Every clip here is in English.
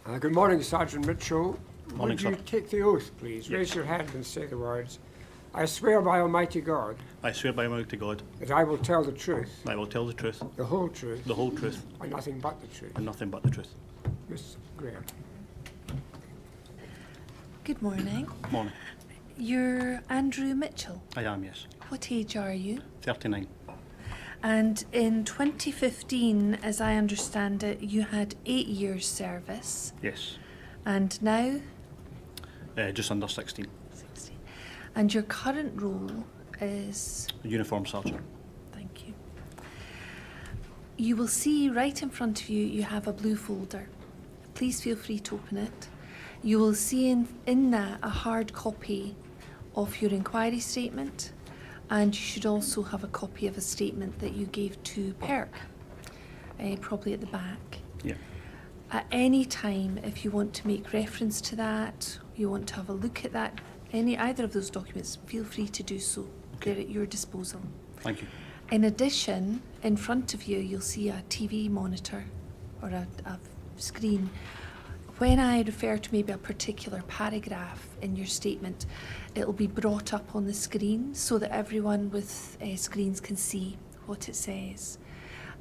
Good morning, Sergeant Mitchell. Morning, Would you sir. take the oath, please? Yes. Raise your hand and say the words. I swear by Almighty God I swear by Almighty God that I will tell the truth, that I will tell the truth, the whole truth, the whole truth, and nothing but the truth. and nothing but the truth. Miss Graham. Good morning. Morning. You're Andrew Mitchell. I am, yes. What age are you? 39. And in 2015, as I understand it, you had 8 years service. Yes. And now? Just under 16. 16. And your current role is? Uniform sergeant. Thank you. You will see right in front of you, you have a blue folder. Please feel free to open it. You will see in that a hard copy of your inquiry statement, and you should also have a copy of a statement that you gave to PERC, probably at the back. Yeah. At any time, if you want to make reference to that, you want to have a look at that, either of those documents, feel free to do so. Okay. They're at your disposal. Thank you. In addition, in front of you, you'll see a TV monitor or a screen. When I refer to maybe a particular paragraph in your statement, it'll be brought up on the screen so that everyone with screens can see what it says.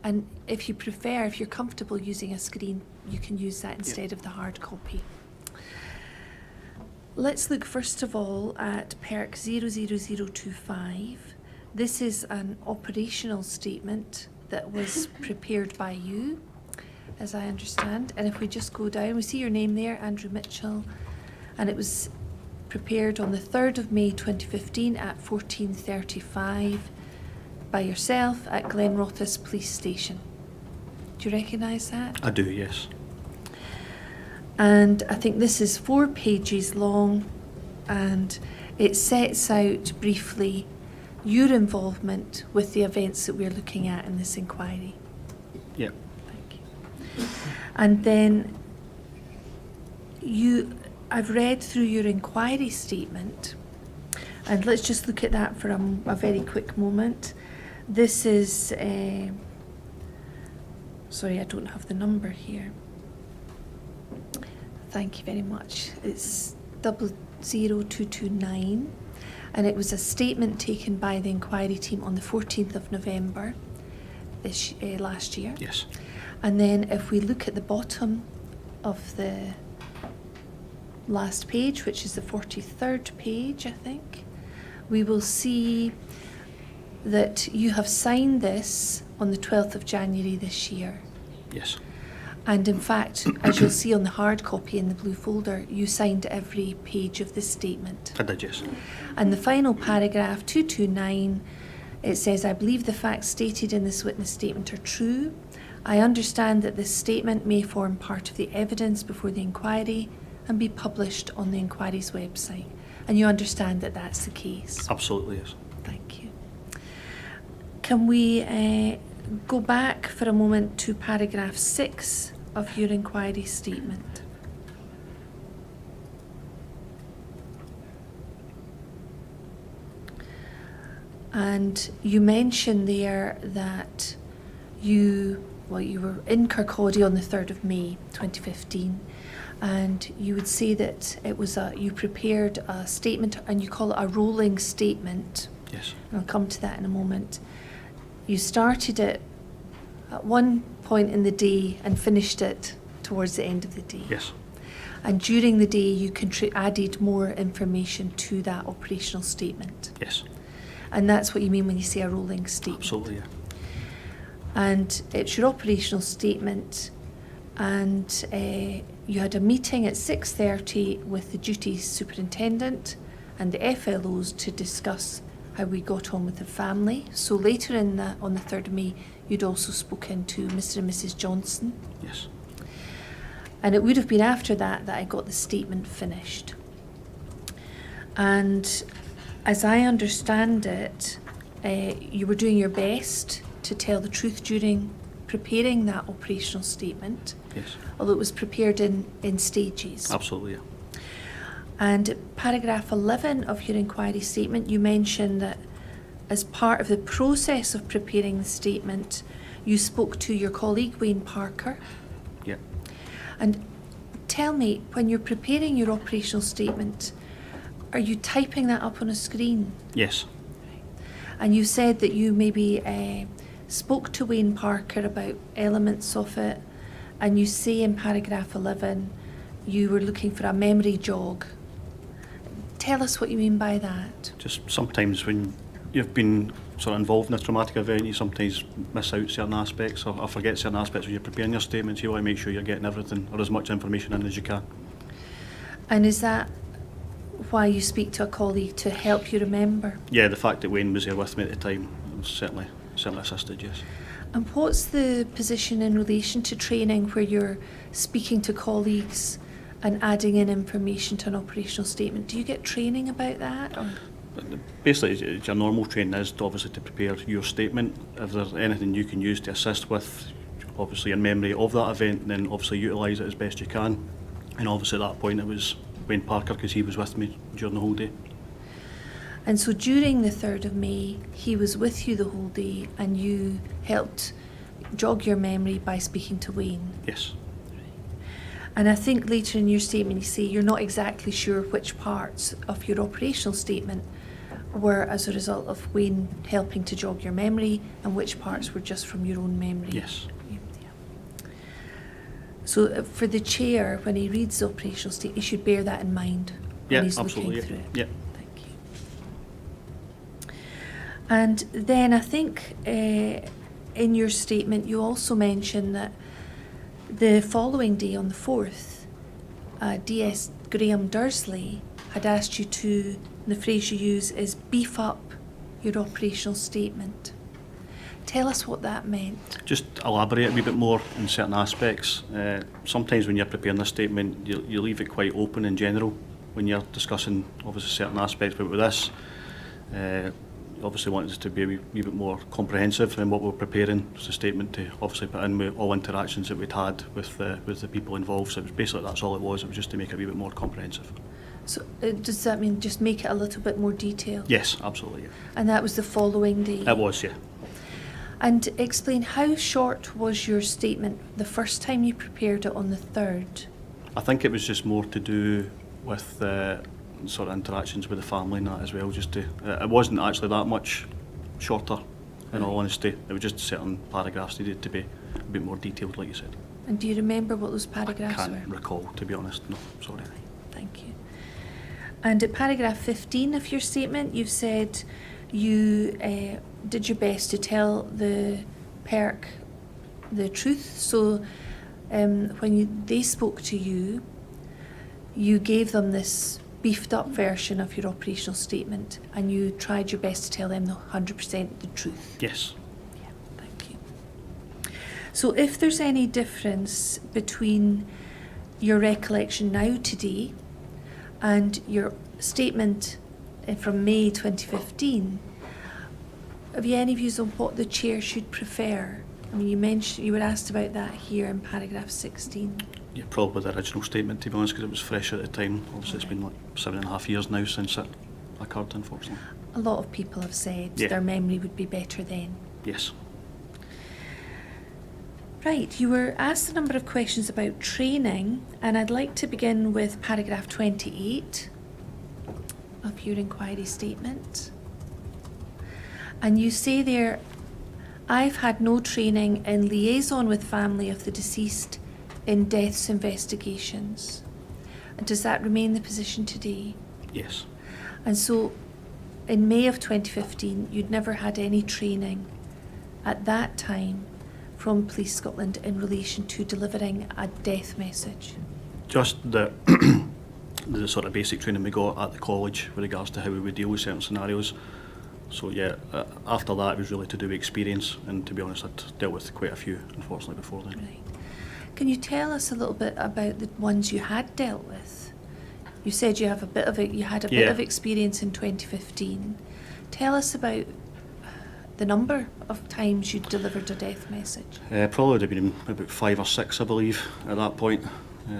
And if you prefer, if you're comfortable using a screen, you can use that instead of the hard copy. Let's look first of all at PERC 00025. This is an operational statement that was prepared by you, as I understand. And if we just go down, we see your name there, Andrew Mitchell, and it was prepared on the 3rd of May 2015 at 14:35 by yourself at Glenrothes Police Station. Do you recognise that? I do, yes. And I think this is 4 pages long, and it sets out briefly your involvement with the events that we're looking at in this inquiry. Yeah. Thank you. And then I've read through your inquiry statement, and let's just look at that for a very quick moment. This is, sorry, I don't have the number here. Thank you very much. It's 00229, and it was a statement taken by the inquiry team on the 14th of November last year. Yes. And then if we look at the bottom of the last page, which is the 43rd page, I think, we will see that you have signed this on the 12th of January this year. Yes. And in fact, as you'll see on the hard copy in the blue folder, you signed every page of this statement. I did, yes. And the final paragraph, 229, it says, I believe the facts stated in this witness statement are true. I understand that this statement may form part of the evidence before the inquiry and be published on the inquiry's website. And you understand that that's the case. Absolutely, yes. Thank you. Can we go back for a moment to paragraph 6 of your inquiry statement? And you mentioned there that you were in Kirkcaldy on the 3rd of May 2015, and you would say that it was you prepared a statement, and you call it a rolling statement. Yes. And I'll come to that in a moment. You started it at one point in the day and finished it towards the end of the day. Yes. And during the day, you added more information to that operational statement. Yes. And that's what you mean when you say a rolling statement. Absolutely, yeah. And it's your operational statement, and you had a meeting at 6:30 with the duty superintendent and the FLOs to discuss how we got on with the family. So later on the 3rd of May, you'd also spoken to Mr. and Mrs. Johnson. Yes. And it would have been after that I got the statement finished. And as I understand it, you were doing your best to tell the truth during preparing that operational statement, Yes. although it was prepared in stages. Absolutely, yeah. And paragraph 11 of your inquiry statement, you mentioned that as part of the process of preparing the statement, you spoke to your colleague Wayne Parker. Yeah. And tell me, when you're preparing your operational statement, are you typing that up on a screen? Yes. And you said that you maybe spoke to Wayne Parker about elements of it, and you say in paragraph 11 you were looking for a memory jog. Tell us what you mean by that. Just sometimes when you've been sort of involved in a traumatic event, you sometimes miss out certain aspects or forget certain aspects when you're preparing your statements. You want to make sure you're getting everything or as much information in as you can. And is that why you speak to a colleague to help you remember? Yeah, the fact that Wayne was here with me at the time certainly assisted, yes. And what's the position in relation to training where you're speaking to colleagues and adding in information to an operational statement? Do you get training about that? Or? Basically, your normal training is obviously to prepare your statement. If there's anything you can use to assist with, obviously in memory of that event, then obviously utilise it as best you can. And obviously at that point it was Wayne Parker because he was with me during the whole day. And so during the 3rd of May, he was with you the whole day and you helped jog your memory by speaking to Wayne. Yes. And I think later in your statement you say you're not exactly sure which parts of your operational statement were as a result of Wayne helping to jog your memory and which parts were just from your own memory. Yes. Yeah. So for the chair, when he reads the operational statement, he should bear that in mind when he's absolutely, looking through it. Yeah. Thank you. And then I think in your statement you also mention that the following day, on the 4th, DS Graham Dursley had asked you to, the phrase you use is beef up your operational statement. Tell us what that meant. Just elaborate a wee bit more in certain aspects. Sometimes when you're preparing a statement, you leave it quite open in general when you're discussing obviously certain aspects, but with this, obviously wanted it to be a wee bit more comprehensive in what we're preparing as a statement to obviously put in with all interactions that we'd had with the people involved. So it was basically that's all it was just to make it a wee bit more comprehensive. So does that mean just make it a little bit more detailed? Yes, absolutely. Yeah. And that was the following day? It was, yeah. And explain, how short was your statement the first time you prepared it on the 3rd? I think it was just more to do with sort of interactions with the family and that as well. Just to, it wasn't actually that much shorter, in all honesty. It was just certain paragraphs needed to be a bit more detailed, like you said. And do you remember what those paragraphs I can't were? recall, to be honest. No, sorry. Thank you. And at paragraph 15 of your statement, you've said you did your best to tell the PERC the truth. So when they spoke to you, you gave them this beefed up version of your operational statement and you tried your best to tell them the 100% the truth. Yes. Yeah, thank you. So if there's any difference between your recollection now today and your statement from May 2015, have you any views on what the chair should prefer? I mean, you mentioned, you were asked about that here in paragraph 16. Yeah, probably the original statement, to be honest, because it was fresh at the time. Obviously, it's been like 7.5 years now since it occurred, unfortunately. A lot of people have said Yeah. their memory would be better then. Yes. Right, you were asked a number of questions about training, and I'd like to begin with paragraph 28 of your inquiry statement. And you say there, I've had no training in liaison with family of the deceased in deaths investigations. And does that remain the position today? Yes. And so in May of 2015, you'd never had any training at that time from Police Scotland in relation to delivering a death message? Just the sort of basic training we got at the college with regards to how we would deal with certain scenarios. So yeah, after that it was really to do with experience, and to be honest I'd dealt with quite a few unfortunately before then. Right. Can you tell us a little bit about the ones you had dealt with? You said you had a bit of experience in 2015. Tell us about the number of times you delivered a death message. Probably would have been about 5 or 6, I believe, at that point.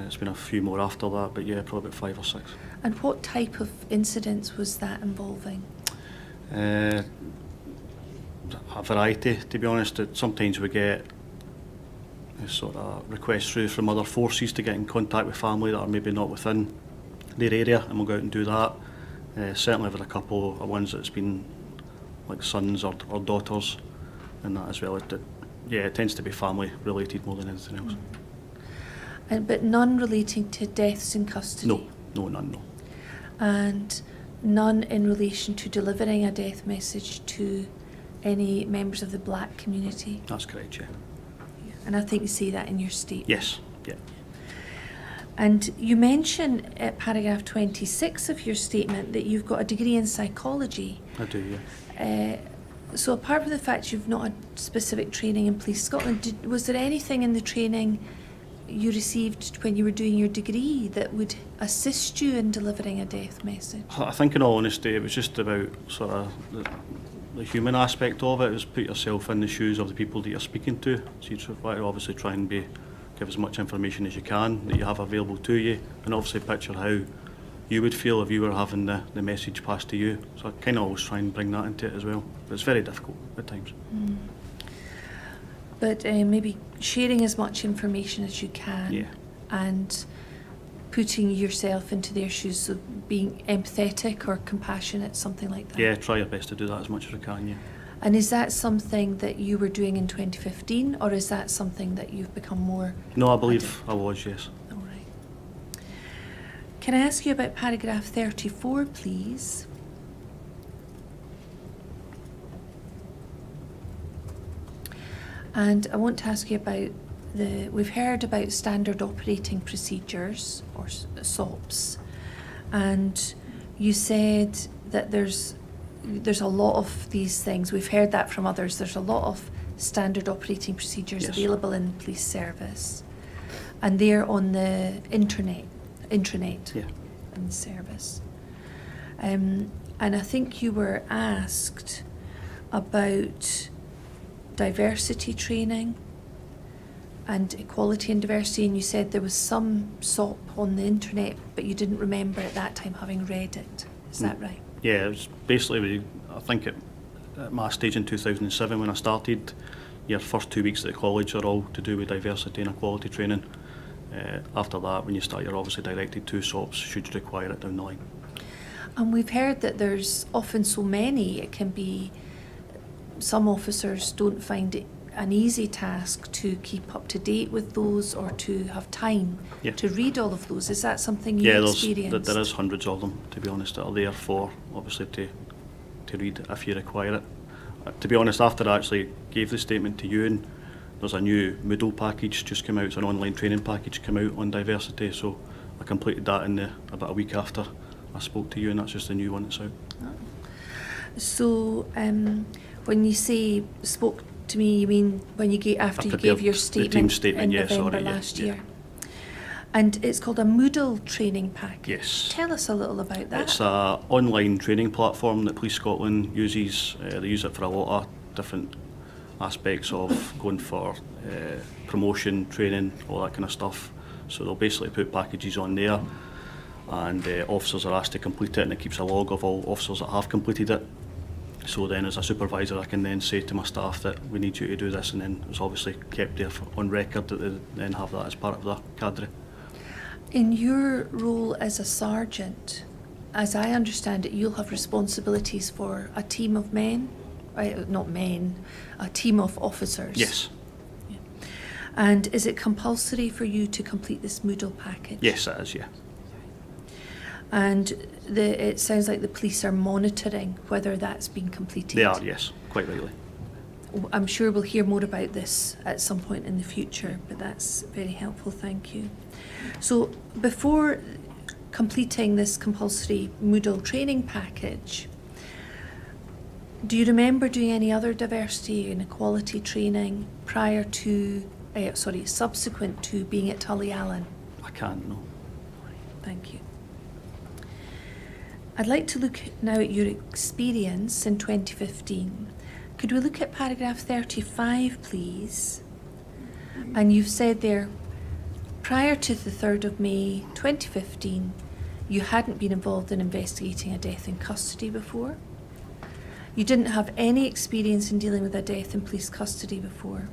It's been a few more after that, but yeah, probably about 5 or 6. And what type of incidents was that involving? A variety, to be honest. Sometimes we get sort of requests through from other forces to get in contact with family that are maybe not within their area, and we'll go out and do that. Certainly with a couple of ones that's been like sons or daughters and that as well. It tends to be family related more than anything else. But none relating to deaths in custody? No, none, no. And none in relation to delivering a death message to any members of the black community? That's correct, yeah. And I think you say that in your statement. Yes, yeah. And you mention at paragraph 26 of your statement that you've got a degree in psychology. I do, yeah. So apart from the fact you've not had specific training in Police Scotland, was there anything in the training you received when you were doing your degree that would assist you in delivering a death message? I think in all honesty it was just about sort of the human aspect of it. It was put yourself in the shoes of the people that you're speaking to. So you obviously try and give as much information as you can that you have available to you, and obviously picture how you would feel if you were having the message passed to you. So I kind of always try and bring that into it as well. But it's very difficult at times. But maybe sharing as much information as you can, Yeah. and putting yourself into their shoes, so being empathetic or compassionate, something like that. Yeah, try your best to do that as much as I can, yeah. And is that something that you were doing in 2015, or is that something that you've become more? No, I believe I was, yes. All right. Can I ask you about paragraph 34, please? And I want to ask you about we've heard about standard operating procedures, or SOPs, and you said that there's a lot of these things. We've heard that from others. There's a lot of standard operating procedures Yes. available in police service, and they're on the intranet Yeah. in the service. And I think you were asked about diversity training and equality and diversity, and you said there was some SOP on the internet, but you didn't remember at that time having read it. Is that right? Yeah, it was basically, I think at my stage in 2007 when I started, your first 2 weeks at the college are all to do with diversity and equality training. After that, when you start, you're obviously directed to SOPs should you require it down the line. And we've heard that there's often so many, it can be, some officers don't find it an easy task to keep up to date with those, or to have time Yeah. to read all of those. Is that something you Yeah, experienced? there is hundreds of them, to be honest, that are there for, obviously, to read if you require it. To be honest, after I actually gave the statement to you, and there's a new Moodle package just come out, it's an online training package come out on diversity, so I completed that about a week after I spoke to you, and that's just the new one that's out. So, when you say spoke to me, you mean when you after you gave your the statement, team statement, in yeah, November sorry, yeah, last yeah. year? And it's called a Moodle training package. Yes. Tell us a little about that. It's an online training platform that Police Scotland uses. They use it for a lot of different aspects of going for promotion, training, all that kind of stuff. So they'll basically put packages on there, and officers are asked to complete it, and it keeps a log of all officers that have completed it. So then as a supervisor I can then say to my staff that we need you to do this, and then it's obviously kept there on record that they then have that as part of their cadre. In your role as a sergeant, as I understand it, you'll have responsibilities for a team of men, not men, a team of officers. Yes. Yeah. And is it compulsory for you to complete this Moodle package? Yes, it is, yeah. And it sounds like the police are monitoring whether that's been completed. They are, yes, quite rightly. I'm sure we'll hear more about this at some point in the future, but that's very helpful, thank you. So before completing this compulsory Moodle training package, do you remember doing any other diversity and equality training prior to, subsequent to being at Tullyallen? I can't, no. Thank you. I'd like to look now at your experience in 2015. Could we look at paragraph 35, please? And you've said there, prior to the 3rd of May 2015, you hadn't been involved in investigating a death in custody before. You didn't have any experience in dealing with a death in police custody before.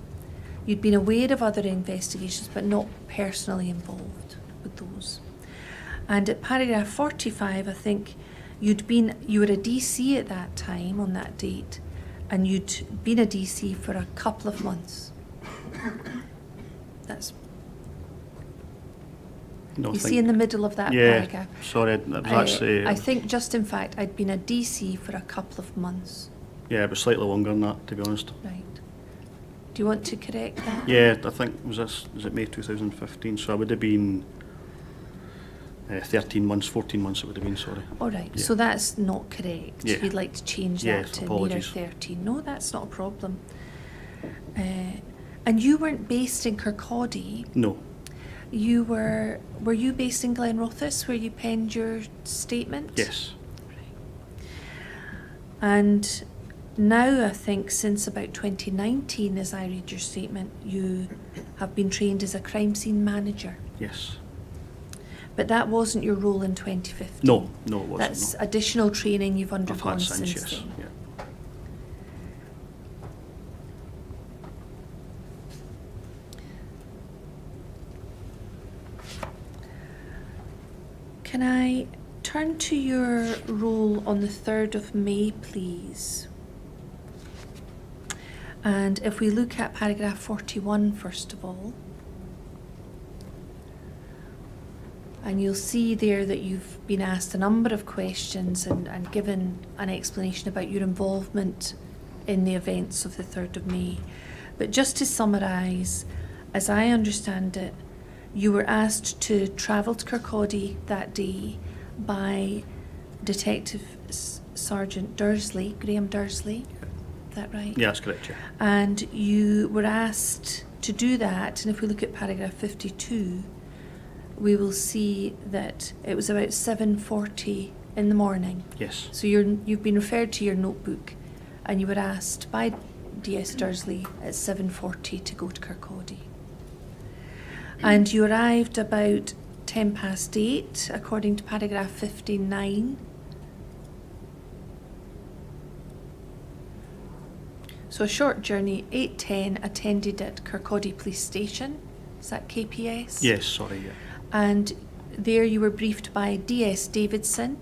You'd been aware of other investigations, but not personally involved with those. And at paragraph 45, I think you were a DC at that time, on that date, and you'd been a DC for a couple of months. That's, No, you see in the middle of that yeah, paragraph. sorry, that was actually... I think just in fact, I'd been a DC for a couple of months. Yeah, it was slightly longer than that, to be honest. Right. Do you want to correct that? Yeah, I think, was it May 2015? So I would have been 13 months, 14 months it would have been, sorry. All right, Yeah. so that's not correct. Yeah. You'd like to change that Yes, to apologies. nearer 13. No, that's not a problem. And you weren't based in Kirkcaldy. No, Were you based in Glenrothes where you penned your statement? yes, And now I think since about 2019, as I read your statement, you have been trained as a crime scene manager. yes. But that wasn't your role in 2015. No, it wasn't. That's no. additional training you've I've undergone had since, since yes. then. Yeah. Can I turn to your role on the 3rd of May, please? And if we look at paragraph 41, first of all, and you'll see there that you've been asked a number of questions and given an explanation about your involvement in the events of the 3rd of May. But just to summarise, as I understand it, you were asked to travel to Kirkcaldy that day by Detective Sergeant Dursley, Graham Dursley. Is that right? Yeah, that's correct, yeah. And you were asked to do that, and if we look at paragraph 52, we will see that it was about 7:40 in the morning. Yes, So you've been referred to your notebook, and you were asked by DS Dursley at 7:40 to go to Kirkcaldy. And you arrived about 8:10, according to paragraph 59. So a short journey, 8:10, attended at Kirkcaldy Police Station. Is that KPS? yes, sorry, yeah. And there you were briefed by DS Davidson.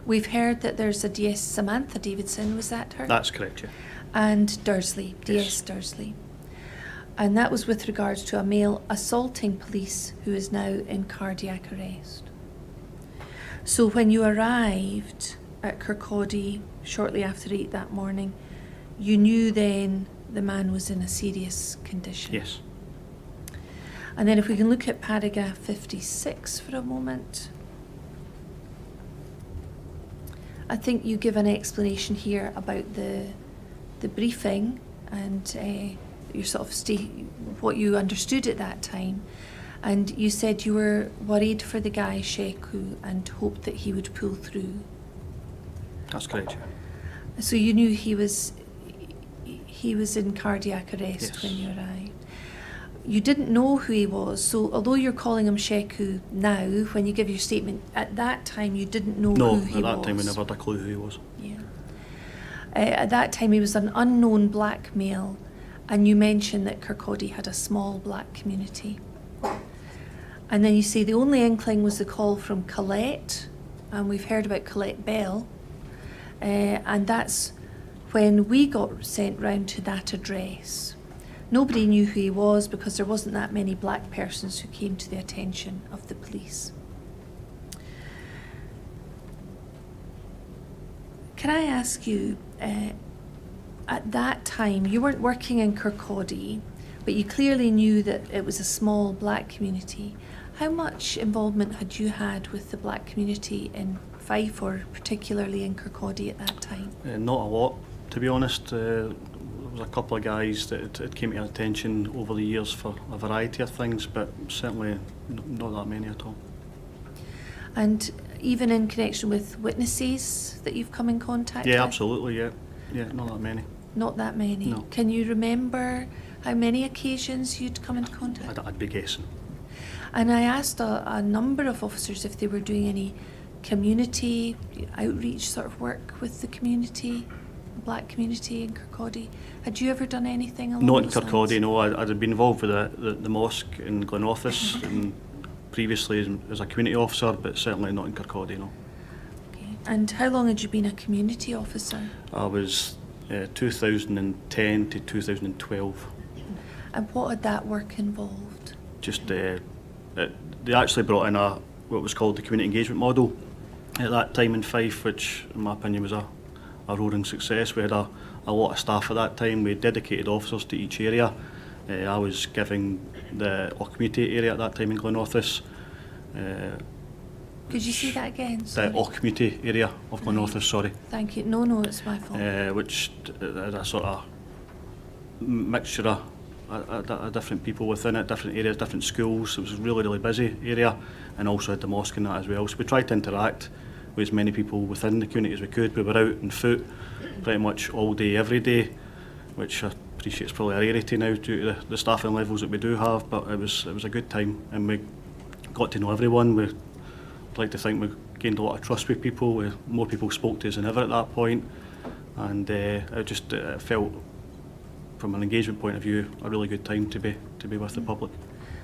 We've heard that there's a DS Samantha Davidson, was that her? That's correct, yeah. And Dursley, DS Yes. Dursley. And that was with regards to a male assaulting police who is now in cardiac arrest. So when you arrived at Kirkcaldy shortly after 8 that morning, you knew then the man was in a serious condition. Yes. And then if we can look at paragraph 56 for a moment. I think you give an explanation here about the briefing and your sort of what you understood at that time. And you said you were worried for the guy, Sheku, and hoped that he would pull through. That's correct, yeah. So you knew he was in cardiac arrest Yes. when you arrived. You didn't know who he was, so although you're calling him Sheku now, when you give your statement, at that time you didn't know No, who he was. at that time we never had a clue who he was. Yeah. At that time he was an unknown black male, and you mentioned that Kirkcaldy had a small black community. And then you say the only inkling was the call from Colette, and we've heard about Colette Bell, and that's when we got sent round to that address. Nobody knew who he was because there wasn't that many black persons who came to the attention of the police. Can I ask you, at that time, you weren't working in Kirkcaldy, but you clearly knew that it was a small black community. How much involvement had you had with the black community in Fife, or particularly in Kirkcaldy at that time? Not a lot, to be honest. There was a couple of guys that it came to our attention over the years for a variety of things, but certainly not that many at all. And even in connection with witnesses that you've come in contact with? Yeah, absolutely, yeah. Yeah, not that many. Not that many? No. Can you remember how many occasions you'd come into contact? I'd be guessing. And I asked a number of officers if they were doing any community outreach sort of work with the community. black community in Kirkcaldy. Had you ever done anything along Not in those Kirkcaldy, lines? no. I'd have been involved with the mosque in Glenrothes and previously as a community officer, but certainly not in Kirkcaldy, no. Okay. And how long had you been a community officer? I was 2010 to 2012. And what had that work involved? Just they actually brought in what was called the community engagement model at that time in Fife, which in my opinion was a roaring success. We had a lot of staff at that time. We had dedicated officers to each area. I was giving the community area at that time in Glenrothes. Could you say that again? The Sorry. community area of Glenrothes, sorry. Thank you. No, it's my fault. Which had a sort of mixture of different people within it, different areas, different schools. It was a really, really busy area, and also had the mosque in that as well. So we tried to interact with as many people within the community as we could. We were out on foot pretty much all day, every day, which I appreciate is probably a rarity now due to the staffing levels that we do have, but it was a good time, and we got to know everyone. I'd like to think we gained a lot of trust with people. More people spoke to us than ever at that point, and it felt, from an engagement point of view, a really good time to be with the public.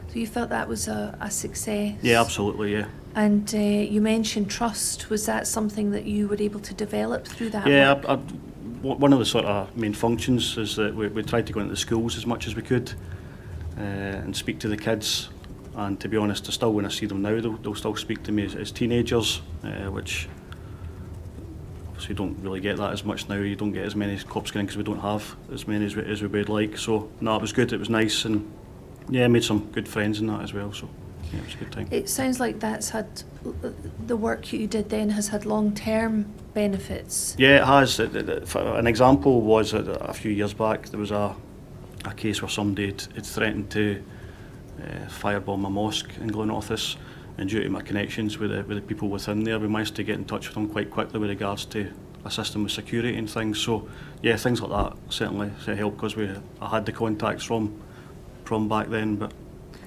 So you felt that was a success? Yeah, absolutely, yeah. And you mentioned trust. Was that something that you were able to develop through that Yeah, work? one of the sort of main functions is that we tried to go into the schools as much as we could and speak to the kids. And to be honest, still when I see them now, they'll still speak to me as teenagers, which obviously don't really get that as much now. You don't get as many cops going because we don't have as many as we would like. So no, it was good. It was nice, and yeah, I made some good friends in that as well. So yeah, it was a good time. It sounds like the work you did then has had long-term benefits. Yeah, it has. An example was that a few years back there was a case where somebody had threatened to firebomb a mosque in Glenrothes, and due to my connections with the people within there, we managed to get in touch with them quite quickly with regards to assist them with security and things. So yeah, things like that certainly helped because I had the contacts from back then. But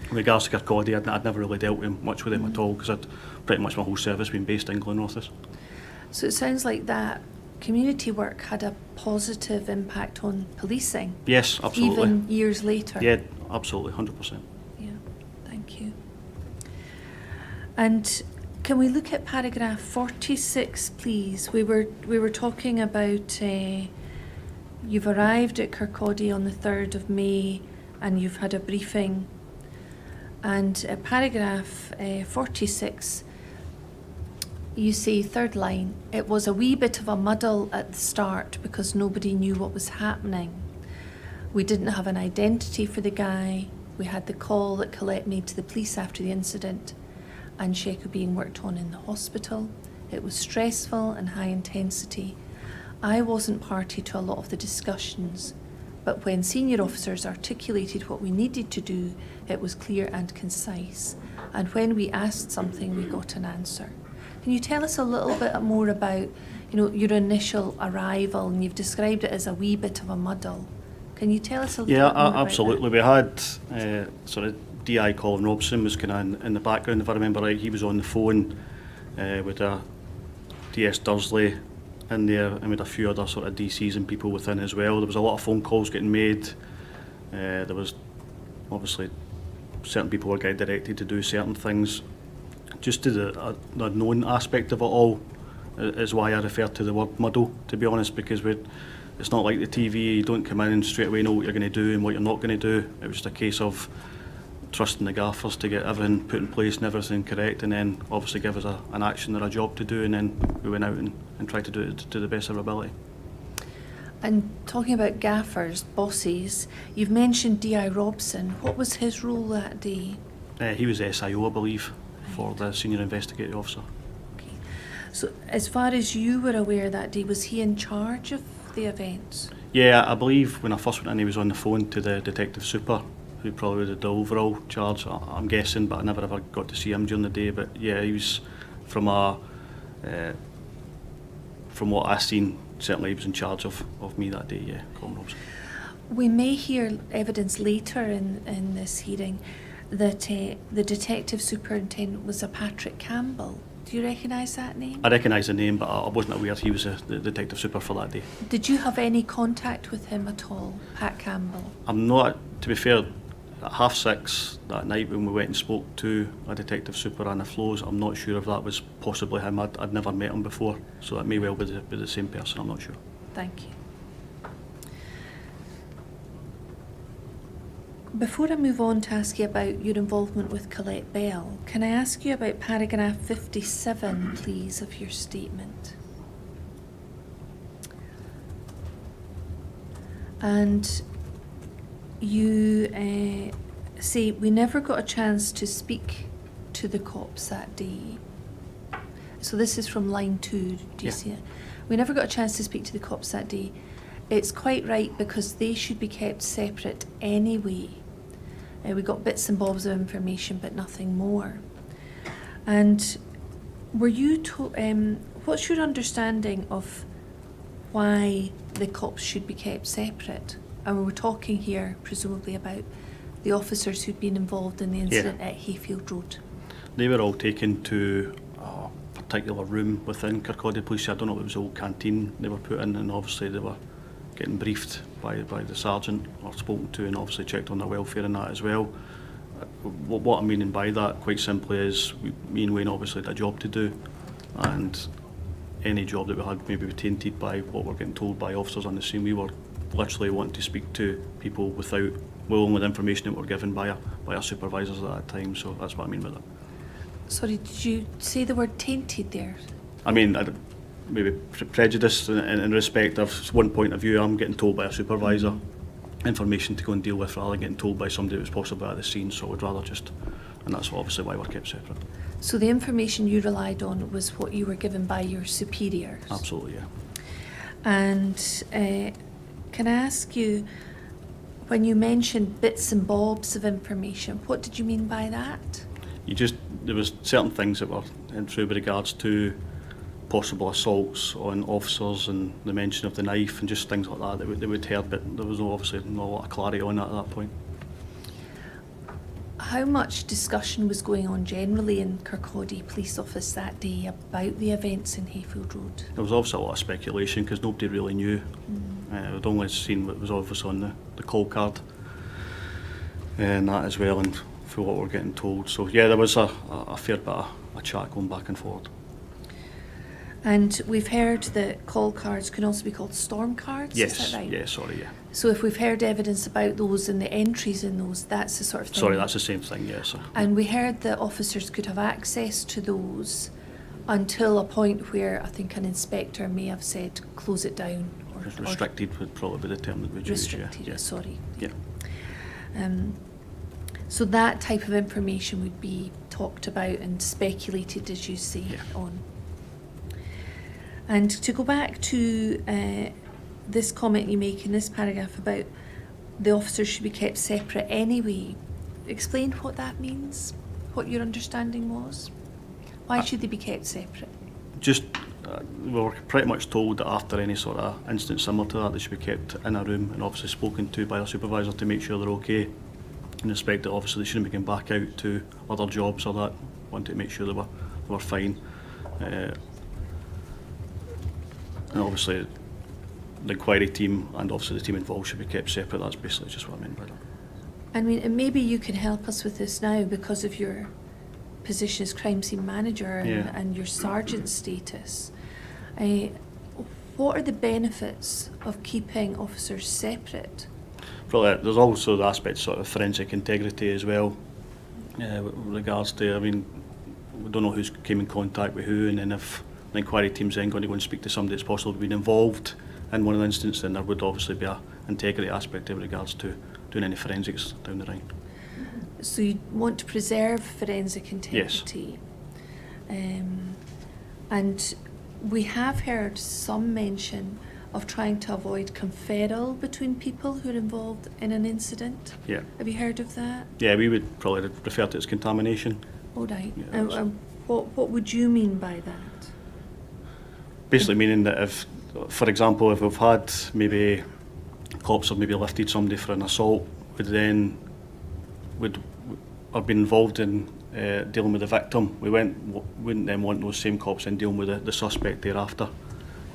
in regards to Kirkcaldy, I'd never really dealt much with them at all, because I'd pretty much my whole service been based in Glenrothes. So it sounds like that community work had a positive impact on policing. Yes, absolutely. Even years later. Yeah, absolutely, 100%. Yeah, thank you. And can we look at paragraph 46, please? We were talking about you've arrived at Kirkcaldy on the 3rd of May and you've had a briefing. And paragraph 46, you say, third line, it was a wee bit of a muddle at the start because nobody knew what was happening. We didn't have an identity for the guy. We had the call that Colette made to the police after the incident, and Sheku being worked on in the hospital. It was stressful and high intensity. I wasn't party to a lot of the discussions, but when senior officers articulated what we needed to do, it was clear and concise. And when we asked something, we got an answer. Can you tell us a little bit more about, your initial arrival, and you've described it as a wee bit of a muddle. Can you tell us a little bit more about absolutely. We had sort of DI Colin Robson was kind of in the background, if I remember right. He was on the phone with DS Dursley in there, and with a few other sort of DCs and people within as well. There was a lot of phone calls getting made. There was obviously certain people were getting directed to do certain things. Just to the known aspect of it all is why I refer to the word muddle, to be honest, because it's not like the TV. You don't come in and straight away know what you're going to do and what you're not going to do. It was just a case of trusting the gaffers to get everything put in place and everything correct, and then obviously give us an action or a job to do, and then we went out and tried to do it to the best of our ability. And talking about gaffers, bosses, you've mentioned D.I. Robson. What was his role that day? He was SIO, I believe, for the Senior Investigating Officer. Okay. So as far as you were aware that day, was he in charge of the events? Yeah, I believe when I first went in, he was on the phone to the Detective Super, who probably did the overall charge, I'm guessing, but I never ever got to see him during the day. But yeah, he was, from what I've seen, certainly he was in charge of me that day, yeah, Colin Robson. We may hear evidence later in this hearing that the Detective Superintendent was a Patrick Campbell. Do you recognise that name? I recognise the name, but I wasn't aware he was the detective super for that day. Did you have any contact with him at all, Pat Campbell? I'm not, to be fair, at 6:30 that night when we went and spoke to a detective super on the flows, I'm not sure if that was possibly him. I'd never met him before, so that may well be the same person, I'm not sure. Thank you. Before I move on to ask you about your involvement with Colette Bell, can I ask you about paragraph 57, please, of your statement? And you say, we never got a chance to speak to the cops that day. So this is from line 2, do you Yeah. see it? We never got a chance to speak to the cops that day. It's quite right because they should be kept separate anyway. We got bits and bobs of information, but nothing more. And were you what's your understanding of why the cops should be kept separate? And we're talking here, presumably, about the officers who'd been involved in the incident at Hayfield Road. They were all taken to a particular room within Kirkcaldy Police. I don't know if it was the old canteen they were put in, and obviously they were getting briefed by the sergeant or spoken to, and obviously checked on their welfare and that as well. What I'm meaning by that, quite simply, is me and Wayne obviously had a job to do, and any job that we had maybe tainted by what we're getting told by officers on the scene. We were literally wanting to speak to people without with information that were given by our supervisors at that time, so that's what I mean by that. Sorry, did you say the word tainted there? I mean, maybe prejudice in respect of one point of view. I'm getting told by a supervisor information to go and deal with rather than getting told by somebody that was possibly at the scene, so I'd rather just, and that's obviously why we're kept separate. So the information you relied on was what you were given by your superiors? Absolutely, yeah. And can I ask you, when you mentioned bits and bobs of information, what did you mean by that? There was certain things that were in through with regards to possible assaults on officers and the mention of the knife and just things like that that we'd heard, but there was obviously not a lot of clarity on that at that point. How much discussion was going on generally in Kirkcaldy Police Office that day about the events in Hayfield Road? There was obviously a lot of speculation because nobody really knew. We'd only seen what was obviously on the call card and that as well, and for what we're getting told. So yeah, there was a fair bit of a chat going back and forward. And we've heard that call cards can also be called storm cards, Yes, is that right? yeah, sorry, yeah. So if we've heard evidence about those and the entries in those, that's the sort of thing? Sorry, that's the same thing, yes. Yeah, And we heard that officers could have access to those until a point where I think an inspector may have said, close it down. Or restricted would probably be the term that we'd use. Restricted, Yeah. sorry. Yeah. So that type of information would be talked about and speculated, as you say, Yeah. on. And to go back to this comment you make in this paragraph about the officers should be kept separate anyway, explain what that means, what your understanding was. Why should they be kept separate? Just, we were pretty much told that after any sort of incident similar to that, they should be kept in a room and obviously spoken to by a supervisor to make sure they're okay. In respect that obviously they shouldn't be going back out to other jobs or that, wanted to make sure they were fine. And obviously the inquiry team and obviously the team involved should be kept separate. That's basically just what I mean by that. I mean, and maybe you can help us with this now because of your position as crime scene manager and your sergeant status. What are the benefits of keeping officers separate? Probably there's also the aspect of sort of forensic integrity as well, with regards to, I mean, we don't know who's came in contact with who, and then if the inquiry team's then going to go and speak to somebody that's possibly been involved in one of the incidents, then there would obviously be an integrity aspect in regards to doing any forensics down the line. So you want to preserve forensic integrity? Yes. And we have heard some mention of trying to avoid conferral between people who are involved in an incident. Yeah. Have you heard of that? Yeah, we would probably refer to it as contamination. Oh, right. Yeah, What would you mean by that? Basically meaning that if, for example, if we've had maybe cops have maybe lifted somebody for an assault, would have been involved in dealing with the victim. We wouldn't then want those same cops in dealing with the suspect thereafter.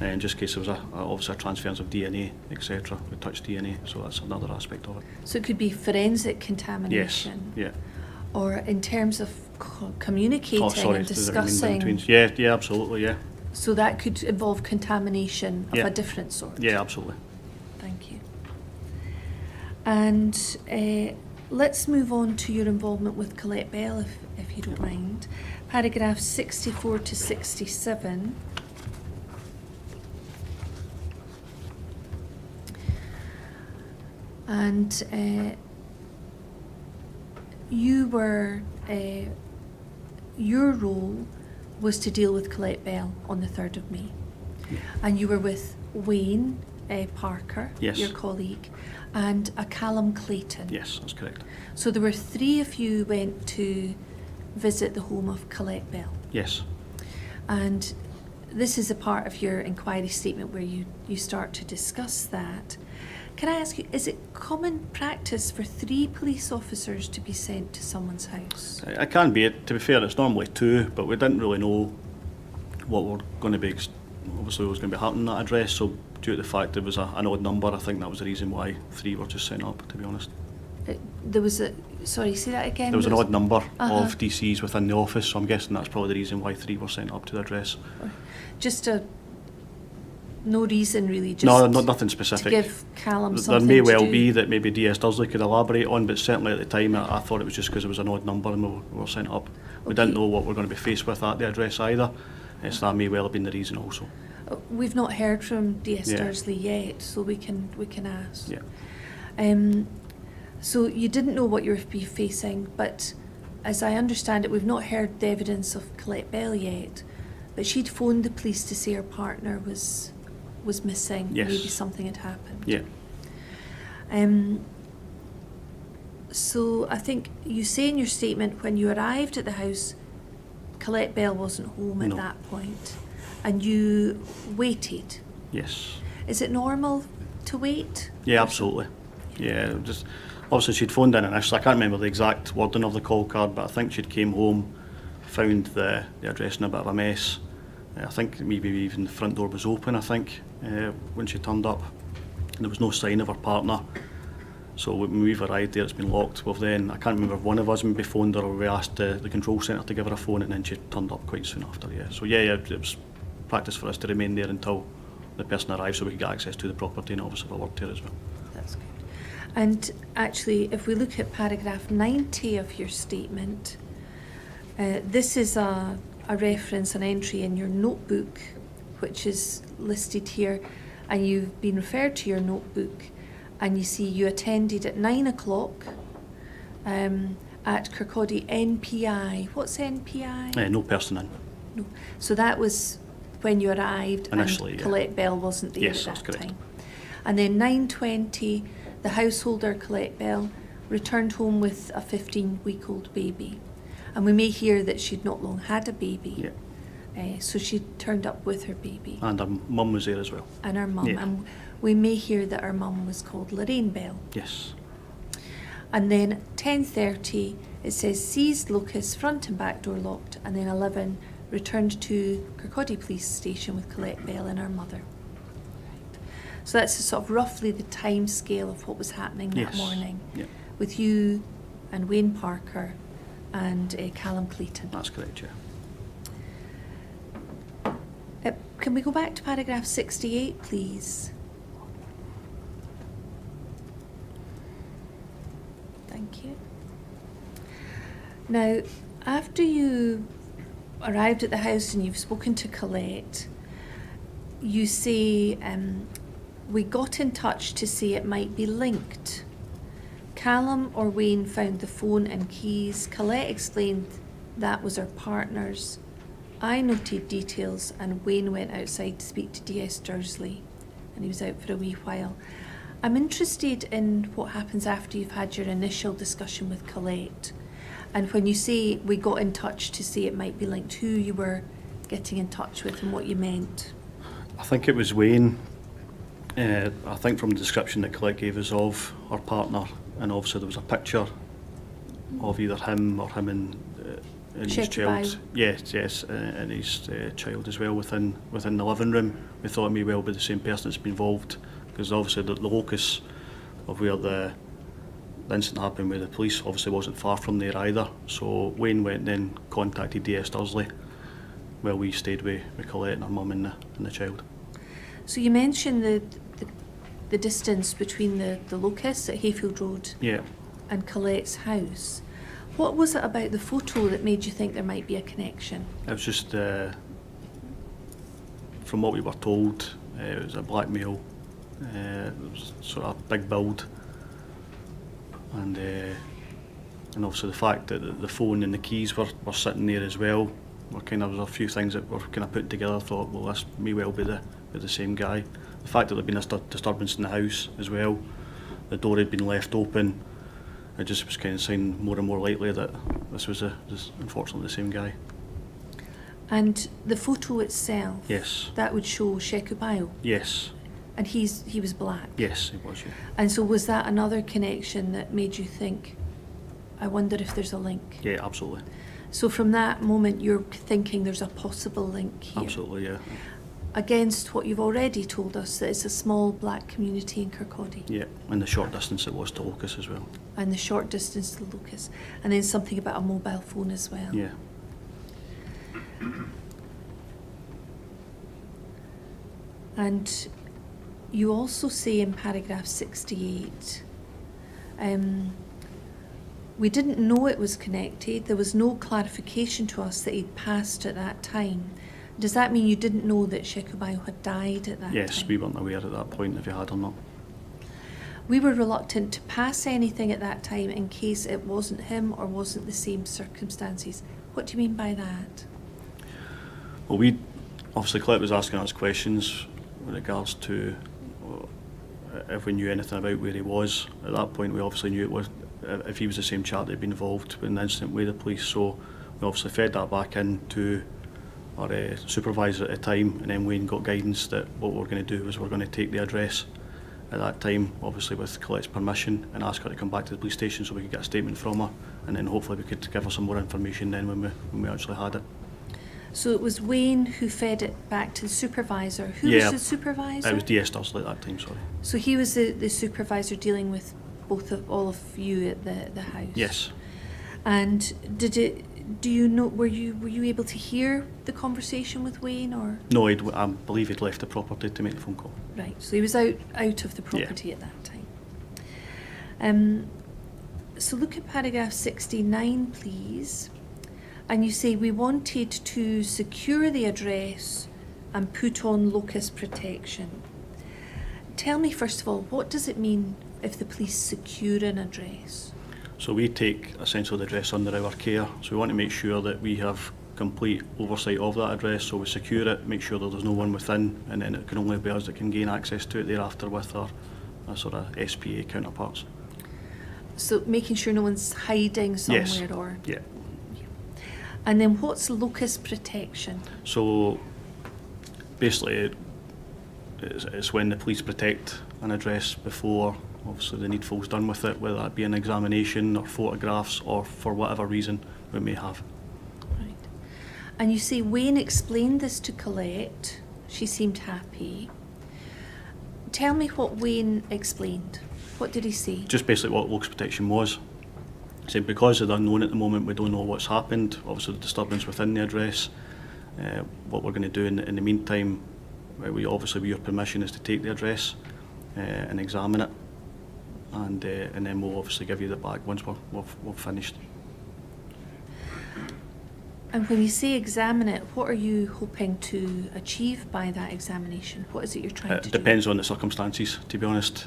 In just case there was obviously a transference of DNA, etc. We touched DNA, so that's another aspect of it. So it could be forensic Yes, contamination. yeah. Or in terms of communicating and does it remain discussing. between? Yeah, absolutely, yeah. So that could involve contamination of Yeah. a different sort. Yeah, absolutely. Thank you. And let's move on to your involvement with Colette Bell, if you don't mind. Paragraphs 64 to 67. And you were, your role was to deal with Colette Bell on the 3rd of May. And you were with Wayne Parker, Yes. your colleague, and a Callum Clayton. Yes, that's correct. So there were 3 of you went to visit the home of Colette Bell. Yes. And this is a part of your inquiry statement where you start to discuss that. Can I ask you, is it common practice for 3 police officers to be sent to someone's house? It can be. To be fair, it's normally 2, but we didn't really know what were going to be, obviously what was going to be happening in that address, so due to the fact there was an odd number, I think that was the reason why 3 were just sent up, to be honest. There was a, sorry, say that again? There was an odd number Uh-huh. of DCs within the office, so I'm guessing that's probably the reason why 3 were sent up to the address. Just no reason really, just No, nothing to specific. give Callum There something may to well do. be that maybe DS Dursley could elaborate on, but certainly at the time I thought it was just because it was an odd number and we were sent up. We didn't Okay. know what we're going to be faced with at the address either, so that may well have been the reason also. We've not heard from DS Yeah. Dursley yet, so we can ask. Yeah. So you didn't know what you would be facing, but as I understand it, we've not heard the evidence of Colette Bell yet, but she'd phoned the police to say her partner was missing. Yes. Maybe something had happened. Yeah. So I think you say in your statement when you arrived at the house, Colette Bell wasn't home at No. that point, and you waited. Yes. Is it normal to wait? Yeah, absolutely. Yeah, just obviously she'd phoned in initially. I can't remember the exact wording of the call card, but I think she'd came home, found the address in a bit of a mess. I think maybe even the front door was open, I think, when she turned up. And there was no sign of her partner. So when we've arrived there, it's been locked. Well then, I can't remember if one of us maybe phoned her or we asked the control centre to give her a phone, and then she turned up quite soon after, yeah. So yeah, it was practice for us to remain there until the person arrived so we could get access to the property, and obviously we worked here as well. That's good. And actually, if we look at paragraph 90 of your statement, this is a reference, an entry in your notebook, which is listed here, and you've been referred to your notebook, and you see you attended at 9 o'clock at Kirkcaldy NPI. What's NPI? No person in. No. So that was when you arrived Initially, and yeah. Colette Bell wasn't there Yes, at that's that correct. time. And then 9:20, the householder Colette Bell returned home with a 15-week-old baby. And we may hear that she'd not long had a baby. Yeah. So she turned up with her baby And her mum was there as well. and her mum. Yeah. And we may hear that her mum was called Lorraine Bell. Yes. And then 10:30, it says seized locus, front and back door locked, and then 11, returned to Kirkcaldy Police Station with Colette Bell and her mother. So that's sort of roughly the time scale of what was happening that Yes. morning Yeah. with you and Wayne Parker and Callum Clayton. That's correct, yeah. Can we go back to paragraph 68, please? Thank you. Now, after you arrived at the house and you've spoken to Colette, you say, we got in touch to say it might be linked. Callum or Wayne found the phone and keys. Colette explained that was her partner's. I noted details and Wayne went outside to speak to DS Dursley, and he was out for a wee while. I'm interested in what happens after you've had your initial discussion with Colette, and when you say we got in touch to say it might be linked, who you were getting in touch with and what you meant. I think it was Wayne. I think from the description that Colette gave us of her partner, and obviously there was a picture of either him or him and his Sheku child. Bayo. Yes, and his child as well within the living room. We thought it may well be the same person that's been involved, because obviously the locus of where the incident happened with the police obviously wasn't far from there either. So Wayne went and then contacted DS Dursley while we stayed with Colette and her mum and the child. So you mentioned the distance between the locus at Hayfield Road Yeah. and Colette's house. What was it about the photo that made you think there might be a connection? It was just, from what we were told, it was a black male, it was sort of big build, and obviously the fact that the phone and the keys were sitting there as well, there was a few things that were kind of put together. I thought, well, this may well be the same guy. The fact that there'd been a disturbance in the house as well, the door had been left open, it just was kind of saying more and more likely that this was unfortunately the same guy. And the photo itself, Yes. that would show Sheku Bayo, Yes. and he was black. Yes, it was. Yeah. And so was that another connection that made you think, I wonder if there's a link? Yeah, absolutely. So from that moment you're thinking there's a possible link here? Absolutely, yeah. Against what you've already told us, that it's a small black community in Kirkcaldy. Yeah, and the short distance it was to Locus as well. And the short distance to Locus. And then something about a mobile phone as well. Yeah. And you also say in paragraph 68, we didn't know it was connected. There was no clarification to us that he'd passed at that time. Does that mean you didn't know that Sheku Bayo had died at that time? Yes, we weren't aware at that point if he had or not. We were reluctant to pass anything at that time in case it wasn't him or wasn't the same circumstances. What do you mean by that? Well, obviously Colette was asking us questions with regards to if we knew anything about where he was. At that point we obviously knew it was, if he was the same chap that had been involved in the incident with the police, so we obviously fed that back into our supervisor at the time, and then Wayne got guidance that what we were going to do was we're going to take the address at that time, obviously with Colette's permission, and ask her to come back to the police station so we could get a statement from her, and then hopefully we could give her some more information then when we actually had it. So it was Wayne who fed it back to the supervisor. Who Yeah, was the supervisor? It was DS Dursley at that time, sorry. So he was the supervisor dealing with all of you at the house? Yes. And were you able to hear the conversation with Wayne, or? No, I believe he'd left the property to make the phone call. Right, so he was out of the property at that time. So look at paragraph 69, please. And you say, we wanted to secure the address and put on locus protection. Tell me, first of all, what does it mean if the police secure an address? So we take essentially the address under our care, so we want to make sure that we have complete oversight of that address, so we secure it, make sure that there's no one within, and then it can only be us that can gain access to it thereafter with our sort of SPA counterparts. So making sure no one's hiding somewhere, Yes. or? Yeah. And then what's locus protection? So basically it's when the police protect an address before obviously the needful's done with it, whether that be an examination or photographs or for whatever reason we may have. Right. And you say Wayne explained this to Colette. She seemed happy. Tell me what Wayne explained. What did he say? Just basically what locus protection was. He said because of the unknown at the moment, we don't know what's happened, obviously the disturbance within the address. What we're going to do in the meantime, we obviously with your permission, is to take the address and examine it, and then we'll obviously give you the back once we've finished. And when you say examine it, what are you hoping to achieve by that examination? What is it you're trying to It do? depends on the circumstances, to be honest.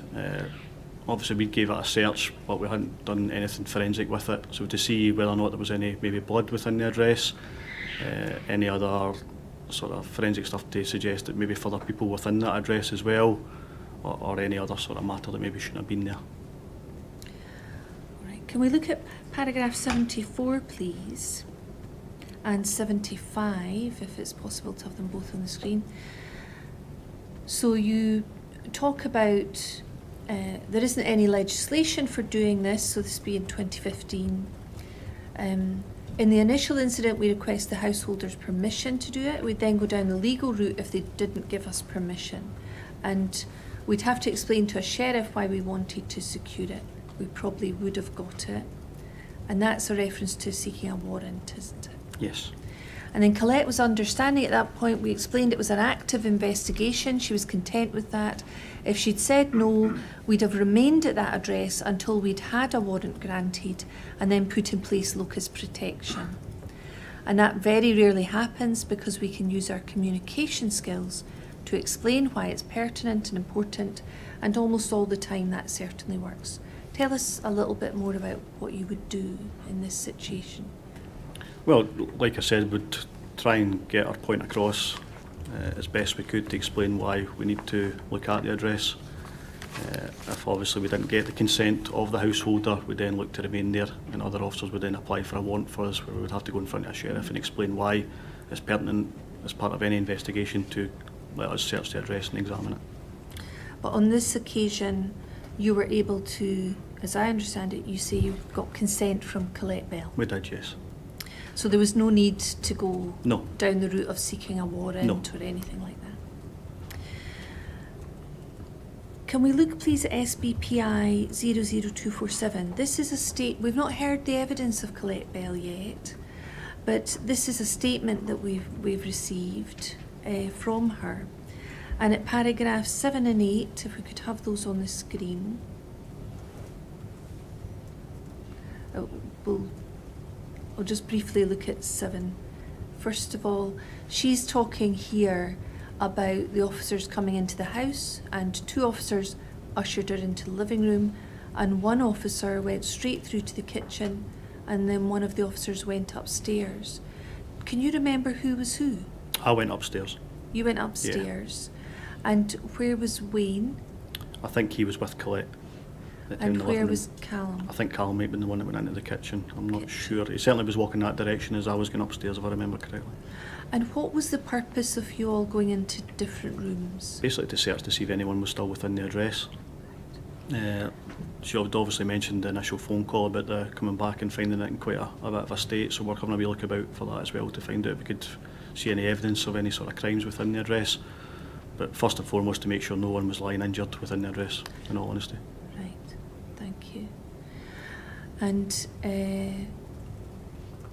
Obviously we gave it a search, but we hadn't done anything forensic with it, so to see whether or not there was any maybe blood within the address, any other sort of forensic stuff to suggest that maybe further people within that address as well, or any other sort of matter that maybe shouldn't have been there. Right. Can we look at paragraph 74, please? And 75, if it's possible to have them both on the screen. So you talk about there isn't any legislation for doing this, so this would be in 2015. In the initial incident, we request the householder's permission to do it. We'd then go down the legal route if they didn't give us permission. And we'd have to explain to a sheriff why we wanted to secure it. We probably would have got it. And that's a reference to seeking a warrant, isn't it? Yes. And then Colette was understanding at that point. We explained it was an active investigation. She was content with that. If she'd said no, we'd have remained at that address until we'd had a warrant granted and then put in place locus protection. And that very rarely happens because we can use our communication skills to explain why it's pertinent and important, and almost all the time that certainly works. Tell us a little bit more about what you would do in this situation. Well, like I said, we'd try and get our point across as best we could to explain why we need to look at the address. If obviously we didn't get the consent of the householder, we'd then look to remain there, and other officers would then apply for a warrant for us, where we would have to go in front of a sheriff and explain why it's pertinent as part of any investigation to let us search the address and examine it. But on this occasion, you were able to, as I understand it, you say you got consent from Colette Bell. We did, yes. So there was no need to go No. down the route of seeking a warrant No. or anything like that. Can we look please at SBPI 00247? This is a we've not heard the evidence of Colette Bell yet, but this is a statement that we've received from her. And at paragraphs 7 and 8, if we could have those on the screen. I'll just briefly look at 7. First of all, she's talking here about the officers coming into the house, and 2 officers ushered her into the living room, and 1 officer went straight through to the kitchen, and then one of the officers went upstairs. Can you remember who was who? I went upstairs. You went upstairs. And where was Wayne? I think he was with Colette. In And the where living room. was Callum? I think Callum might have been the one that went into the kitchen. I'm not sure. He certainly was walking that direction as I was going upstairs, if I remember correctly. And what was the purpose of you all going into different rooms? Basically to search to see if anyone was still within the address. She had obviously mentioned the initial phone call about the coming back and finding it in quite a bit of a state, so we're having a wee look about for that as well to find out if we could see any evidence of any sort of crimes within the address. But first and foremost to make sure no one was lying injured within the address, in all honesty. Right, thank you. And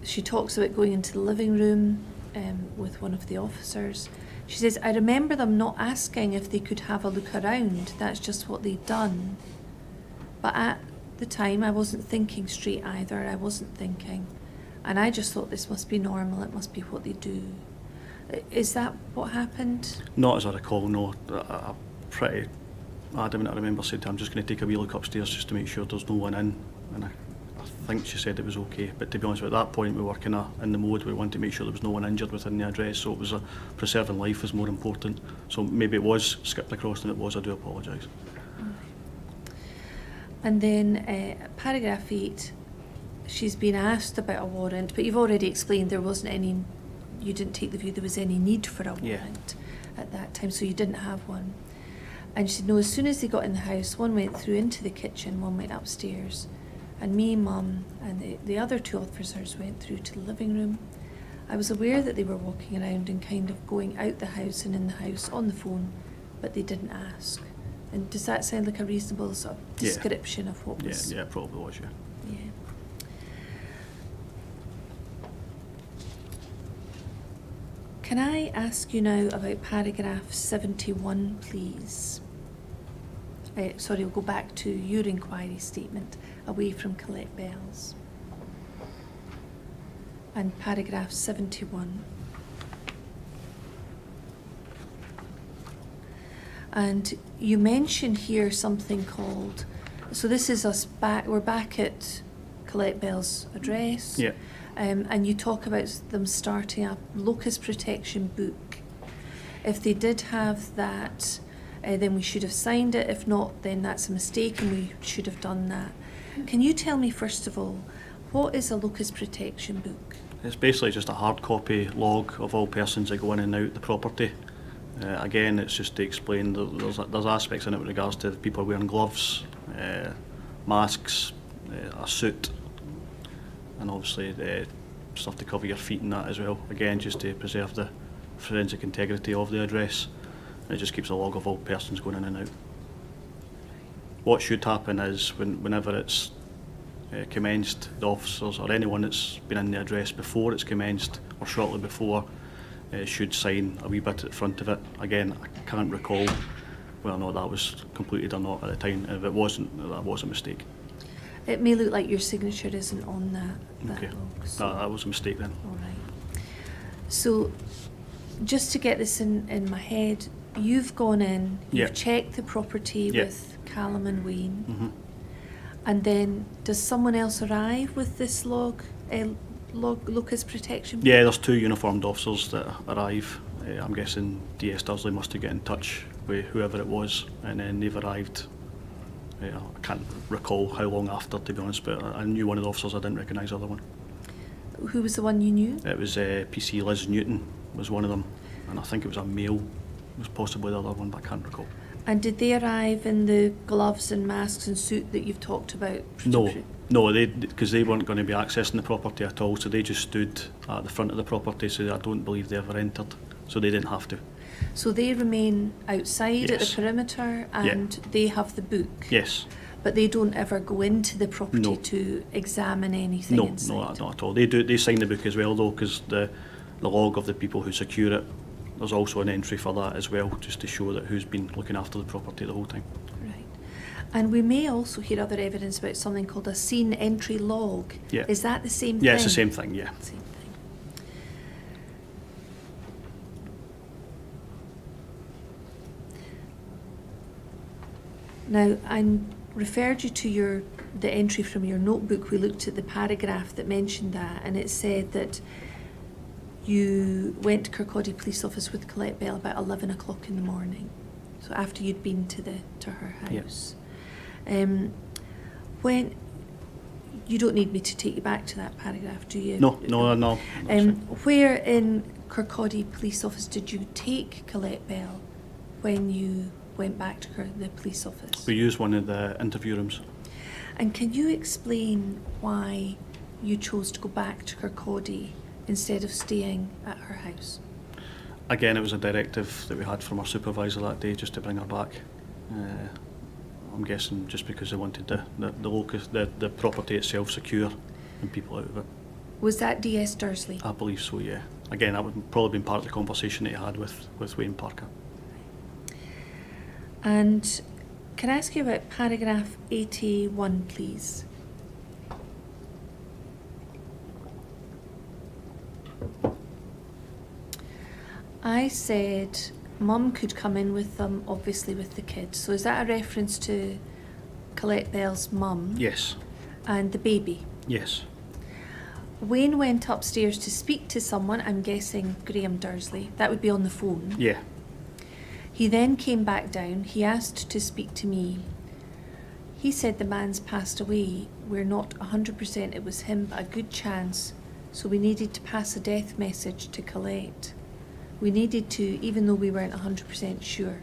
she talks about going into the living room with one of the officers. She says, I remember them not asking if they could have a look around. That's just what they'd done. But at the time, I wasn't thinking straight either. I wasn't thinking. And I just thought this must be normal. It must be what they do. Is that what happened? Not as I recall, no. I'm pretty adamant. I remember saying to her, I'm just going to take a wee look upstairs just to make sure there's no one in. And I think she said it was okay. But to be honest, at that point we were kind of in the mode we wanted to make sure there was no one injured within the address. So it was preserving life was more important. So maybe it was skipped across than it was. I do apologise. And then paragraph 8, she's been asked about a warrant, but you've already explained there wasn't any, you didn't take the view there was any need for a warrant at that time, so you didn't have one. And she said, no, as soon as they got in the house, one went through into the kitchen, one went upstairs, and me, Mum, and the other 2 officers went through to the living room. I was aware that they were walking around and kind of going out the house and in the house on the phone, but they didn't ask. And does that sound like a reasonable sort of description of what was? Yeah, it probably was, yeah. Yeah. Can I ask you now about paragraph 71, please? Sorry, we'll go back to your inquiry statement, away from Colette Bell's. And paragraph 71. And you mention here something called, so this is us back, we're back at Colette Bell's address. Yeah. And you talk about them starting a locus protection book. If they did have that, then we should have signed it. If not, then that's a mistake and we should have done that. Can you tell me, first of all, what is a locus protection book? It's basically just a hard copy log of all persons that go in and out the property. Again, it's just to explain that there's aspects in it with regards to people wearing gloves, masks, a suit, and obviously stuff to cover your feet and that as well. Again, just to preserve the forensic integrity of the address. And it just keeps a log of all persons going in and out. What should happen is whenever it's commenced, the officers or anyone that's been in the address before it's commenced or shortly before should sign a wee bit at the front of it. Again, I can't recall whether or not that was completed or not at the time. If it wasn't, that was a mistake. It may look like your signature isn't on that Okay, log. So. that was a mistake then. All right. So, just to get this in my head, you've gone in, you've Yeah. checked the property Yeah. with Callum and Wayne, Mm-hmm. and then does someone else arrive with this locus protection? Yeah, there's 2 uniformed officers that arrive. I'm guessing DS Dursley must have got in touch with whoever it was, and then they've arrived. I can't recall how long after, to be honest, but I knew one of the officers, I didn't recognise the other one. Who was the one you knew? It was PC Liz Newton was one of them, and I think it was a male was possibly the other one, but I can't recall. And did they arrive in the gloves and masks and suit that you've talked about? No, because they weren't going to be accessing the property at all, so they just stood at the front of the property, so I don't believe they ever entered, so they didn't have to. So they remain outside at the Yes. perimeter, and they have the book? Yes. But they don't ever go into the property No. to examine anything No, inside? no, not at all. They sign the book as well, though, because the log of the people who secure it, there's also an entry for that as well, just to show that who's been looking after the property the whole time. Right. And we may also hear other evidence about something called a scene entry log. Yeah. Is that the same thing? Yeah, it's the same thing, yeah. Same thing. Now, I referred you to the entry from your notebook. We looked at the paragraph that mentioned that, and it said that you went to Kirkcaldy Police Office with Colette Bell about 11 o'clock in the morning. So after you'd been to her Yeah. house. When you don't need me to take you back to that paragraph, do you? No. That's fine. Where in Kirkcaldy Police Office did you take Colette Bell when you went back to the police office? We use one of the interview rooms. And can you explain why you chose to go back to Kirkcaldy instead of staying at her house? Again, it was a directive that we had from our supervisor that day, just to bring her back. I'm guessing just because they wanted the property itself secure and people out of it. Was that DS Dursley? I believe so, yeah. Again, that would probably been part of the conversation that he had with Wayne Parker. And can I ask you about paragraph 81, please? I said Mum could come in with them, obviously with the kids. So is that a reference to Colette Bell's mum? Yes, And the baby? yes, Wayne went upstairs to speak to someone, I'm guessing Graham Dursley. That would be on the phone. yeah, He then came back down. He asked to speak to me. He said the man's passed away. We're not 100% it was him, but a good chance. So we needed to pass a death message to Colette. We needed to, even though we weren't 100% sure.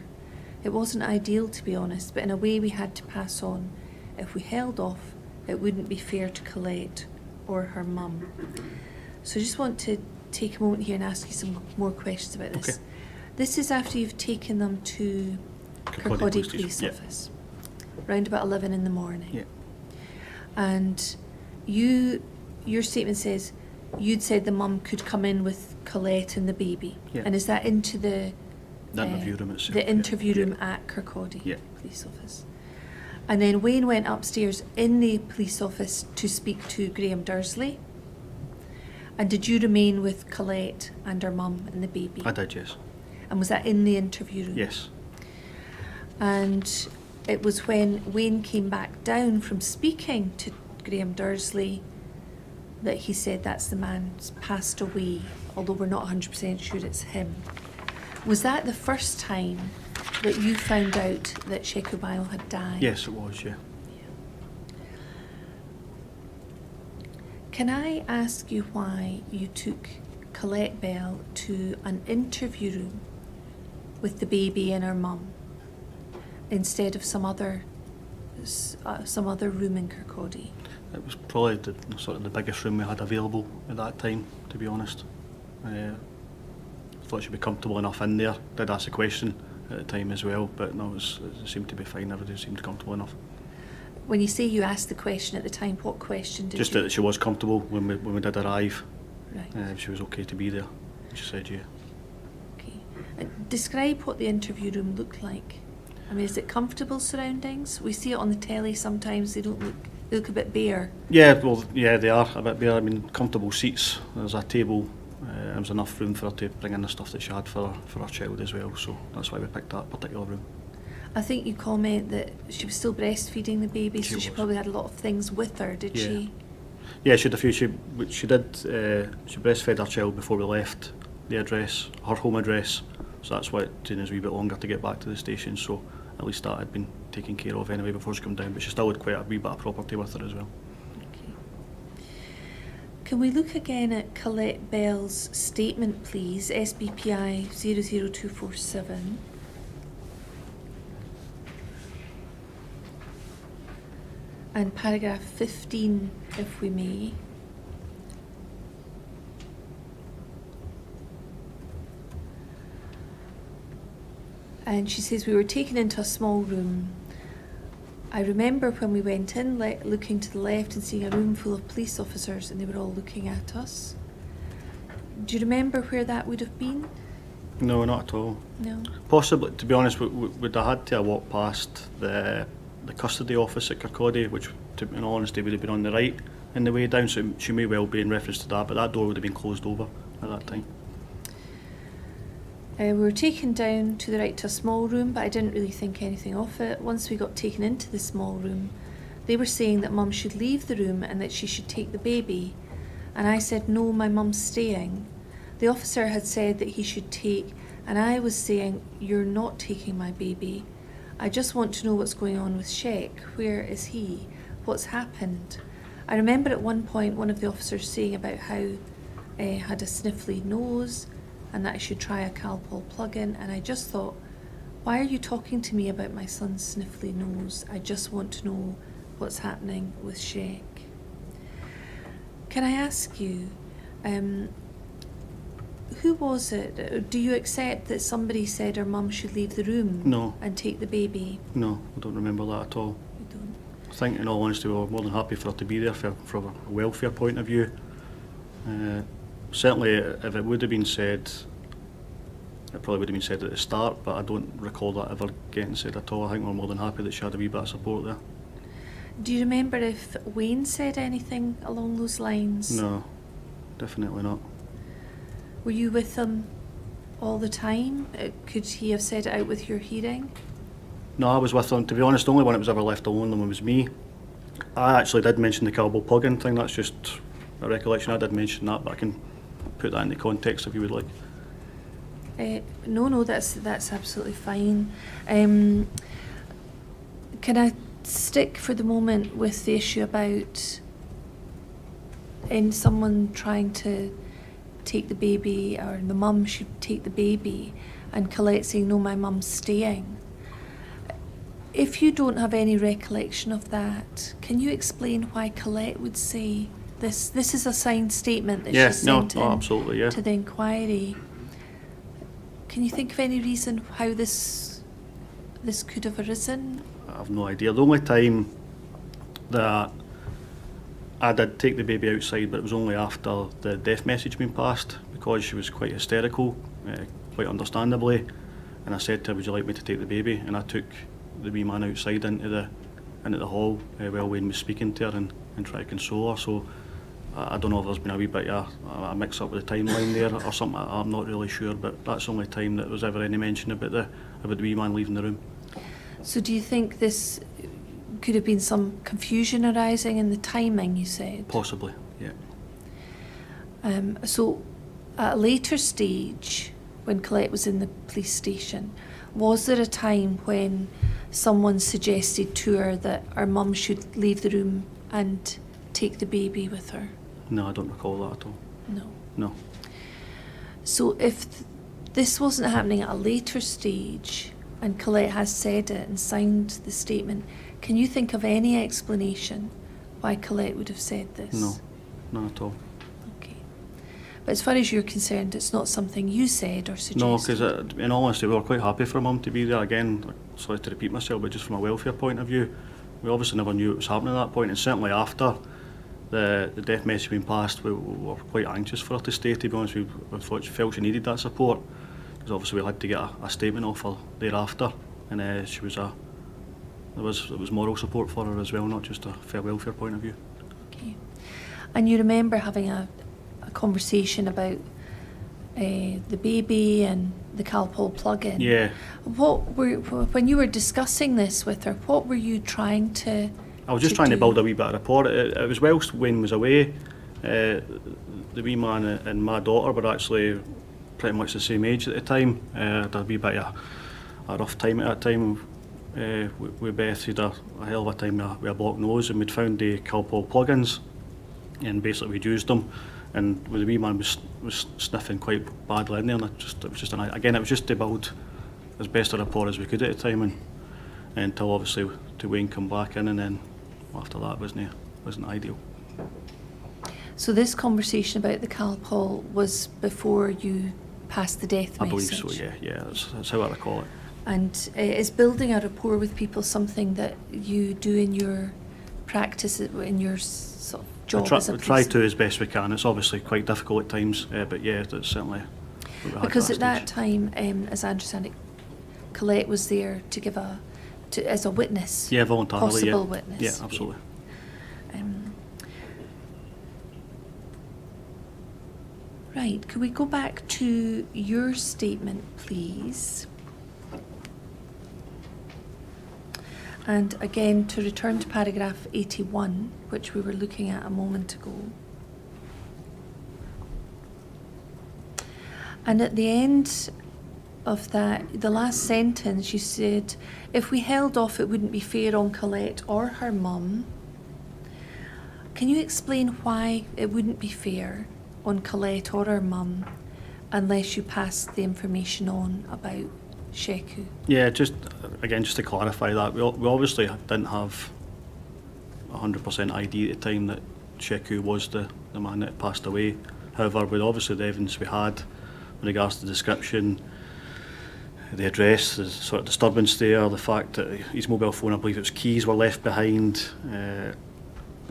It wasn't ideal, to be honest, but in a way we had to pass on. If we held off, it wouldn't be fair to Colette or her mum. So I just want to take a moment here and ask you some more questions about this. Okay. This is after you've taken them to Kirkcaldy Police yeah. Office, round about 11 in the morning. Yeah. And your statement says you'd said the mum could come in with Colette and the baby. Yeah. And is that into the interview room itself, The yeah. interview room Yeah. at Kirkcaldy Yeah. Police Office. And then Wayne went upstairs in the police office to speak to Graham Dursley. And did you remain with Colette and her mum and the baby? I did, yes. And was that in the interview room? Yes. And it was when Wayne came back down from speaking to Graham Dursley that he said that's the man's passed away, although we're not 100% sure it's him. Was that the first time that you found out that Sheku Bile had died? Yes, it was, yeah. Can I ask you why you took Colette Bell to an interview room with the baby and her mum instead of some other room in Kirkcaldy? It was probably sort of the biggest room we had available at that time, to be honest. Thought she'd be comfortable enough in there. Did ask a question at the time as well, but no, it seemed to be fine. Everybody seemed comfortable enough. When you say you asked the question at the time, what question did Just you? that she was comfortable when we did arrive. Right. She was okay to be there. She said yeah. Okay. Describe what the interview room looked like. I mean, is it comfortable surroundings? We see it on the telly sometimes. They look a bit bare. Yeah, well, yeah, they are a bit bare. I mean, comfortable seats. There's a table. There was enough room for her to bring in the stuff that she had for her child as well. So that's why we picked that particular room. I think you comment that she was still breastfeeding the baby, so she was. probably had a lot of things with her, did Yeah. she? Yeah, she had a few. She breastfed her child before we left the address, her home address. So that's why it took us a wee bit longer to get back to the station. So at least that had been taken care of anyway before she came down. But she still had quite a wee bit of property with her as well. Okay. Can we look again at Colette Bell's statement, please? SBPI 00247. And paragraph 15, if we may. And she says, we were taken into a small room. I remember when we went in, looking to the left and seeing a room full of police officers, and they were all looking at us. Do you remember where that would have been? No, not at all. No. Possibly, to be honest, we'd have had to walk past the custody office at Kirkcaldy, which, in all honesty, would have been on the right in the way down, so she may well be in reference to that, but that door would have been closed over at that time. We were taken down to the right to a small room, but I didn't really think anything of it. Once we got taken into the small room, they were saying that Mum should leave the room and that she should take the baby. And I said, no, my mum's staying. The officer had said that he should take, and I was saying, you're not taking my baby. I just want to know what's going on with Sheik. Where is he? What's happened? I remember at one point one of the officers saying about how had a sniffly nose and that I should try a Calpol plug-in, and I just thought, why are you talking to me about my son's sniffly nose? I just want to know what's happening with Sheik. Can I ask you, who was it? Do you accept that somebody said her mum should leave the room No. and take the baby? No, I don't remember that at all. You don't? I think, in all honesty, we were more than happy for her to be there from a welfare point of view. Certainly, if it would have been said, it probably would have been said at the start, but I don't recall that ever getting said at all. I think we're more than happy that she had a wee bit of support there. Do you remember if Wayne said anything along those lines? No, definitely not. Were you with him all the time? Could he have said it out with your hearing? No, I was with them. To be honest, the only one that was ever left alone was me. I actually did mention the Calpol plug-in thing. That's just a recollection. I did mention that, but I can put that into context if you would like. No, that's absolutely fine. Can I stick for the moment with the issue about someone trying to take the baby, or the mum should take the baby, and Colette saying, no, my mum's staying. If you don't have any recollection of that, can you explain why Colette would say this? This is a signed statement that she sent in absolutely, yeah. to the inquiry. Can you think of any reason how this could have arisen? I have no idea. The only time that I did take the baby outside, but it was only after the death message being passed, because she was quite hysterical, quite understandably, and I said to her, would you like me to take the baby? And I took the wee man outside into the hall while Wayne was speaking to her and tried to console her. So I don't know if there's been a wee bit of a mix up with the timeline there or something. I'm not really sure, but that's the only time that there was ever any mention about the wee man leaving the room. So do you think this could have been some confusion arising in the timing, you said? Possibly, yeah. So at a later stage, when Colette was in the police station, was there a time when someone suggested to her that her mum should leave the room and take the baby with her? No, I don't recall that at all. No. No. So if this wasn't happening at a later stage, and Colette has said it and signed the statement, can you think of any explanation why Colette would have said this? No, none at all. Okay. But as far as you're concerned, it's not something you said or suggested? No, because in all honesty, we were quite happy for Mum to be there. Again, sorry to repeat myself, but just from a welfare point of view, we obviously never knew what was happening at that point, and certainly after the death message being passed, we were quite anxious for her to stay, to be honest. We felt she needed that support, because obviously we had to get a statement off her thereafter, and she was there was moral support for her as well, not just a fair welfare point of view. Okay. And you remember having a conversation about the baby and the Calpol plug-in? Yeah. When you were discussing this with her, what were you trying to I was just trying to build a wee bit of rapport. It was whilst Wayne was away, the wee man and my daughter were actually pretty much the same age at the time. Had a wee bit of a rough time at that time. With Beth, she had a hell of a time with a blocked nose, and we'd found the Calpol plugins, and basically we'd used them. And the wee man was sniffing quite badly in there, and it was just to build as best a rapport as we could at the time, and until obviously to Wayne come back in, and then after that wasn't ideal. So this conversation about the Calpol was before you passed the death I message? believe so, yeah, that's how I recall it. And is building a rapport with people something that you do in your practice, in your sort of job as a We policeman? try to as best we can. It's obviously quite difficult at times, but yeah, that's certainly what we had Because at that stage. time, as I understand it, Colette was there to give as a witness. Yeah, voluntarily, possible yeah. witness. Yeah, absolutely. Right, could we go back to your statement, please? And again, to return to paragraph 81, which we were looking at a moment ago. And at the end of that, the last sentence, you said, if we held off, it wouldn't be fair on Colette or her mum. Can you explain why it wouldn't be fair on Colette or her mum unless you passed the information on about Sheku? Yeah, just to clarify that, we obviously didn't have 100% ID at the time that Sheku was the man that passed away. However, with obviously the evidence we had in regards to the description, the address, the sort of disturbance there, the fact that his mobile phone, I believe it was keys, were left behind,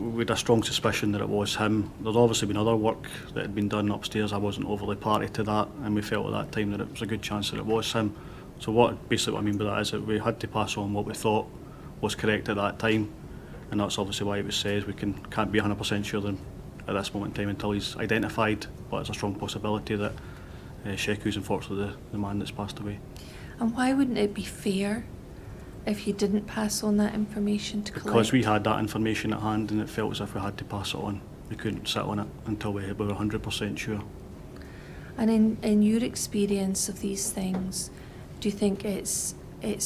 we had a strong suspicion that it was him. There's obviously been other work that had been done upstairs. I wasn't overly party to that, and we felt at that time that it was a good chance that it was him. So what I mean by that is that we had to pass on what we thought was correct at that time, and that's obviously why it was says we can't be 100% sure then at this moment in time until he's identified, but it's a strong possibility that Sheku's unfortunately the man that's passed away. And why wouldn't it be fair if you didn't pass on that information to Colette? Because we had that information at hand, and it felt as if we had to pass it on. We couldn't sit on it until we were 100% sure. And in your experience of these things, do you think it's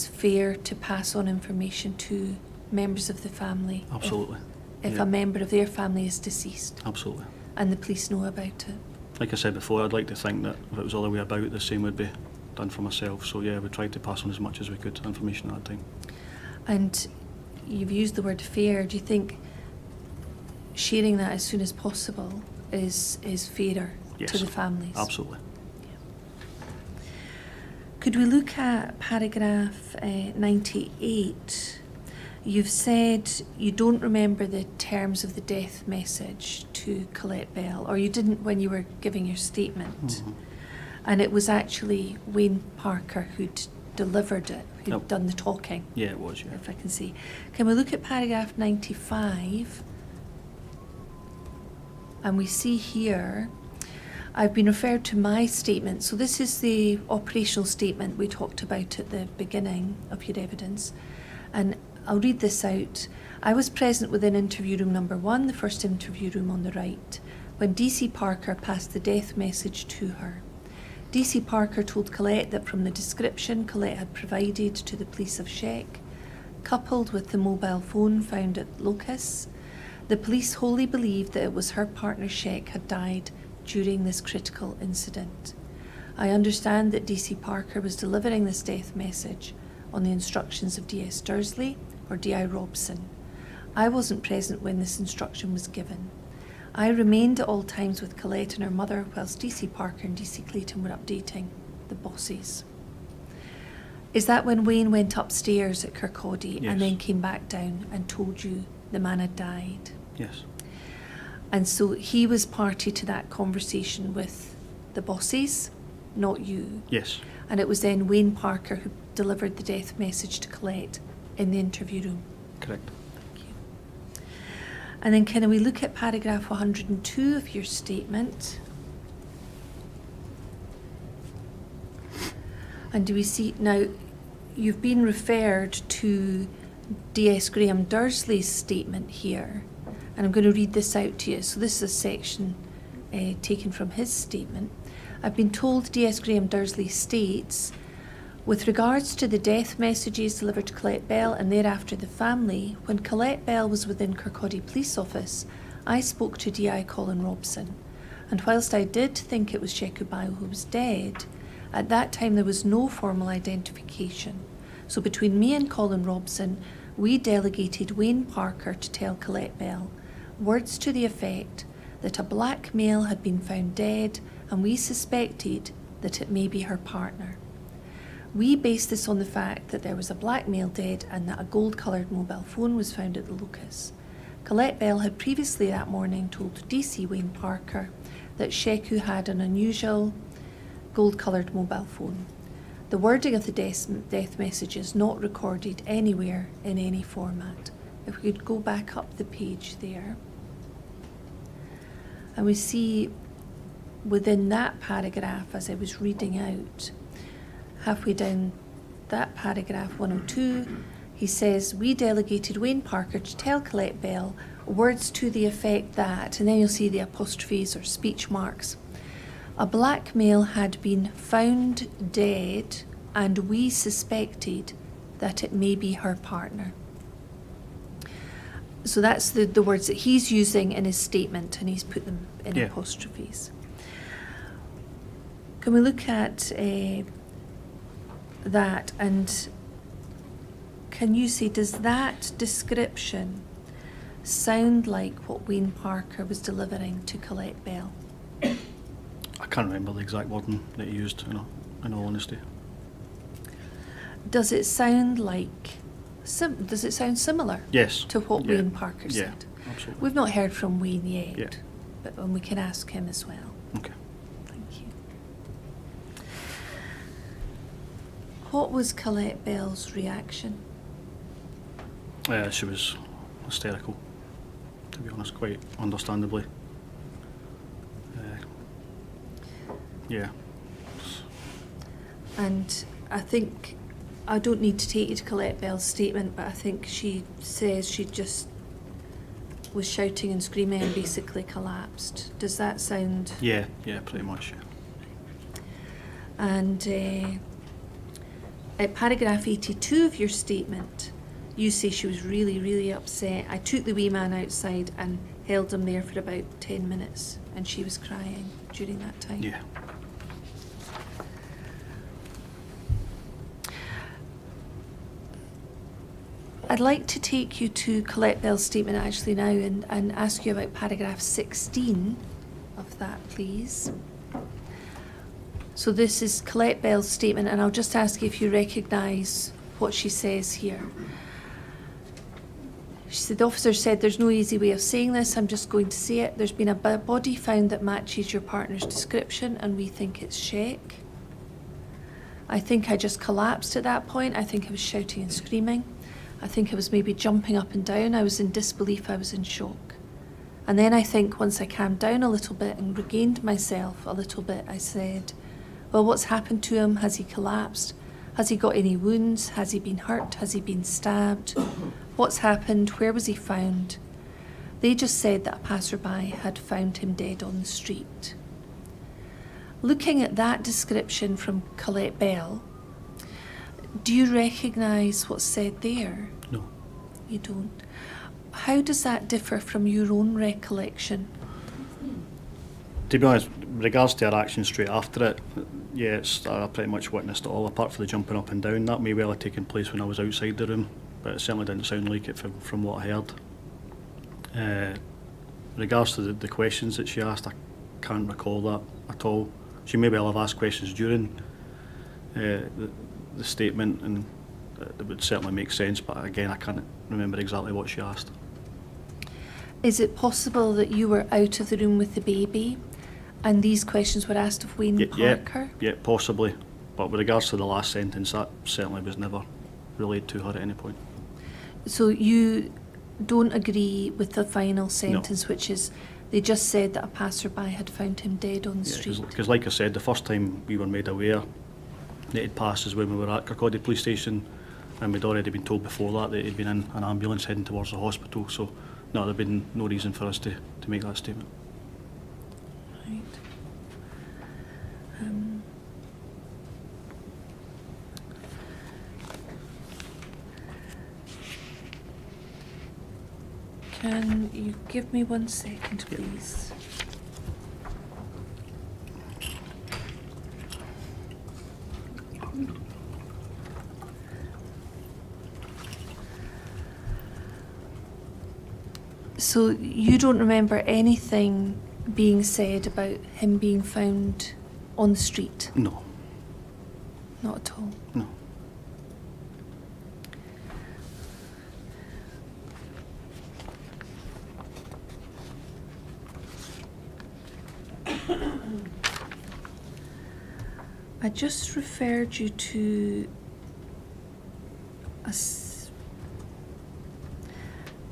fair to pass on information to members of the family? Absolutely. If Yeah. a member of their family is deceased Absolutely. and the police know about it? Like I said before, I'd like to think that if it was the other way about, the same would be done for myself. So yeah, we tried to pass on as much as we could information at that time. And you've used the word fair. Do you think sharing that as soon as possible is fairer Yes. to the families? Absolutely. Could we look at paragraph 98? You've said you don't remember the terms of the death message to Colette Bell, or you didn't when you were giving your statement. Mhm. And it was actually Wayne Parker who'd delivered it, who'd Yep. done the talking, Yeah, it was, yeah. if I can see. Can we look at paragraph 95? And we see here, I've been referred to my statement. So this is the operational statement we talked about at the beginning of your evidence. And I'll read this out. I was present within interview room number 1, the first interview room on the right, when DC Parker passed the death message to her. DC Parker told Colette that from the description Colette had provided to the police of Sheck, coupled with the mobile phone found at Locus, the police wholly believed that it was her partner Sheck had died during this critical incident. I understand that DC Parker was delivering this death message on the instructions of DS Dursley or DI Robson. I wasn't present when this instruction was given. I remained at all times with Colette and her mother whilst DC Parker and DC Clayton were updating the bosses. Is that when Wayne went upstairs at Kirkcaldy Yes. and then came back down and told you the man had died? Yes. And so he was party to that conversation with the bosses, not you. Yes. And it was then Wayne Parker who delivered the death message to Colette in the interview room. Correct. Thank you. And then can we look at paragraph 102 of your statement? And do we see, now you've been referred to DS Graham Dursley's statement here, and I'm going to read this out to you. So this is a section taken from his statement. I've been told DS Graham Dursley states, with regards to the death messages delivered to Colette Bell and thereafter the family, when Colette Bell was within Kirkcaldy Police Office, I spoke to DI Colin Robson, and whilst I did think it was Sheku Bayo who was dead, at that time there was no formal identification. So between me and Colin Robson, we delegated Wayne Parker to tell Colette Bell words to the effect that a black male had been found dead and we suspected that it may be her partner. We based this on the fact that there was a black male dead and that a gold-coloured mobile phone was found at the locus. Colette Bell had previously that morning told DC Wayne Parker that Sheku had an unusual gold-coloured mobile phone. The wording of the death message is not recorded anywhere in any format. If we could go back up the page there. And we see within that paragraph, as I was reading out, halfway down that paragraph 102, he says, we delegated Wayne Parker to tell Colette Bell words to the effect that, and then you'll see the apostrophes or speech marks, a black male had been found dead and we suspected that it may be her partner. So that's the words that he's using in his statement, and he's put them in apostrophes. Can we look at that, and can you say, does that description sound like what Wayne Parker was delivering to Colette Bell? I can't remember the exact wording that he used, in all honesty. Does it sound like, does it sound similar Yes. to what Yeah. Wayne Parker Yeah, said? absolutely. We've not heard from Wayne yet, Yeah. but we can ask him as well. Okay. Thank you. What was Colette Bell's reaction? She was hysterical, to be honest, quite understandably. Yeah. And I think, I don't need to take you to Colette Bell's statement, but I think she says she just was shouting and screaming and basically collapsed. Does that sound? Yeah, pretty much, yeah. And at paragraph 82 of your statement, you say she was really, really upset. I took the wee man outside and held him there for about 10 minutes, and she was crying during that time. Yeah. I'd like to take you to Colette Bell's statement actually now and ask you about paragraph 16 of that, please. So this is Colette Bell's statement, and I'll just ask you if you recognise what she says here. She said, the officer said, there's no easy way of saying this, I'm just going to say it. There's been a body found that matches your partner's description, and we think it's Sheck. I think I just collapsed at that point. I think I was shouting and screaming. I think I was maybe jumping up and down. I was in disbelief. I was in shock. And then I think once I calmed down a little bit and regained myself a little bit, I said, well, what's happened to him? Has he collapsed? Has he got any wounds? Has he been hurt? Has he been stabbed? What's happened? Where was he found? They just said that a passerby had found him dead on the street. Looking at that description from Colette Bell, do you recognise what's said there? No. You don't. How does that differ from your own recollection? To be honest, with regards to her action straight after it, yeah, I pretty much witnessed it all, apart from the jumping up and down. That may well have taken place when I was outside the room, but it certainly didn't sound like it from what I heard. In regards to the questions that she asked, I can't recall that at all. She may well have asked questions during the statement, and it would certainly make sense, but again, I can't remember exactly what she asked. Is it possible that you were out of the room with the baby and these questions were asked of Wayne Parker? Yeah, possibly. But with regards to the last sentence, that certainly was never relayed to her at any point. So you don't agree with the final sentence, which is they just said that a passerby had found him dead on the street? Because like I said, the first time we were made aware that he'd passed is when we were at Kirkcaldy Police Station, and we'd already been told before that he'd been in an ambulance heading towards the hospital, so no, there'd been no reason for us to make that statement. Right. Can you give me 1 second, please? So you don't remember anything being said about him being found on the street? No, Not at all. no. I just referred you to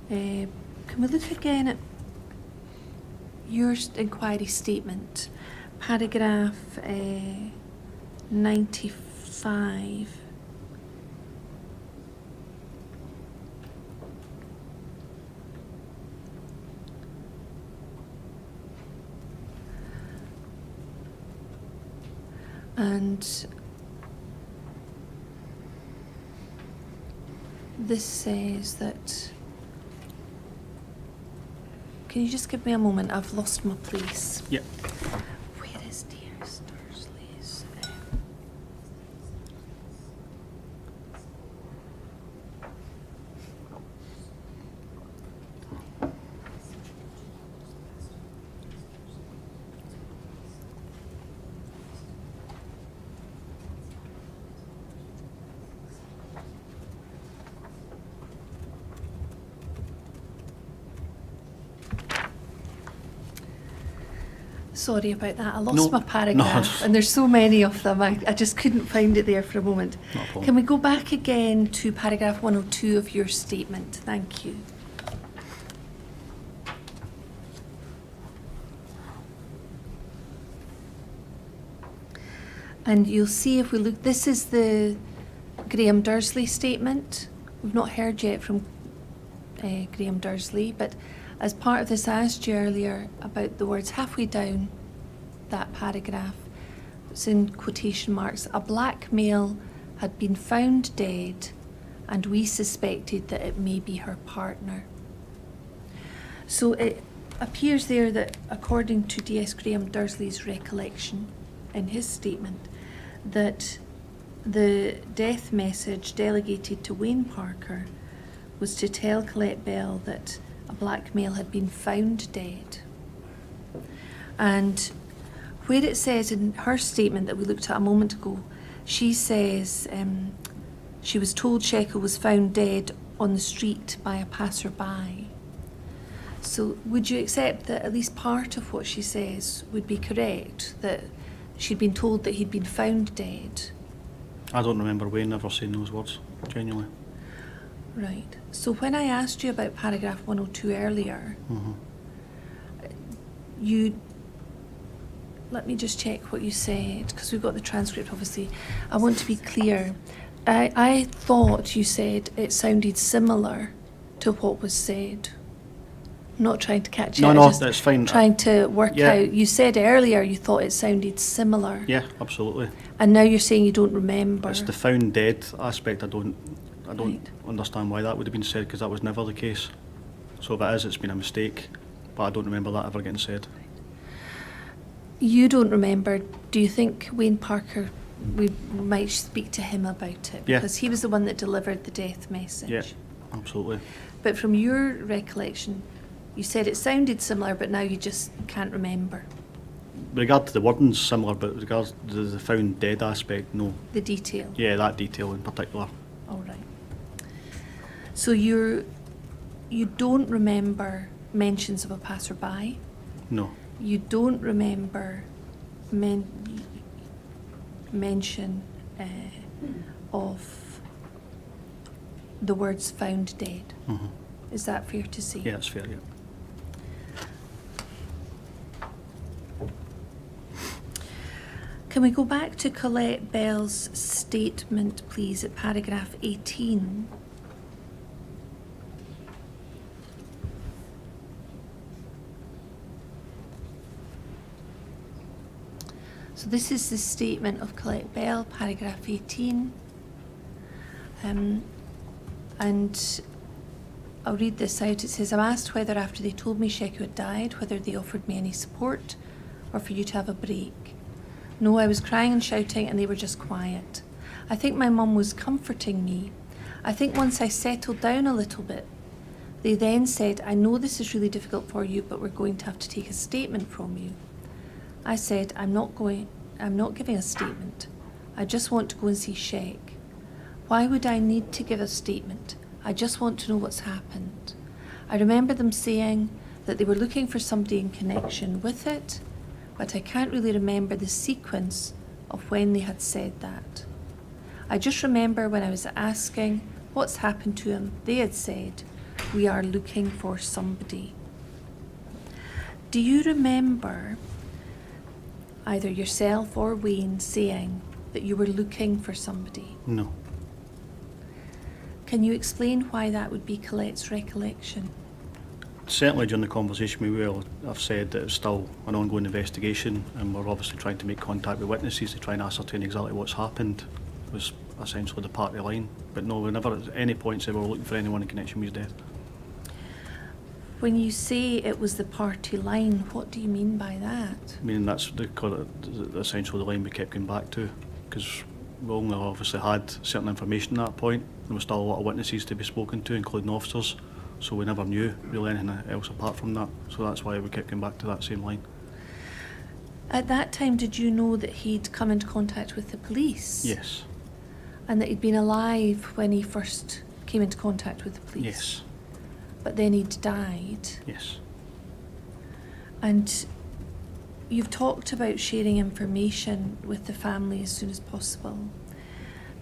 can we look again at your inquiry statement, paragraph 95. And this says that, can you just give me a moment? I've lost my place. Yeah. Where is dear Dursley's? Sorry about that. I lost No, my paragraph, and there's so many of them. I just couldn't find it there for a moment. Not a problem. Can we go back again to paragraph 102 of your statement? Thank you. And you'll see if we look, this is the Graham Dursley statement. We've not heard yet from Graham Dursley, but as part of this, I asked you earlier about the words halfway down that paragraph. It's in quotation marks. A black male had been found dead, and we suspected that it may be her partner. So it appears there that, according to DS Graham Dursley's recollection in his statement, that the death message delegated to Wayne Parker was to tell Colette Bell that a black male had been found dead. And where it says in her statement that we looked at a moment ago, she says she was told Shekel was found dead on the street by a passerby. So would you accept that at least part of what she says would be correct, that she'd been told that he'd been found dead? I don't remember Wayne ever saying those words, genuinely. Right. So when I asked you about paragraph 102 earlier, you, let me just check what you said, because we've got the transcript, obviously. I want to be clear. I thought you said it sounded similar to what was said. I'm not trying to catch you. No, just that's fine. Trying to work Yeah. out. You said earlier you thought it sounded similar. Yeah, absolutely. And now you're saying you don't remember. It's the found dead aspect I don't Right. understand why that would have been said, because that was never the case. So if it is, it's been a mistake, but I don't remember that ever getting said. You don't remember. Do you think Wayne Parker, we might speak to him about it? Yeah. Because he was the one that delivered the death message. Yeah, absolutely. But from your recollection, You said it sounded similar, but now you just can't remember With regard to the wording's similar, but with regards to the found dead aspect, no. the detail. Yeah, that detail in particular. All right. So you don't remember mentions of a passerby. No. You don't remember mention of the words found dead. Mhm. Is that fair to say? Yeah, that's fair, yeah. Can we go back to Colette Bell's statement, please, at paragraph 18? So this is the statement of Colette Bell, paragraph 18. And I'll read this out. It says, I'm asked whether after they told me Sheku had died, whether they offered me any support or for you to have a break. No, I was crying and shouting and they were just quiet. I think my mum was comforting me. I think once I settled down a little bit, they then said, I know this is really difficult for you, but we're going to have to take a statement from you. I said, I'm not giving a statement. I just want to go and see Sheik. Why would I need to give a statement? I just want to know what's happened. I remember them saying that they were looking for somebody in connection with it, but I can't really remember the sequence of when they had said that. I just remember when I was asking what's happened to him, they had said, we are looking for somebody. Do you remember either yourself or Wayne saying that you were looking for somebody? No. Can you explain why that would be Colette's recollection? Certainly during the conversation with Will, I've said that it's still an ongoing investigation and we're obviously trying to make contact with witnesses to try and ascertain exactly what's happened. Was essentially the part of the line. But no, we never at any point said we were looking for anyone in connection with his death. When you say it was the party line, what do you mean by that? I mean, that's essentially the line we kept going back to, because we only obviously had certain information at that point. There was still a lot of witnesses to be spoken to, including officers, so we never knew really anything else apart from that. So that's why we kept going back to that same line. At that time, did you know that he'd come into contact with the police? Yes. And that he'd been alive when he first came into contact with the police? Yes. But then he'd died? Yes. And you've talked about sharing information with the family as soon as possible.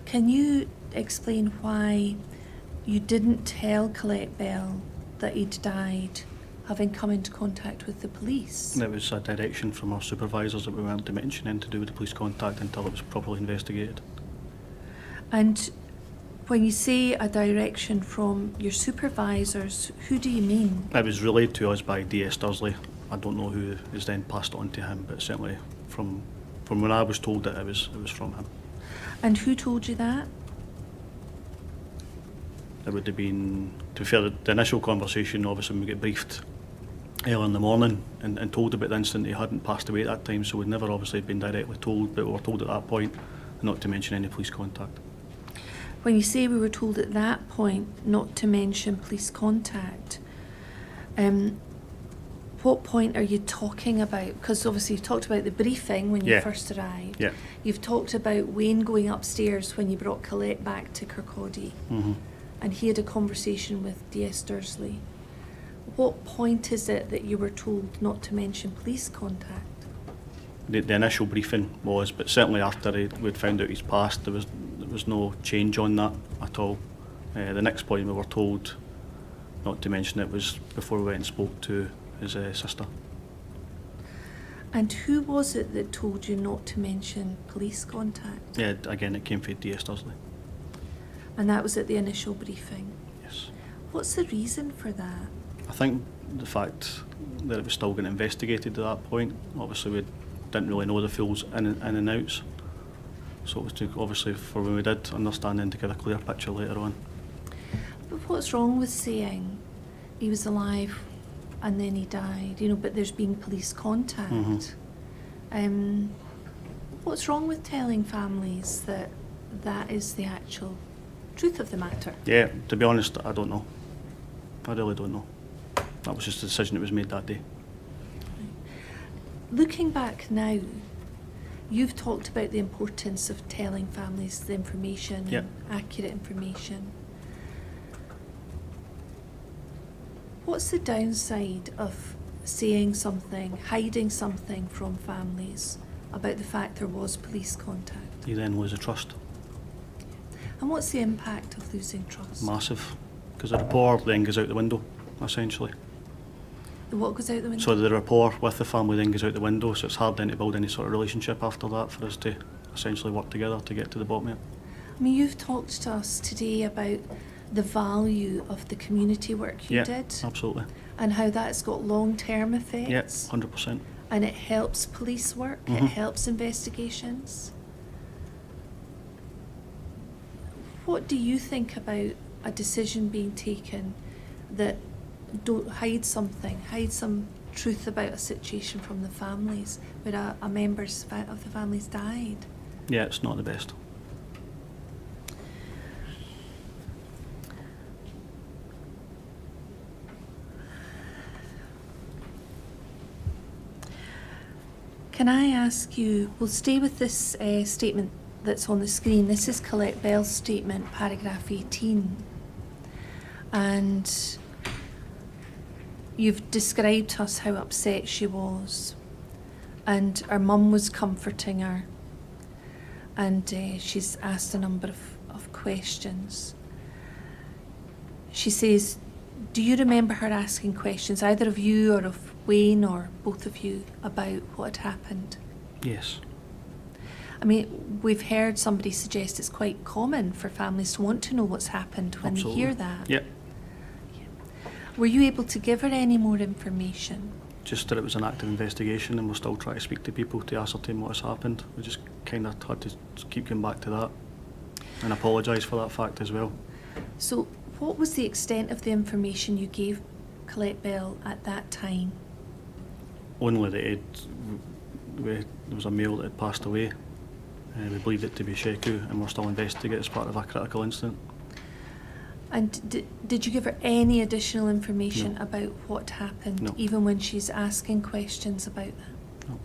Can you explain why you didn't tell Colette Bell that he'd died, having come into contact with the police? There was a direction from our supervisors that we weren't to mention in to do with the police contact until it was properly investigated. And when you say a direction from your supervisors, who do you mean? It was relayed to us by D.S. Dursley. I don't know who is then passed on to him, but certainly from when I was told that it was from him. And who told you that? It would have been, to be fair, the initial conversation, obviously when we get briefed early in the morning and told about the incident, he hadn't passed away at that time, so we'd never obviously been directly told, but we were told at that point not to mention any police contact. When you say we were told at that point not to mention police contact, what point are you talking about? Because obviously you've talked about the briefing when you Yeah. first arrived. Yeah. You've talked about Wayne going upstairs when you brought Colette back to Kirkcaldy, Mm-hmm. and he had a conversation with D.S. Dursley. What point is it that you were told not to mention police contact? The initial briefing was, but certainly after we'd found out he's passed, there was no change on that at all. The next point we were told not to mention it was before we went and spoke to his sister. And who was it that told you not to mention police contact? Yeah, again, it came from D.S. Dursley. And that was at the initial briefing. Yes. What's the reason for that? I think the fact that it was still getting investigated at that point, obviously we didn't really know the fulls in and outs. So it was to, obviously, for when we did understand then, to get a clear picture later on. But what's wrong with saying he was alive and then he died, but there's been police contact? What's wrong with telling families that that is the actual truth of the matter? Yeah, to be honest, I don't know. I really don't know. that was just the decision that was made that day. Looking back now, you've talked about the importance of telling families the information Yep. and accurate information. What's the downside of saying something, hiding something from families about the fact there was police contact? You then lose the trust. And what's the impact of losing trust? Massive. Because the rapport then goes out the window, essentially. What goes out the window? So the rapport with the family then goes out the window, so it's hard then to build any sort of relationship after that for us to essentially work together to get to the bottom of it. I mean, you've talked to us today about the value of the community work you Yeah, did absolutely. and how that's got long-term effects. Yeah, 100%. And it helps police work, it Mhm. helps investigations. What do you think about a decision being taken that don't hide something, hide some truth about a situation from the families where a member of the families died? Yeah, it's not the best. Can I ask you, we'll stay with this statement that's on the screen. This is Colette Bell's statement, paragraph 18. And you've described to us how upset she was. And her mum was comforting her. And she's asked a number of questions. She says, do you remember her asking questions, either of you or of Wayne or both of you, about what had happened? Yes. I mean, we've heard somebody suggest it's quite common for families to want to know what's happened when Absolutely. they hear that. Yep. Were you able to give her any more information? Just that it was an active investigation and we're still trying to speak to people to ascertain what has happened. We just kind of had to keep going back to that and apologise for that fact as well. So what was the extent of the information you gave Colette Bell at that time? Only that there was a male that had passed away. We believed it to be Sheku and we're still investigating as part of a critical incident. And did you give her any additional information No. about what happened, No. even when she's asking questions about that? No.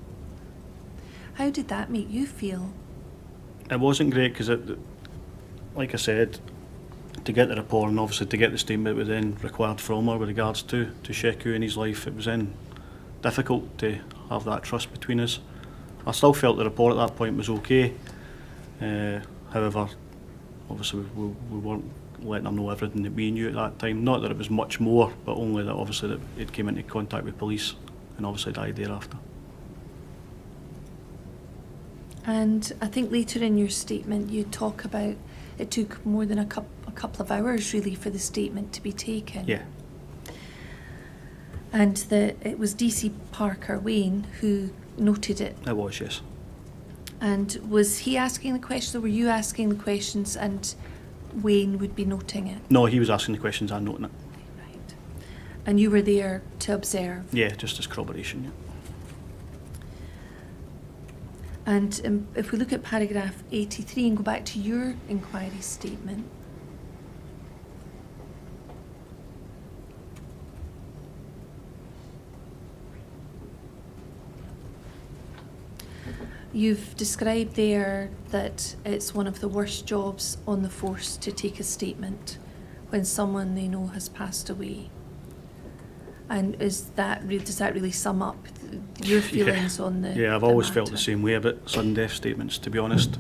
How did that make you feel? It wasn't great because, like I said, to get the report and obviously to get the statement we then required from her with regards to Sheku and his life, it was then difficult to have that trust between us. I still felt the report at that point was okay. However, obviously we weren't letting her know everything that we knew at that time. Not that it was much more, but only that obviously that it came into contact with police and obviously died thereafter. And I think later in your statement you talk about it took more than a couple of hours really for the statement to be taken. Yeah. And it was DC Parker Wayne who noted it. It was, yes. And was he asking the questions or were you asking the questions and Wayne would be noting it? No, he was asking the questions and noting it. Right. And you were there to observe? Yeah, just as corroboration, yeah. And if we look at paragraph 83 and go back to your inquiry statement, you've described there that it's one of the worst jobs on the force to take a statement when someone they know has passed away. And does that really sum up your feelings on the Yeah, I've always felt matter? the same way about sudden death statements, to be honest.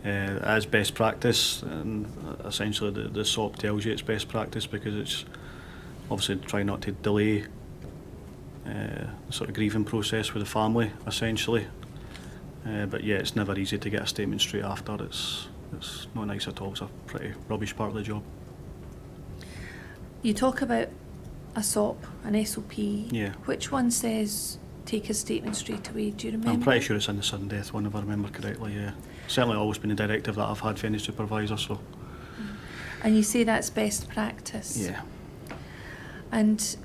As best practice, and essentially the SOP tells you it's best practice because it's obviously trying not to delay the sort of grieving process with the family, essentially. But yeah, it's never easy to get a statement straight after. It's not nice at all. It's a pretty rubbish part of the job. You talk about a SOP, an SOP. Yeah. Which one says take a statement straight away? Do you remember? I'm pretty sure it's in the sudden death one, if I remember correctly, yeah. Certainly always been a directive that I've had for any supervisor, so. And you say that's best practice? Yeah. And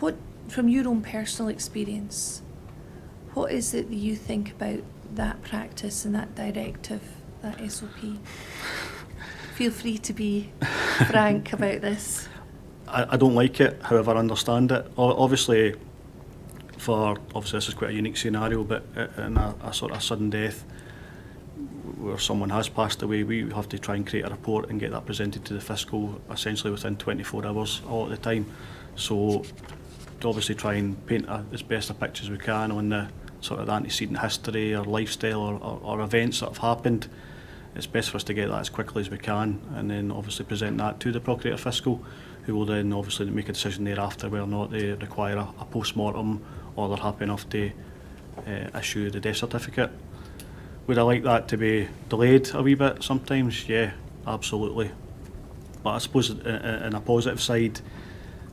what, from your own personal experience, what is it that you think about that practice and that directive, that SOP? Feel free to be frank about this. I don't like it, however I understand it. Obviously this is quite a unique scenario, but in a sort of sudden death where someone has passed away, we have to try and create a report and get that presented to the fiscal essentially within 24 hours a lot of the time. So to obviously try and paint as best a picture as we can on the sort of the antecedent history or lifestyle or events that have happened, it's best for us to get that as quickly as we can, and then obviously present that to the Procurator Fiscal, who will then obviously make a decision thereafter whether or not they require a post-mortem or they're happy enough to issue the death certificate. Would I like that to be delayed a wee bit sometimes? Yeah, absolutely. But I suppose in a positive side,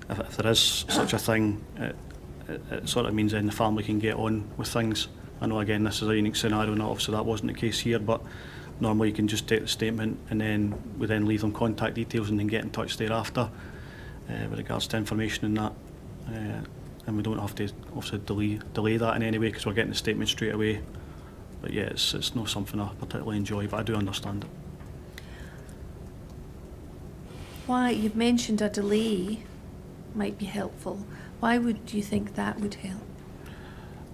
if there is such a thing, it sort of means then the family can get on with things. I know again this is a unique scenario and obviously that wasn't the case here, but normally you can just take the statement and then we then leave them contact details and then get in touch thereafter with regards to information and that. And we don't have to obviously delay that in any way because we're getting the statement straight away. But yeah, it's not something I particularly enjoy, but I do understand it. Why, you've mentioned a delay might be helpful. Why would you think that would help?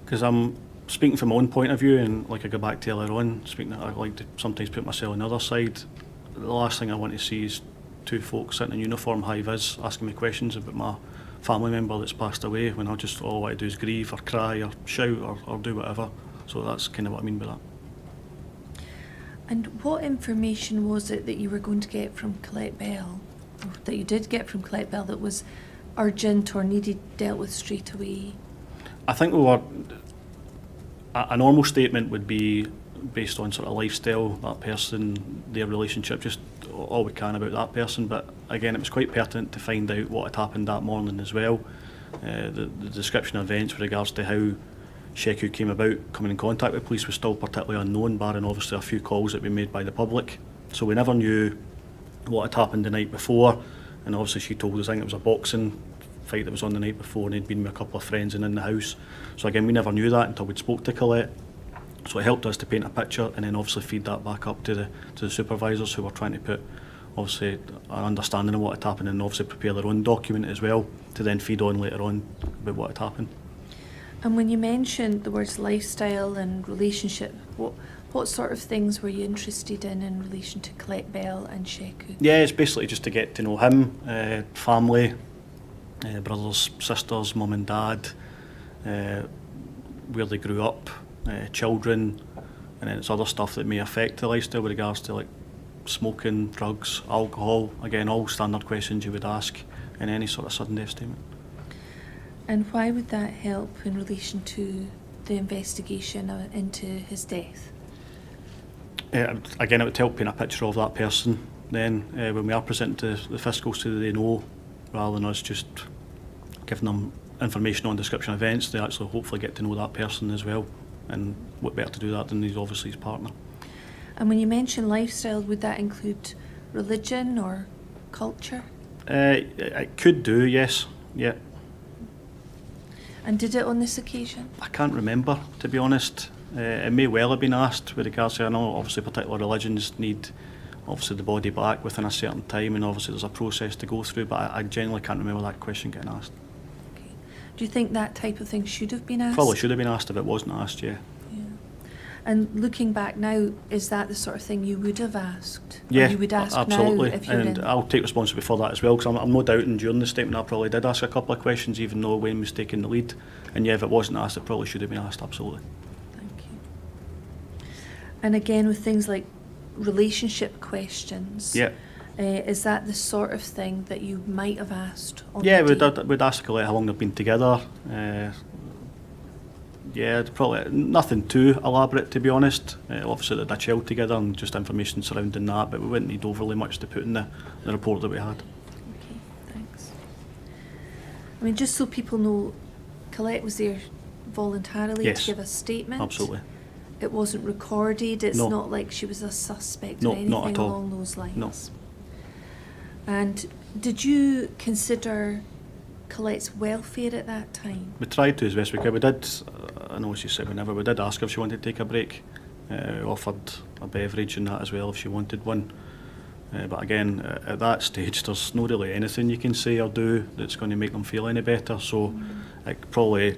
Because I'm speaking from my own point of view, and like I go back to earlier on, I like to sometimes put myself on the other side. The last thing I want to see is two folks sitting in uniform, high vis, asking me questions about my family member that's passed away when I just all I want to do is grieve or cry or shout or do whatever. So that's kind of what I mean by that. And what information was it that you were going to get from Colette Bell, or that you did get from Colette Bell, that was urgent or needed dealt with straight away? I think we were. A normal statement would be based on sort of lifestyle, that person, their relationship, just all we can about that person. But again, it was quite pertinent to find out what had happened that morning as well. The description of events with regards to how Sheku came about coming in contact with police was still particularly unknown, barring obviously a few calls that were made by the public. So we never knew what had happened the night before, and obviously she told us I think it was a boxing fight that was on the night before and he'd been with a couple of friends and in the house. So again, we never knew that until we'd spoke to Colette. So it helped us to paint a picture and then obviously feed that back up to the supervisors who were trying to put obviously an understanding of what had happened and obviously prepare their own document as well to then feed on later on about what had happened. And when you mentioned the words lifestyle and relationship, what sort of things were you interested in relation to Colette Bell and Sheku? Yeah, it's basically just to get to know him, family, brothers, sisters, mum and dad, where they grew up, children, and then it's other stuff that may affect the lifestyle with regards to like smoking, drugs, alcohol. Again, all standard questions you would ask in any sort of sudden death statement. And why would that help in relation to the investigation into his death? Again, it would help paint a picture of that person then when we are presenting to the fiscals so that they know, rather than us just giving them information on description of events, they actually hopefully get to know that person as well. And what better to do that than he's obviously his partner. And when you mention lifestyle, would that include religion or culture? It could do, yes. Yeah. And did it on this occasion? I can't remember, to be honest. It may well have been asked with regards to, I know obviously particular religions need obviously the body back within a certain time, and obviously there's a process to go through, but I generally can't remember that question getting asked. Okay. Do you think that type of thing should have been asked? Probably should have been asked if it wasn't asked, yeah. And looking back now, is that the sort of thing you would have asked? Yeah, or you would ask absolutely. now if you're and in? I'll take responsibility for that as well, because I'm no doubting during the statement I probably did ask a couple of questions, even though Wayne was taking the lead. And yeah, if it wasn't asked, it probably should have been asked, absolutely. Thank you. And again, with things like relationship questions, Yeah. Is that the sort of thing that you might have asked on Yeah, the day? we'd ask Colette how long they've been together. Yeah, probably nothing too elaborate, to be honest. Obviously, they had a child together and just information surrounding that, but we wouldn't need overly much to put in the report that we had. Okay, thanks. I mean, just so people know, Colette was there voluntarily Yes, to give a statement. Absolutely. It wasn't recorded. It's No. not like she was a suspect No, or anything not at all. along those lines. No. And did you consider Colette's welfare at that time? We tried to as best we could. We did, I know she said whenever, we did ask her if she wanted to take a break. We offered a beverage and that as well if she wanted one. But again, at that stage, there's not really anything you can say or do that's going to make them feel any better. So it probably,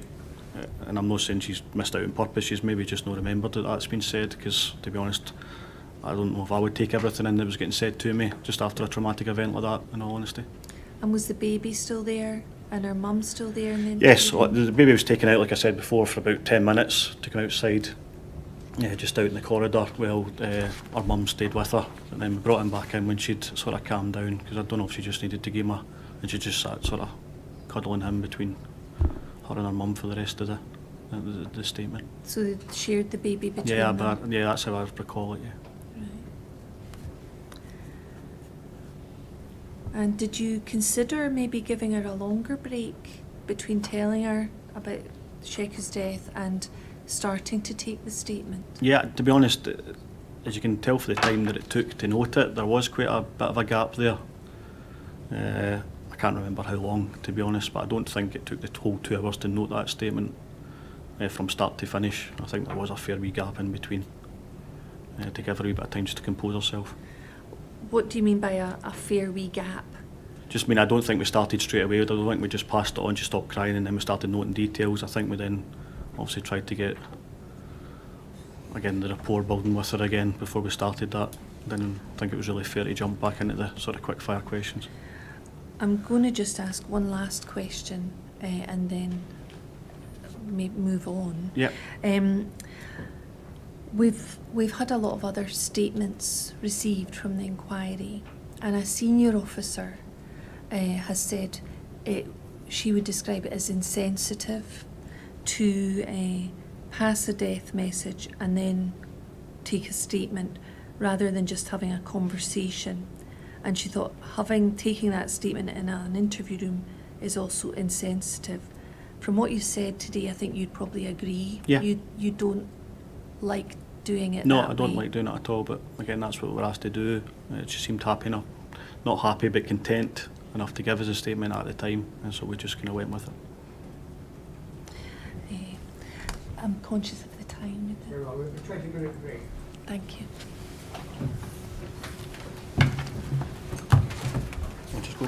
and I'm not saying she's missed out on purpose, she's maybe just not remembered that that's been said, because to be honest, I don't know if I would take everything in that was getting said to me just after a traumatic event like that, in all honesty. And was the baby still there and her mum still there? In the Yes, interview room? the baby was taken out, like I said before, for about 10 minutes, took him outside, just out in the corridor. Well, our mum stayed with her, and then we brought him back in when she'd sort of calmed down, because I don't know if she just needed to give him and she just sat sort of cuddling him between her and her mum for the rest of the statement. So they shared the baby between Yeah, them? but that's how I recall it, yeah. Right. And did you consider maybe giving her a longer break between telling her about Sheku's death and starting to take the statement? Yeah, to be honest, as you can tell for the time that it took to note it, there was quite a bit of a gap there. I can't remember how long, to be honest, but I don't think it took the whole 2 hours to note that statement from start to finish. I think there was a fair wee gap in between to give her a wee bit of time just to compose herself. What do you mean by a fair wee gap? Just mean I don't think we started straight away. I don't think we just passed it on, she stopped crying, and then we started noting details. I think we then obviously tried to get, again, the rapport building with her again before we started that. Then I think it was really fair to jump back into the sort of quick fire questions. I'm going to just ask one last question and then maybe move on. Yeah. We've had a lot of other statements received from the inquiry, and a senior officer has said she would describe it as insensitive to pass a death message and then take a statement rather than just having a conversation. And she thought taking that statement in an interview room is also insensitive. From what you said today, I think you'd probably agree. Yeah. You don't like doing it No, that I don't way. like doing it at all, but again, that's what we're asked to do. She seemed happy enough, not happy, but content enough to give us a statement at the time, and so we just kind of went with it. I'm conscious of the time. Very well, we have a 20-minute break. Thank you. We'll just go.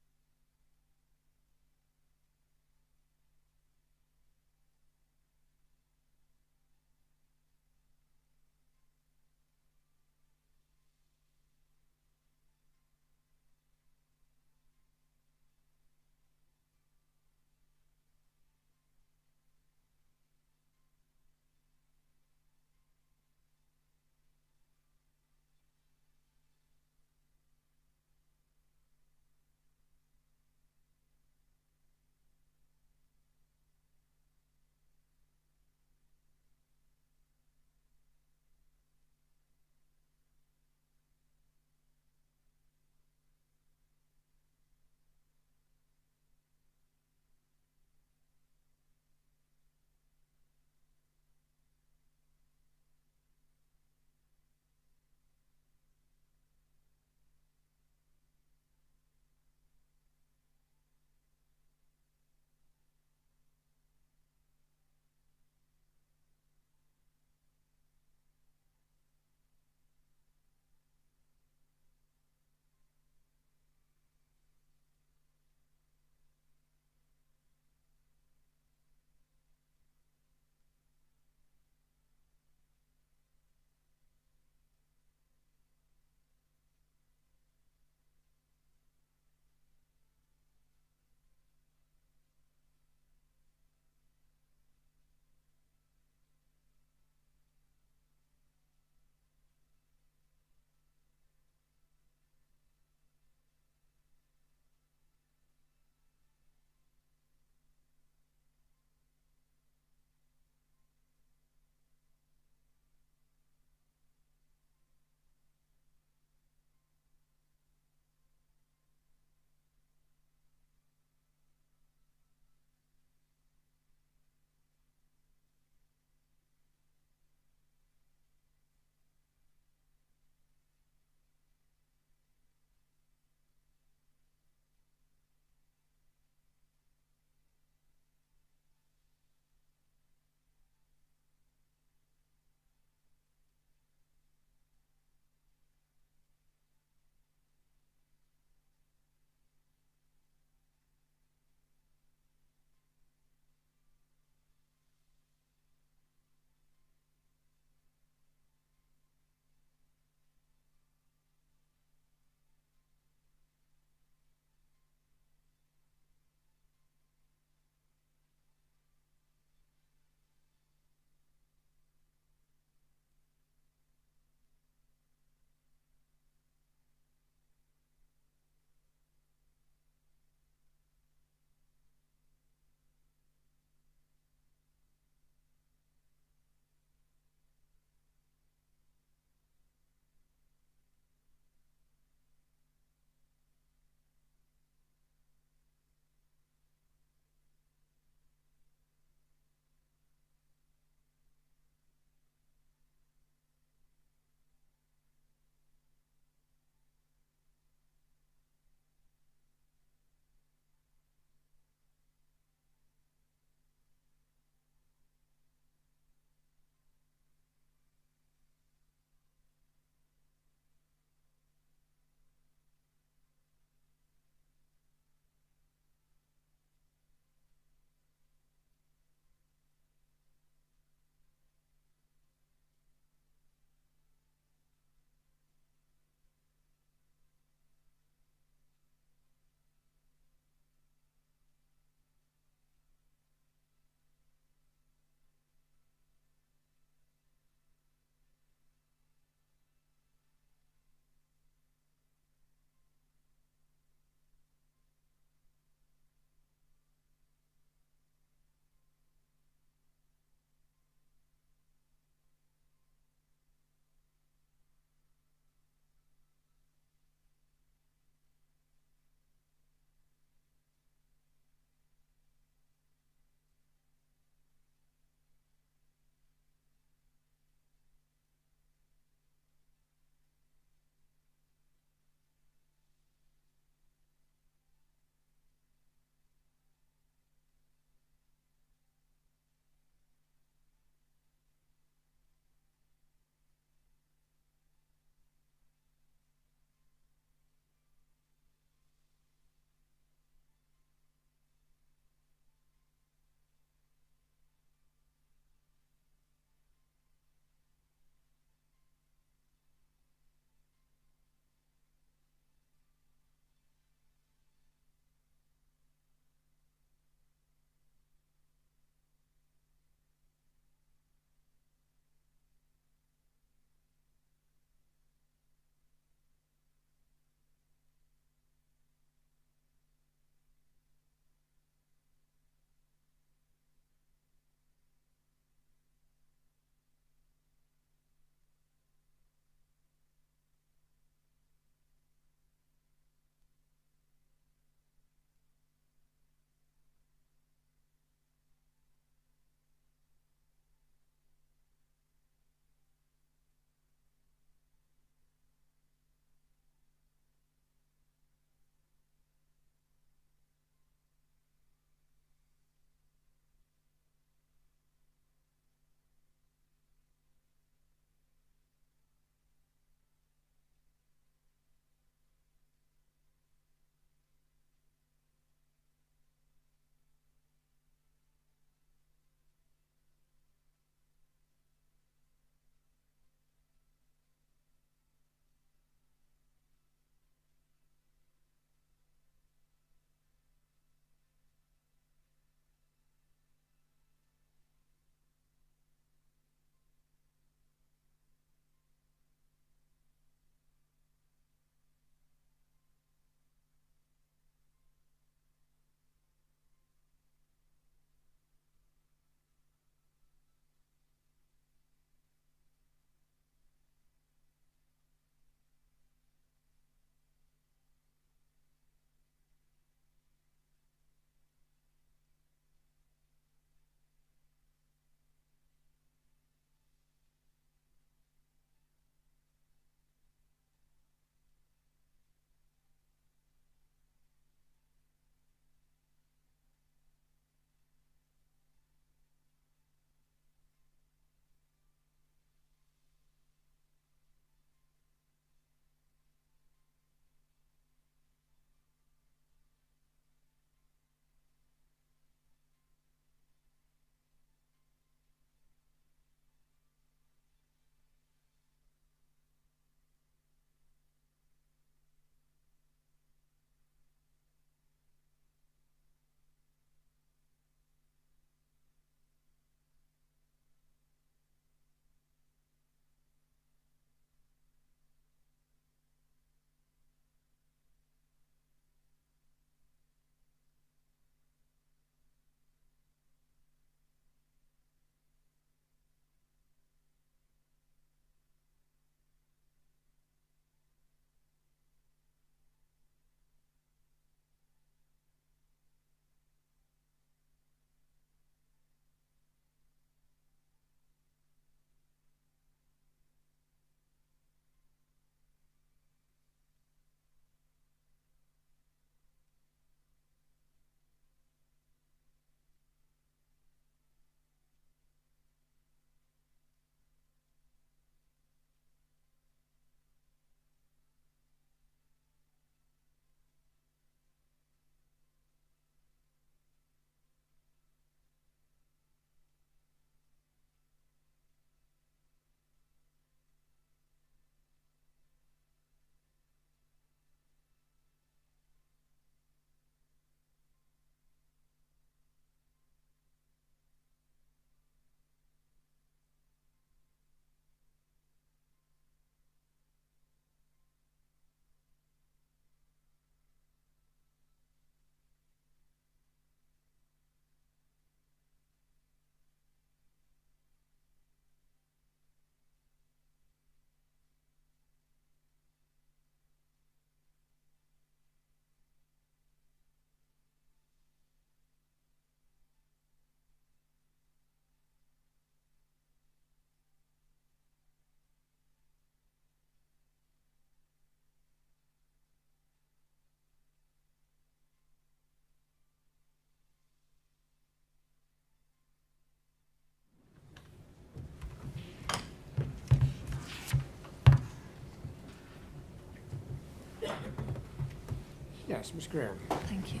Yes, Ms Graham. Thank you.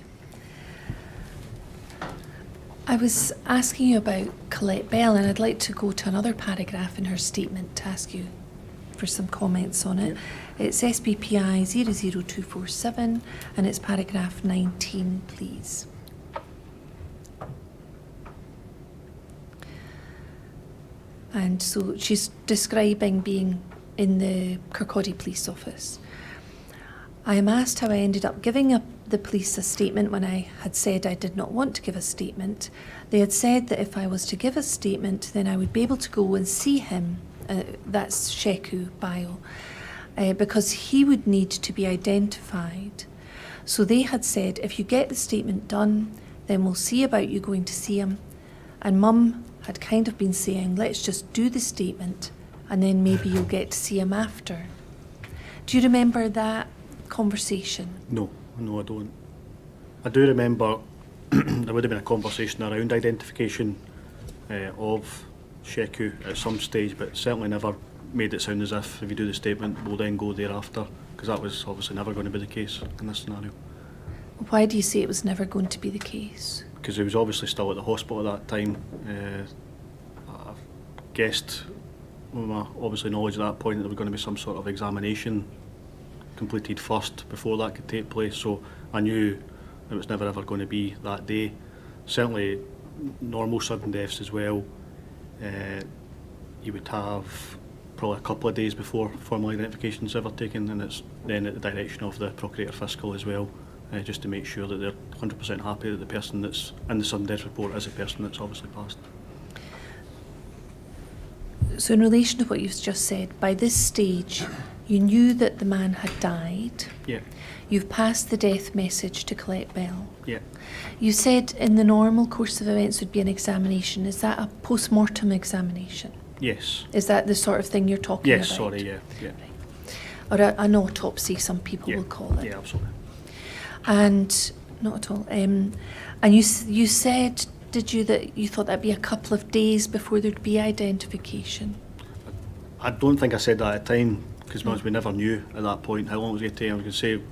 I was asking you about Colette Bell, and I'd like to go to another paragraph in her statement to ask you for some comments on it. It's SBPI 00247, and it's paragraph 19, please. And so she's describing being in the Kirkcaldy Police Office. I am asked how I ended up giving the police a statement when I had said I did not want to give a statement. They had said that if I was to give a statement, then I would be able to go and see him, that's Sheku Bio, because he would need to be identified. So they had said, if you get the statement done, then we'll see about you going to see him. And Mum had kind of been saying, let's just do the statement and then maybe you'll get to see him after. Do you remember that conversation? No, I don't. I do remember there would have been a conversation around identification of Sheku at some stage, but certainly never made it sound as if you do the statement, we'll then go thereafter, because that was obviously never going to be the case in this scenario. Why do you say it was never going to be the case? Because he was obviously still at the hospital at that time. I've guessed, with my obviously knowledge at that point, that there was going to be some sort of examination completed first before that could take place, so I knew it was never ever going to be that day. Certainly normal sudden deaths as well, you would have probably a couple of days before formal identification is ever taken, and it's then at the direction of the Procurator Fiscal as well, just to make sure that they're 100% happy that the person that's in the sudden death report is the person that's obviously passed. So in relation to what you've just said, by this stage you knew that the man had died. Yeah. You've passed the death message to Colette Bell. Yeah. You said in the normal course of events would be an examination. Is that a post-mortem examination? Yes. Is that the sort of thing you're talking about? Yes, sorry, yeah. Or an autopsy, some people Yeah. will call it. Yeah, absolutely. And not at all. And you said, did you, that you thought that'd be a couple of days before there'd be identification? I don't think I said that at the time, because we never knew at that point how long it was going to take. I was going to say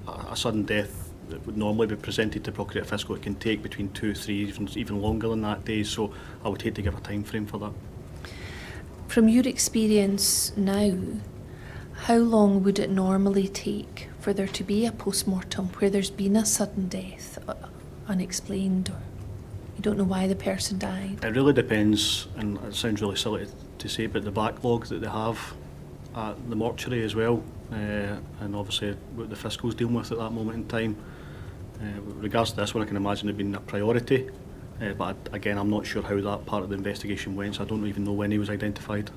a sudden death that would normally be presented to Procurator Fiscal, it can take between 2, 3, even longer than that days, so I would hate to give a time frame for that. From your experience now, how long would it normally take for there to be a post-mortem where there's been a sudden death, unexplained, or you don't know why the person died? It really depends, and it sounds really silly to say, but the backlog that they have at the mortuary as well, and obviously what the Fiscal's dealing with at that moment in time. With regards to this one, I can imagine it being a priority, but again, I'm not sure how that part of the investigation went, so I don't even know when he was identified.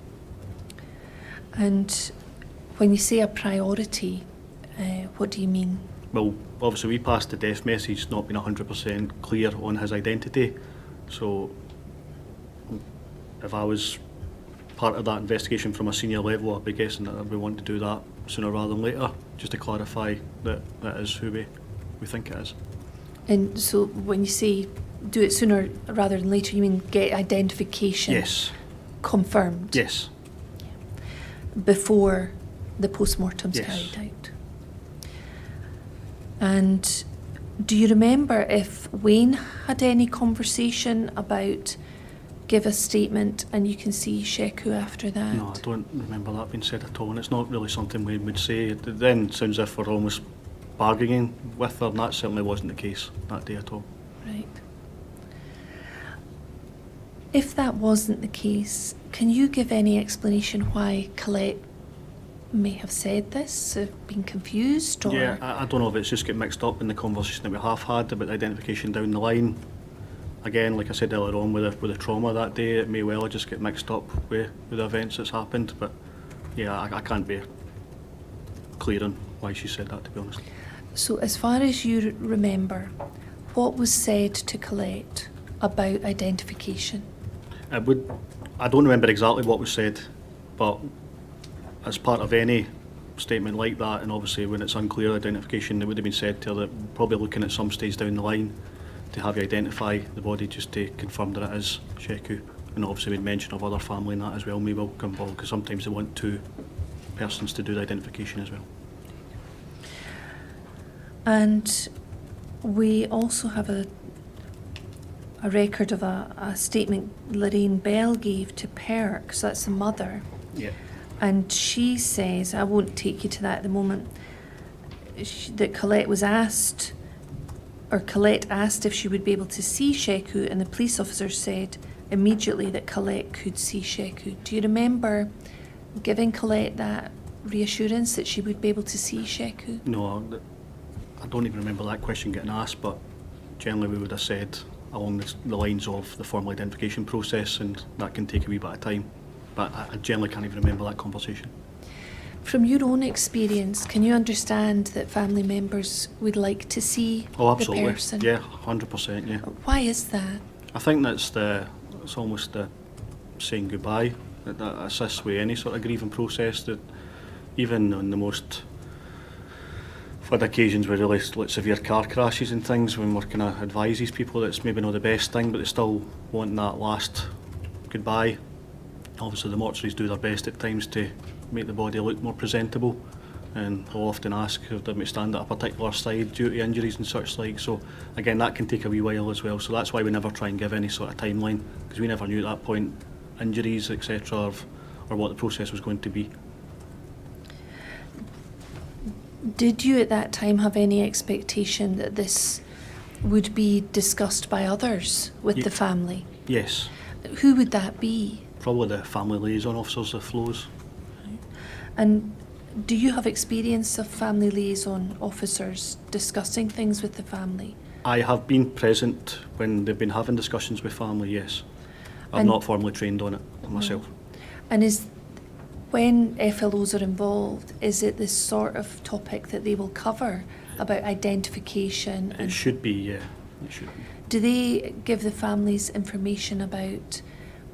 And when you say a priority, what do you mean? Well, obviously we passed the death message not being 100% clear on his identity, so if I was part of that investigation from a senior level, I'd be guessing that we want to do that sooner rather than later, just to clarify that that is who we think it is. And so when you say do it sooner rather than later, you mean get identification Yes. confirmed Yes. before the post-mortem's Yes. carried out? And do you remember if Wayne had any conversation about give a statement and you can see Sheku after that? No, I don't remember that being said at all, and it's not really something we would say. It then sounds as if we're almost bargaining with her, and that certainly wasn't the case that day at all. Right. If that wasn't the case, can you give any explanation why Colette may have said this, been confused, or? Yeah, I don't know if it's just get mixed up in the conversation that we have had about identification down the line. Again, like I said earlier on, with the trauma that day, it may well just get mixed up with the events that's happened. But yeah, I can't be clear on why she said that, to be honest. So as far as you remember, what was said to Colette about identification? I don't remember exactly what was said, but as part of any statement like that, and obviously when it's unclear identification, it would have been said to her that probably looking at some stage down the line to have you identify the body just to confirm that it is Sheku. And obviously we'd mention of other family and that as well may well come involved, because sometimes they want 2 persons to do the identification as well. And we also have a record of a statement Lorraine Bell gave to PERC, so that's the mother. Yeah. And she says, I won't take you to that at the moment, that Colette was asked, or Colette asked if she would be able to see Sheku, and the police officer said immediately that Colette could see Sheku. Do you remember giving Colette that reassurance that she would be able to see Sheku? No, I don't even remember that question getting asked, but generally we would have said along the lines of the formal identification process, and that can take a wee bit of time. But I generally can't even remember that conversation. From your own experience, can you understand that family members would like to see Oh, the absolutely. person? Yeah, 100%, yeah. Why is that? I think it's almost the saying goodbye. That assists with any sort of grieving process, that even on the most, I've had occasions where really like severe car crashes and things, when we're kind of advise these people that it's maybe not the best thing, but they still want that last goodbye. Obviously the mortuaries do their best at times to make the body look more presentable, and I'll often ask if they might stand at a particular side due to injuries and such like. So again, that can take a wee while as well, so that's why we never try and give any sort of timeline, because we never knew at that point injuries, etc., or what the process was going to be. Did you at that time have any expectation that this would be discussed by others with Ye- the family? Yes, Who would that be? probably the family liaison officers, the flows. And do you have experience of family liaison officers discussing things with the family? I have been present when they've been having discussions with family, yes. I've And- not formally trained on it myself. And when FLOs are involved, is it this sort of topic that they will cover about identification? It should be, yeah. It should be. Do they give the families information about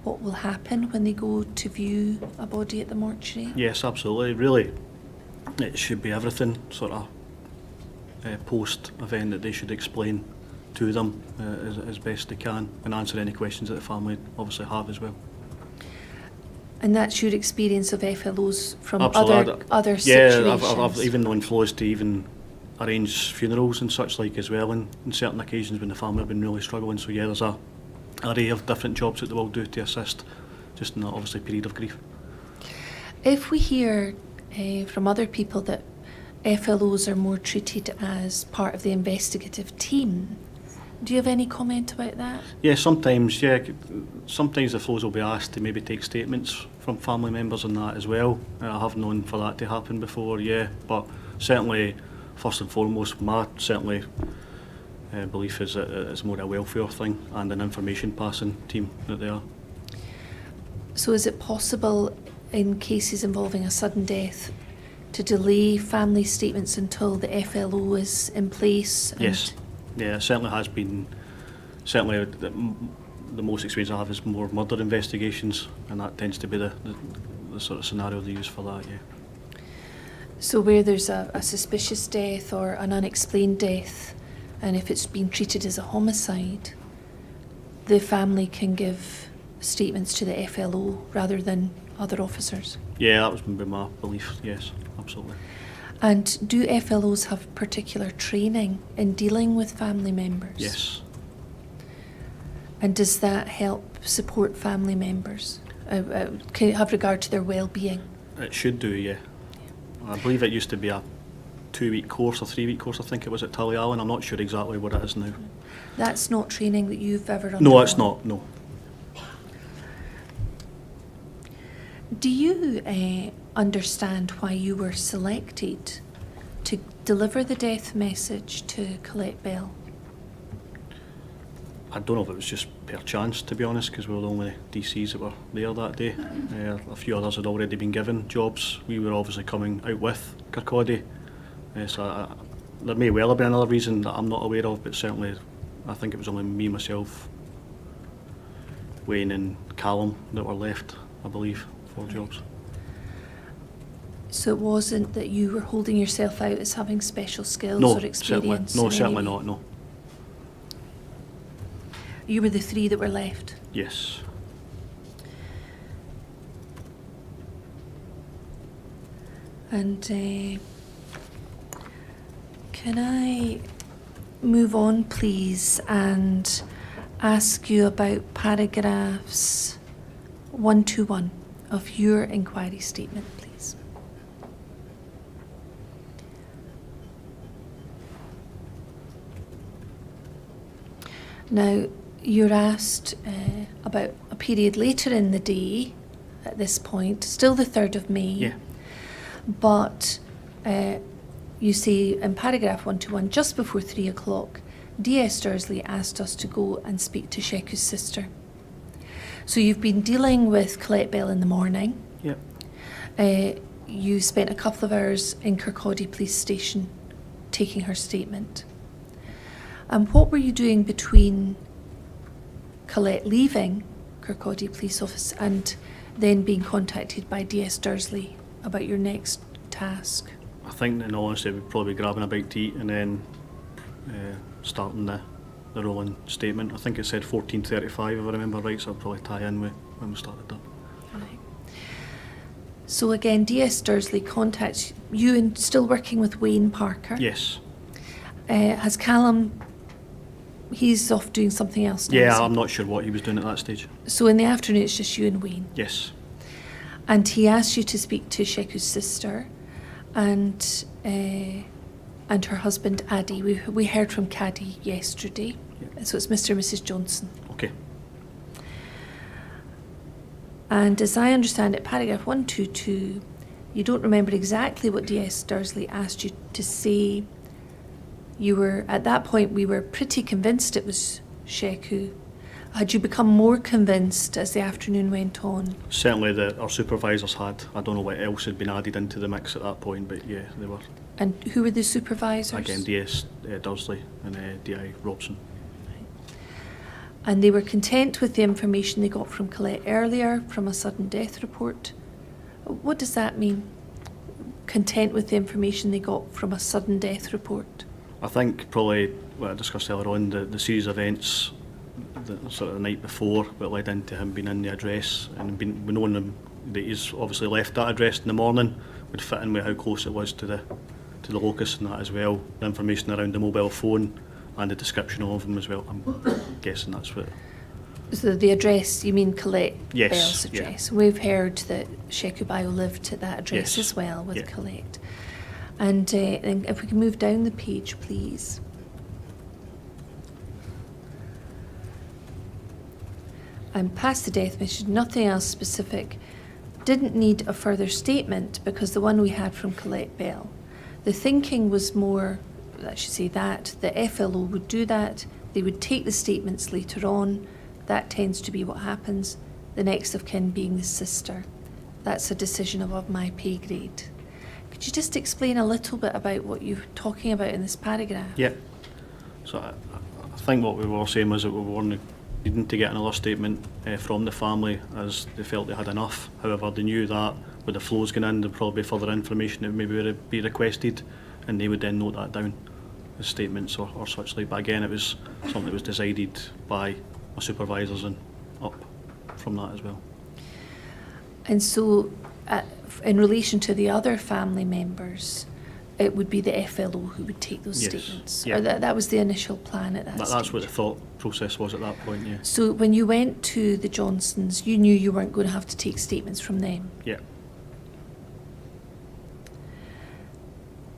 what will happen when they go to view a body at the mortuary? Yes, absolutely. Really, it should be everything sort of post-event that they should explain to them as best they can, and answer any questions that the family obviously have as well. And that's your experience of FLOs from Absolutely. other Yeah, situations? I've even known flows to even arrange funerals and such like as well, in certain occasions when the family have been really struggling. So yeah, there's a array of different jobs that they will do to assist, just in that obviously period of grief. If we hear from other people that FLOs are more treated as part of the investigative team, do you have any comment about that? Yeah, sometimes the flows will be asked to maybe take statements from family members and that as well. I have known for that to happen before, yeah, but certainly first and foremost my belief is that it's more a welfare thing and an information passing team that they are. So is it possible in cases involving a sudden death to delay family statements until the FLO is in place? Yes, yeah, it certainly has been. Certainly the most experience I have is more murder investigations, and that tends to be the sort of scenario they use for that, yeah. So where there's a suspicious death or an unexplained death, and if it's been treated as a homicide, the family can give statements to the FLO rather than other officers? Yeah, that was my belief, yes, absolutely. And do FLOs have particular training in dealing with family members? Yes. And does that help support family members? Can it have regard to their well-being? It should do, yeah. I believe it used to be a 2-week course or 3-week course, I think it was at Tullyallen. I'm not sure exactly what it is now. That's not training that you've ever undergone? No, it's not, no. Do you understand why you were selected to deliver the death message to Colette Bell? I don't know if it was just per chance, to be honest, because we were the only DCs that were there that day. A few others had already been given jobs. We were obviously coming out with Kirkcaldy. There may well have been another reason that I'm not aware of, but certainly I think it was only me, myself, Wayne and Callum that were left, I believe, for jobs. So it wasn't that you were holding yourself out as having special skills No, or certainly, experience? no, in any certainly way? not, no. You were the 3 that were left? Yes. And Can I move on, please, and ask you about paragraphs 121 of your inquiry statement, please? Now, you're asked about a period later in the day at this point, still the 3rd of May. Yeah. But you say in paragraph 121, just before 3 o'clock, D.S. Dursley asked us to go and speak to Sheku's sister. So you've been dealing with Colette Bell in the morning. Yeah. You spent a couple of hours in Kirkcaldy Police Station taking her statement. And what were you doing between Colette leaving Kirkcaldy Police Office and then being contacted by D.S. Dursley about your next task? I think, in all honesty, we'd probably be grabbing a bite to eat and then starting the rolling statement. I think it said 14:35, if I remember right, so I'll probably tie in with when we started that. Right. So again, D.S. Dursley contacts you and still working with Wayne Parker. Yes. Has Callum, he's off doing something else now? Yeah, is he? I'm not sure what he was doing at that stage. So in the afternoon it's just you and Wayne? Yes. And he asked you to speak to Sheku's sister and her husband Addy. We heard from Caddy yesterday. Yeah. So it's Mr. and Mrs. Johnson. Okay. And as I understand it, paragraph 122, you don't remember exactly what D.S. Dursley asked you to say. You were, at that point, we were pretty convinced it was Sheku. Had you become more convinced as the afternoon went on? Certainly our supervisors had. I don't know what else had been added into the mix at that point, but yeah, they were. And who were the supervisors? Again, D.S. Dursley and D.I. Robson. And they were content with the information they got from Colette earlier, from a sudden death report. What does that mean? Content with the information they got from a sudden death report? I think probably what I discussed earlier on, the series of events sort of the night before, what led into him being in the address and we knowing him that he's obviously left that address in the morning would fit in with how close it was to the locus and that as well. The information around the mobile phone and the description of him as well. I'm guessing that's what. So the address, you mean Colette Yes, Bell's yeah. address? We've heard that Sheku Bio lived at that address Yes, as well with yeah. Colette. And if we can move down the page, please. And past the death message, nothing else specific. Didn't need a further statement because the one we had from Colette Bell. The thinking was more, I should say that, the FLO would do that. They would take the statements later on. That tends to be what happens. The next of kin being the sister. That's a decision above my pay grade. Could you just explain a little bit about what you're talking about in this paragraph? Yeah. So I think what we were saying was that we were needing to get another statement from the family as they felt they had enough. However, they knew that with the flows going in, there'd probably be further information that maybe would be requested, and they would then note that down as statements or such like. But again, it was something that was decided by my supervisors and up from that as well. And so, in relation to the other family members, it would be the FLO who would take those Yes, statements? yeah. Or that was the initial plan at that stage? That's what the thought process was at that point, yeah. So when you went to the Johnsons, you knew you weren't going to have to take statements from them? Yeah.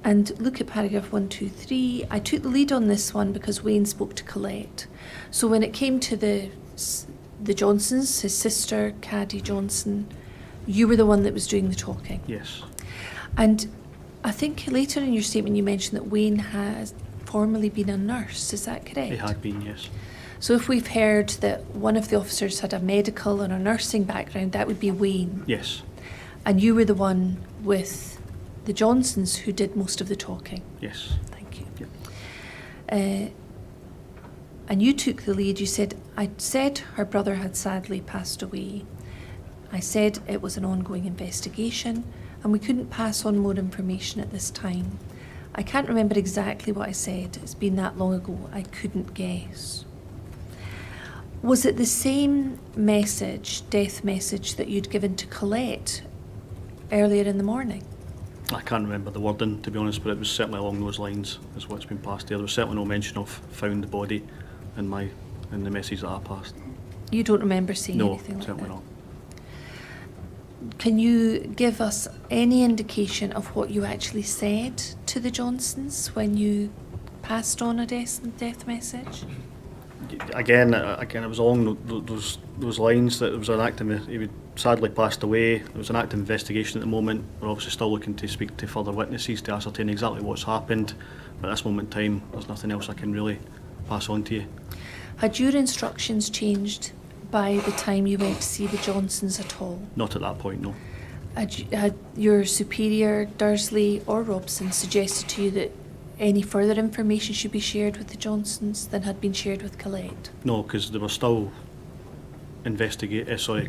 And look at paragraph 123. I took the lead on this one because Wayne spoke to Colette. So when it came to the Johnsons, his sister, Caddy Johnson, you were the one that was doing the talking. Yes. And I think later in your statement you mentioned that Wayne has formerly been a nurse. Is that correct? He had been, yes. So if we've heard that one of the officers had a medical and a nursing background, that would be Wayne. Yes. And you were the one with the Johnsons who did most of the talking. Yes. Thank you. Yep. And you took the lead. You said, I said her brother had sadly passed away. I said it was an ongoing investigation and we couldn't pass on more information at this time. I can't remember exactly what I said. It's been that long ago. I couldn't guess. Was it the same message, death message, that you'd given to Colette earlier in the morning? I can't remember the wording, to be honest, but it was certainly along those lines is what's been passed there. There was certainly no mention of found the body in the message that I passed. You don't remember seeing No, anything like certainly that? not. Can you give us any indication of what you actually said to the Johnsons when you passed on a death message? Again, it was along those lines that there was an active. He sadly passed away. There was an active investigation at the moment. We're obviously still looking to speak to further witnesses to ascertain exactly what's happened. But at this moment in time, there's nothing else I can really pass on to you. Had your instructions changed by the time you went to see the Johnsons at all? Not at that point, no. Had your superior, Dursley or Robson, suggested to you that any further information should be shared with the Johnsons than had been shared with Colette? No, because there were still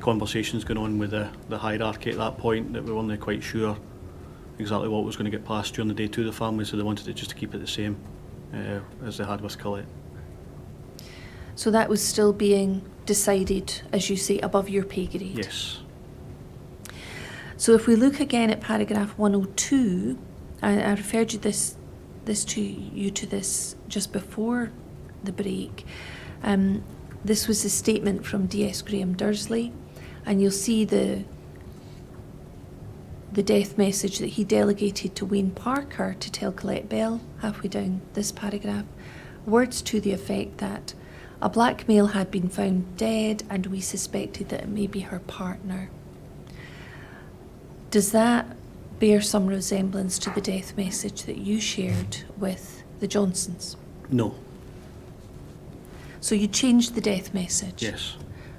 conversations going on with the hierarchy at that point that we weren't quite sure exactly what was going to get passed during the day to the family, so they wanted it just to keep it the same as they had with Colette. So that was still being decided, as you say, above your pay grade? Yes. So if we look again at paragraph 102, I referred you this to this just before the break. This was a statement from DS Graham Dursley, and you'll see the death message that he delegated to Wayne Parker to tell Colette Bell halfway down this paragraph. Words to the effect that a black male had been found dead and we suspected that it may be her partner. Does that bear some resemblance to the death message that you shared with the Johnsons? No. So you changed the death message? Yes.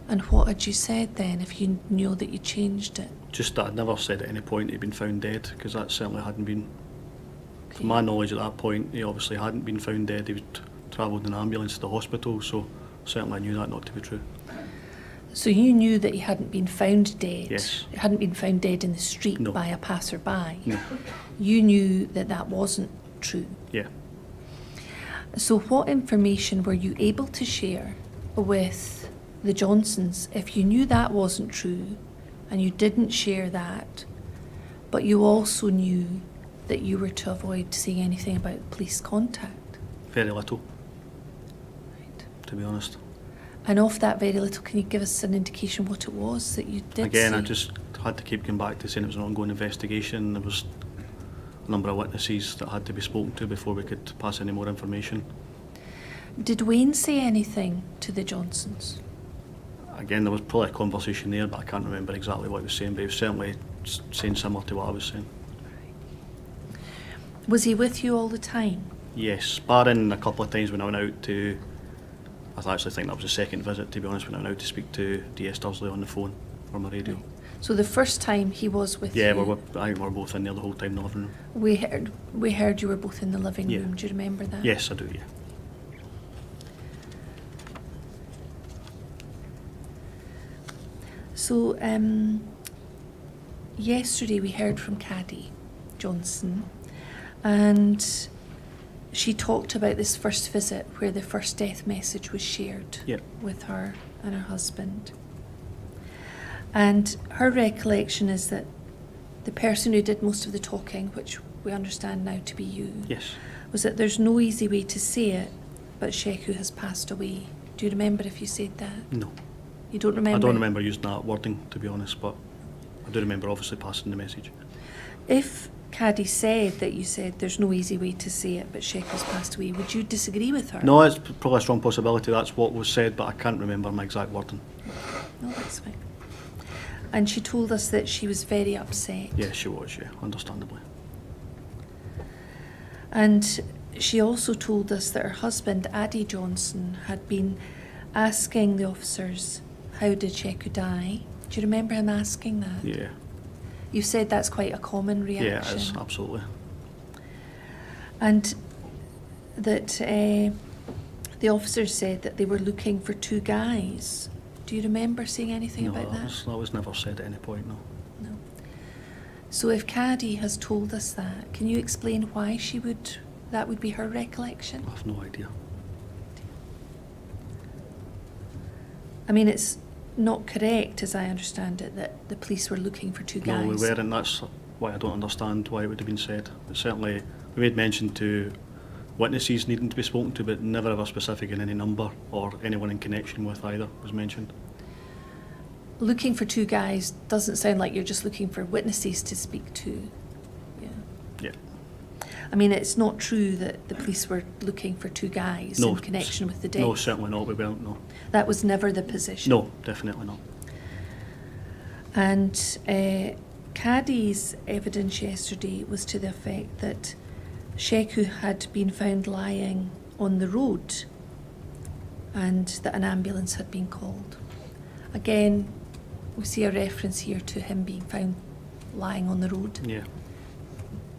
And what had you said then, if you knew that you changed it? Just that I'd never said at any point he'd been found dead, because that certainly hadn't been. From my knowledge at that point, he obviously hadn't been found dead. He was travelled in an ambulance to the hospital, so certainly I knew that not to be true. So you knew that he hadn't been found dead? Yes. He hadn't been found dead in the street No. by a passerby? No. You knew that that wasn't true? Yeah. So what information were you able to share with the Johnsons if you knew that wasn't true and you didn't share that, but you also knew that you were to avoid saying anything about police contact? Very little, Right. to be honest. And of that very little, can you give us an indication what it was that you did Again, say? I just had to keep going back to saying it was an ongoing investigation. There was a number of witnesses that had to be spoken to before we could pass any more information. Did Wayne say anything to the Johnsons? Again, there was probably a conversation there, but I can't remember exactly what he was saying, but he was certainly saying similar to what I was saying. Was he with you all the time? Yes, barring a couple of times when I went out to, I actually think that was the second visit, to be honest, when I went out to speak to DS Dursley on the phone or my radio. So the first time he was with Yeah, you? I think we were both in there the whole time in the living room. We heard you were both in the living Yeah. room. Do you remember that? Yes, I do, yeah. So yesterday we heard from Caddy Johnson, and she talked about this first visit where the first death message was shared Yeah. with her and her husband. And her recollection is that the person who did most of the talking, which we understand now to be you, Yes. was that there's no easy way to say it, but Sheku has passed away. Do you remember if you said that? No. You don't remember? I don't remember using that wording, to be honest, but I do remember obviously passing the message. If Caddy said that you said there's no easy way to say it, but Sheku's passed away, would you disagree with her? No, it's probably a strong possibility that's what was said, but I can't remember my exact wording. No, that's fine. And she told us that she was very upset. Yeah, she was, yeah, understandably. And she also told us that her husband, Addy Johnson, had been asking the officers, how did Sheku die? Do you remember him asking that? Yeah. You said that's quite a common reaction. Yeah, it is, absolutely. And that the officers said that they were looking for two guys. Do you remember saying anything No, about that? that was never said at any point, no. No. So if Caddy has told us that, can you explain why that would be her recollection? I have no idea. I mean, it's not correct, as I understand it, that the police were looking for two guys. No, we weren't. That's why I don't understand why it would have been said. But certainly, we made mention to witnesses needing to be spoken to, but never ever specific in any number or anyone in connection with either was mentioned. Looking for two guys doesn't sound like you're just looking for witnesses to speak to. Yeah. Yeah. I mean, it's not true that the police were looking for two guys No, in connection with the death. No, certainly not. We weren't. No. That was never the position. No, definitely not. And Caddy's evidence yesterday was to the effect that Sheku had been found lying on the road and that an ambulance had been called. Again, we see a reference here to him being found lying on the road. Yeah.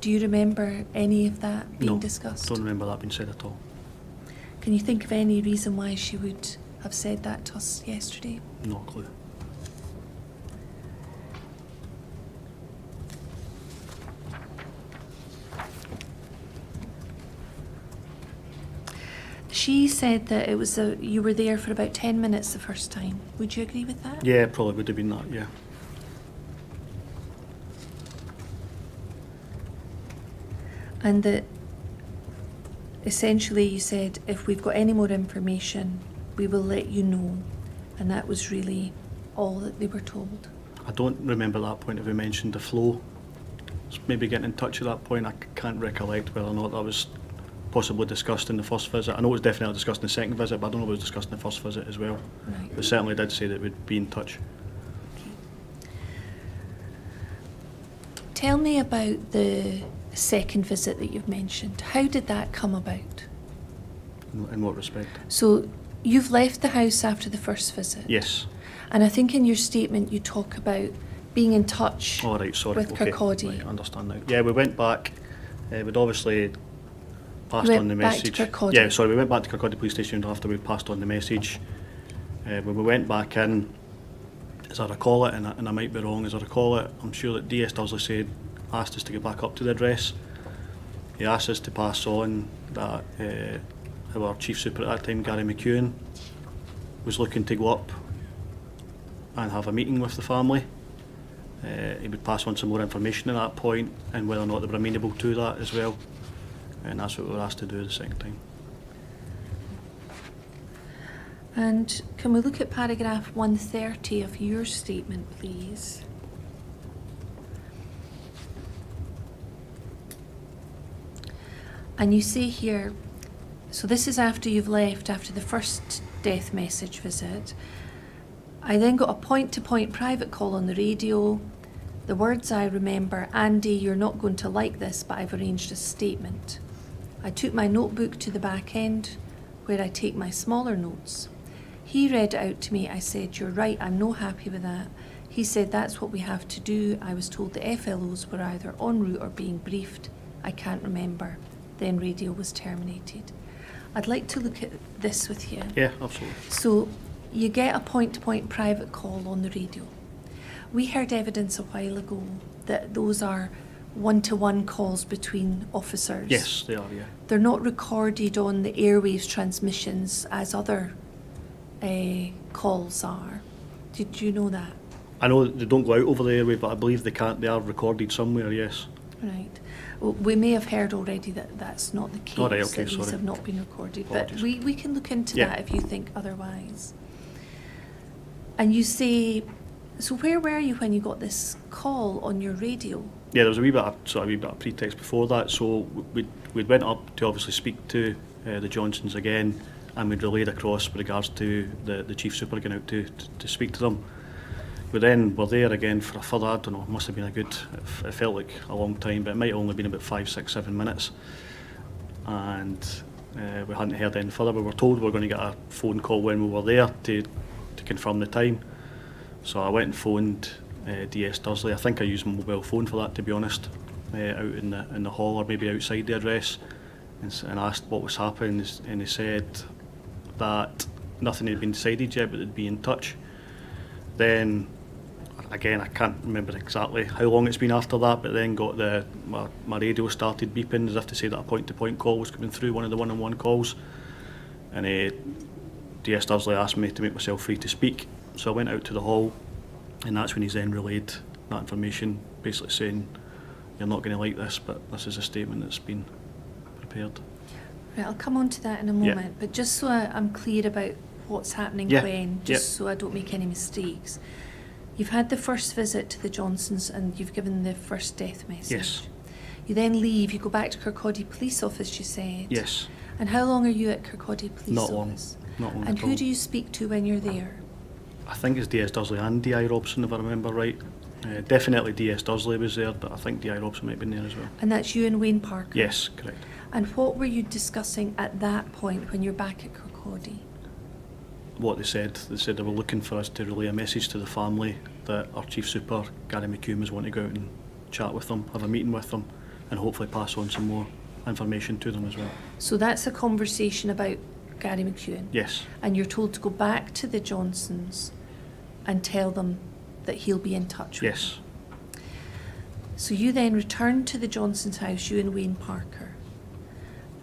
Do you remember any of that being No, discussed? don't remember that being said at all. Can you think of any reason why she would have said that to us yesterday? No clue. She said that it was you were there for about 10 minutes the first time. Would you agree with that? Yeah, probably would have been that, yeah. And that essentially you said, if we've got any more information, we will let you know. And that was really all that they were told. I don't remember that point if we mentioned the flow. Maybe getting in touch at that point. I can't recollect whether or not that was possibly discussed in the first visit. I know it was definitely discussed in the second visit, but I don't know if it was discussed in the first visit as well. Right. But certainly did say that we'd be in touch. Tell me about the second visit that you've mentioned. How did that come about? In what respect? So you've left the house after the first visit. Yes. And I think in your statement you talk about being in touch All right, sorry. with Okay. Kirkcaldy. Right, I understand now. Yeah, we went back. We'd obviously passed You went on the back to message. Kirkcaldy? Yeah, sorry, we went back to Kirkcaldy Police Station after we passed on the message. When we went back in, as I recall it, and I might be wrong, as I recall it, I'm sure that DS Dursley asked us to get back up to the address. He asked us to pass on that our Chief Super at that time, Gary McEwen, was looking to go up and have a meeting with the family. He would pass on some more information at that point and whether or not they were amenable to that as well. And that's what we were asked to do the second time. And can we look at paragraph 130 of your statement, please? And you say here, so this is after you've left, after the first death message visit. I then got a point-to-point private call on the radio. The words I remember, Andy, you're not going to like this, but I've arranged a statement. I took my notebook to the back end, where I take my smaller notes. He read it out to me. I said, you're right, I'm no happy with that. He said, that's what we have to do. I was told the FLOs were either en route or being briefed. I can't remember. Then radio was terminated. I'd like to look at this with you. Yeah, absolutely. So you get a point-to-point private call on the radio. We heard evidence a while ago that those are one-to-one calls between officers. Yes, they are, yeah. They're not recorded on the airwaves transmissions as other calls are. Did you know that? I know they don't go out over the airway, but I believe they can't. They are recorded somewhere, yes. Right. Well, we may have heard already that that's not the case, All right, okay, that these sorry. have not been recorded. Apologies. But we can look into Yeah. that if you think otherwise. And you say, so where were you when you got this call on your radio? Yeah, there was a wee bit of pretext before that. So we'd went up to obviously speak to the Johnsons again, and we'd relayed across with regards to the Chief Super going out to speak to them. We then were there again for a further, I don't know, it must have been a good, it felt like a long time, but it might have only been about 5, 6, 7 minutes. And we hadn't heard any further. We were told we were going to get a phone call when we were there to confirm the time. So I went and phoned DS Dursley. I think I used my mobile phone for that, to be honest, out in the hall or maybe outside the address, and asked what was happening, and he said that nothing had been decided yet, but they'd be in touch. Then, again, I can't remember exactly how long it's been after that, but then got my radio started beeping as if to say that a point-to-point call was coming through, one of the one-on-one calls, and DS Dursley asked me to make myself free to speak. So I went out to the hall, and that's when he's then relayed that information, basically saying you're not going to like this, but this is a statement that's been prepared. Right, I'll come on to that in a Yeah. moment, but just so I'm clear about what's happening Yeah, when, just so I don't make any mistakes. You've had the first visit to the Johnsons and you've given the first death message. Yes. You then leave, you go back to Kirkcaldy Police Office, you said. Yes, And how long are you at Kirkcaldy Police Not long. Office? not long And at who all. do you speak to when you're there? I think it's DS Dursley and D.I. Robson, if I remember right. Definitely DS Dursley was there, but I think D.I. Robson might have been there as well. And that's you and Wayne Parker? Yes, correct. And what were you discussing at that point when you're back at Kirkcaldy? What they said they were looking for us to relay a message to the family that our Chief Super, Gary McCune, was wanting to go out and chat with them, have a meeting with them, and hopefully pass on some more information to them as well. So that's a conversation about Gary McEwen. Yes, And you're told to go back to the Johnsons and tell them that he'll be in touch with yes, them. So you then return to the Johnsons' house, you and Wayne Parker,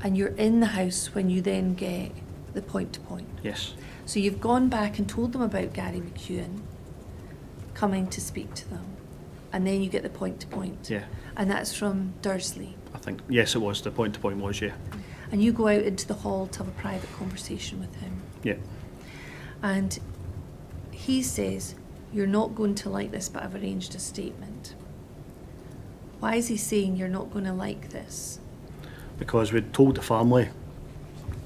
and you're in the house when you then get the point-to-point. yes, So you've gone back and told them about Gary McEwen coming to speak to them, and then you get the point-to-point. yeah. And that's from Dursley. I think, yes, it was. The point-to-point was, yeah. And you go out into the hall to have a private conversation with him. Yeah, And he says, you're not going to like this, but I've arranged a statement. Why is he saying you're not going to like this? because we'd told the family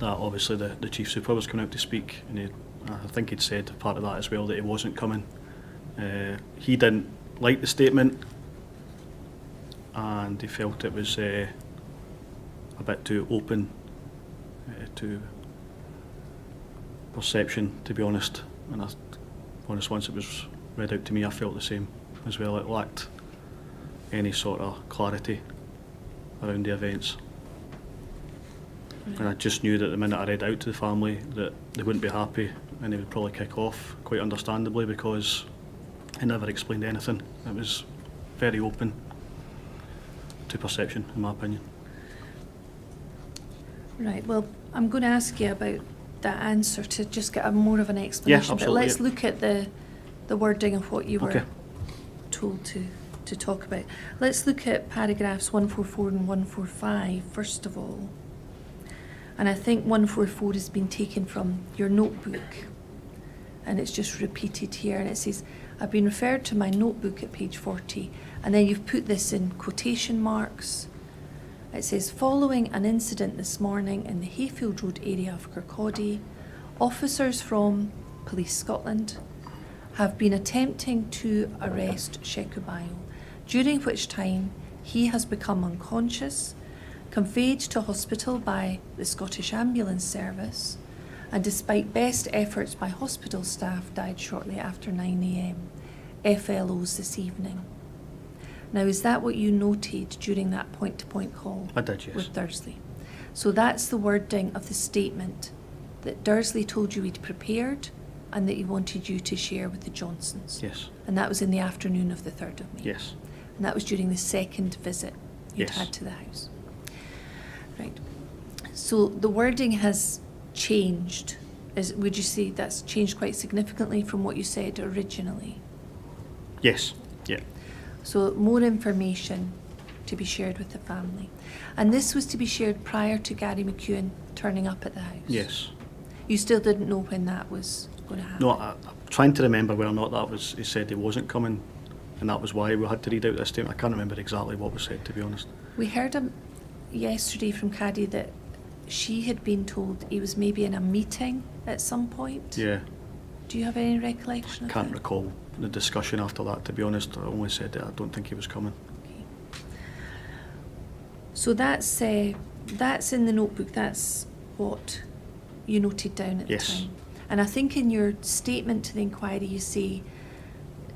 that obviously the Chief Super was coming out to speak, and I think he'd said part of that as well, that he wasn't coming. He didn't like the statement, and he felt it was a bit too open to perception, to be honest. And once it was read out to me, I felt the same as well. It lacked any sort of clarity around the events. And I just knew that the minute I read out to the family that they wouldn't be happy and they would probably kick off, quite understandably, because he never explained anything. It was very open to perception, in my opinion. Right, well, I'm going to ask you about that answer to just get a more of an explanation. But absolutely, let's yeah. look at the wording of what you were Okay. told to talk about. Let's look at paragraphs 144 and 145 first of all. And I think 144 has been taken from your notebook, and it's just repeated here, and it says, I've been referred to my notebook at page 40, and then you've put this in quotation marks. It says, following an incident this morning in the Hayfield Road area of Kirkcaldy, officers from Police Scotland have been attempting to arrest Shekubayo, during which time he has become unconscious, conveyed to hospital by the Scottish Ambulance Service, and despite best efforts by hospital staff, died shortly after 9 a.m. FLOs this evening. Now, is that what you noted during that point-to-point call I did, yes. with Dursley? So that's the wording of the statement that Dursley told you he'd prepared and that he wanted you to share with the Johnsons. Yes, And that was in the afternoon of the 3rd of May. yes, And that was during the second visit you'd Yes. had to the house. Right. So the wording has changed. Would you say that's changed quite significantly from what you said originally? yes, yeah, So more information to be shared with the family. And this was to be shared prior to Gary McEwen turning up at the house? yes. You still didn't know when that was going to happen? No, I'm trying to remember whether or not that was, he said he wasn't coming, and that was why we had to read out this statement. I can't remember exactly what was said, to be honest. We heard yesterday from Caddy that she had been told he was maybe in a meeting at some point. Yeah, Do you have any recollection of can't that? recall the discussion after that, to be honest. I only said that I don't think he was coming. Okay. So that's in the notebook. That's what you noted down at Yes. the time. And I think in your statement to the inquiry you say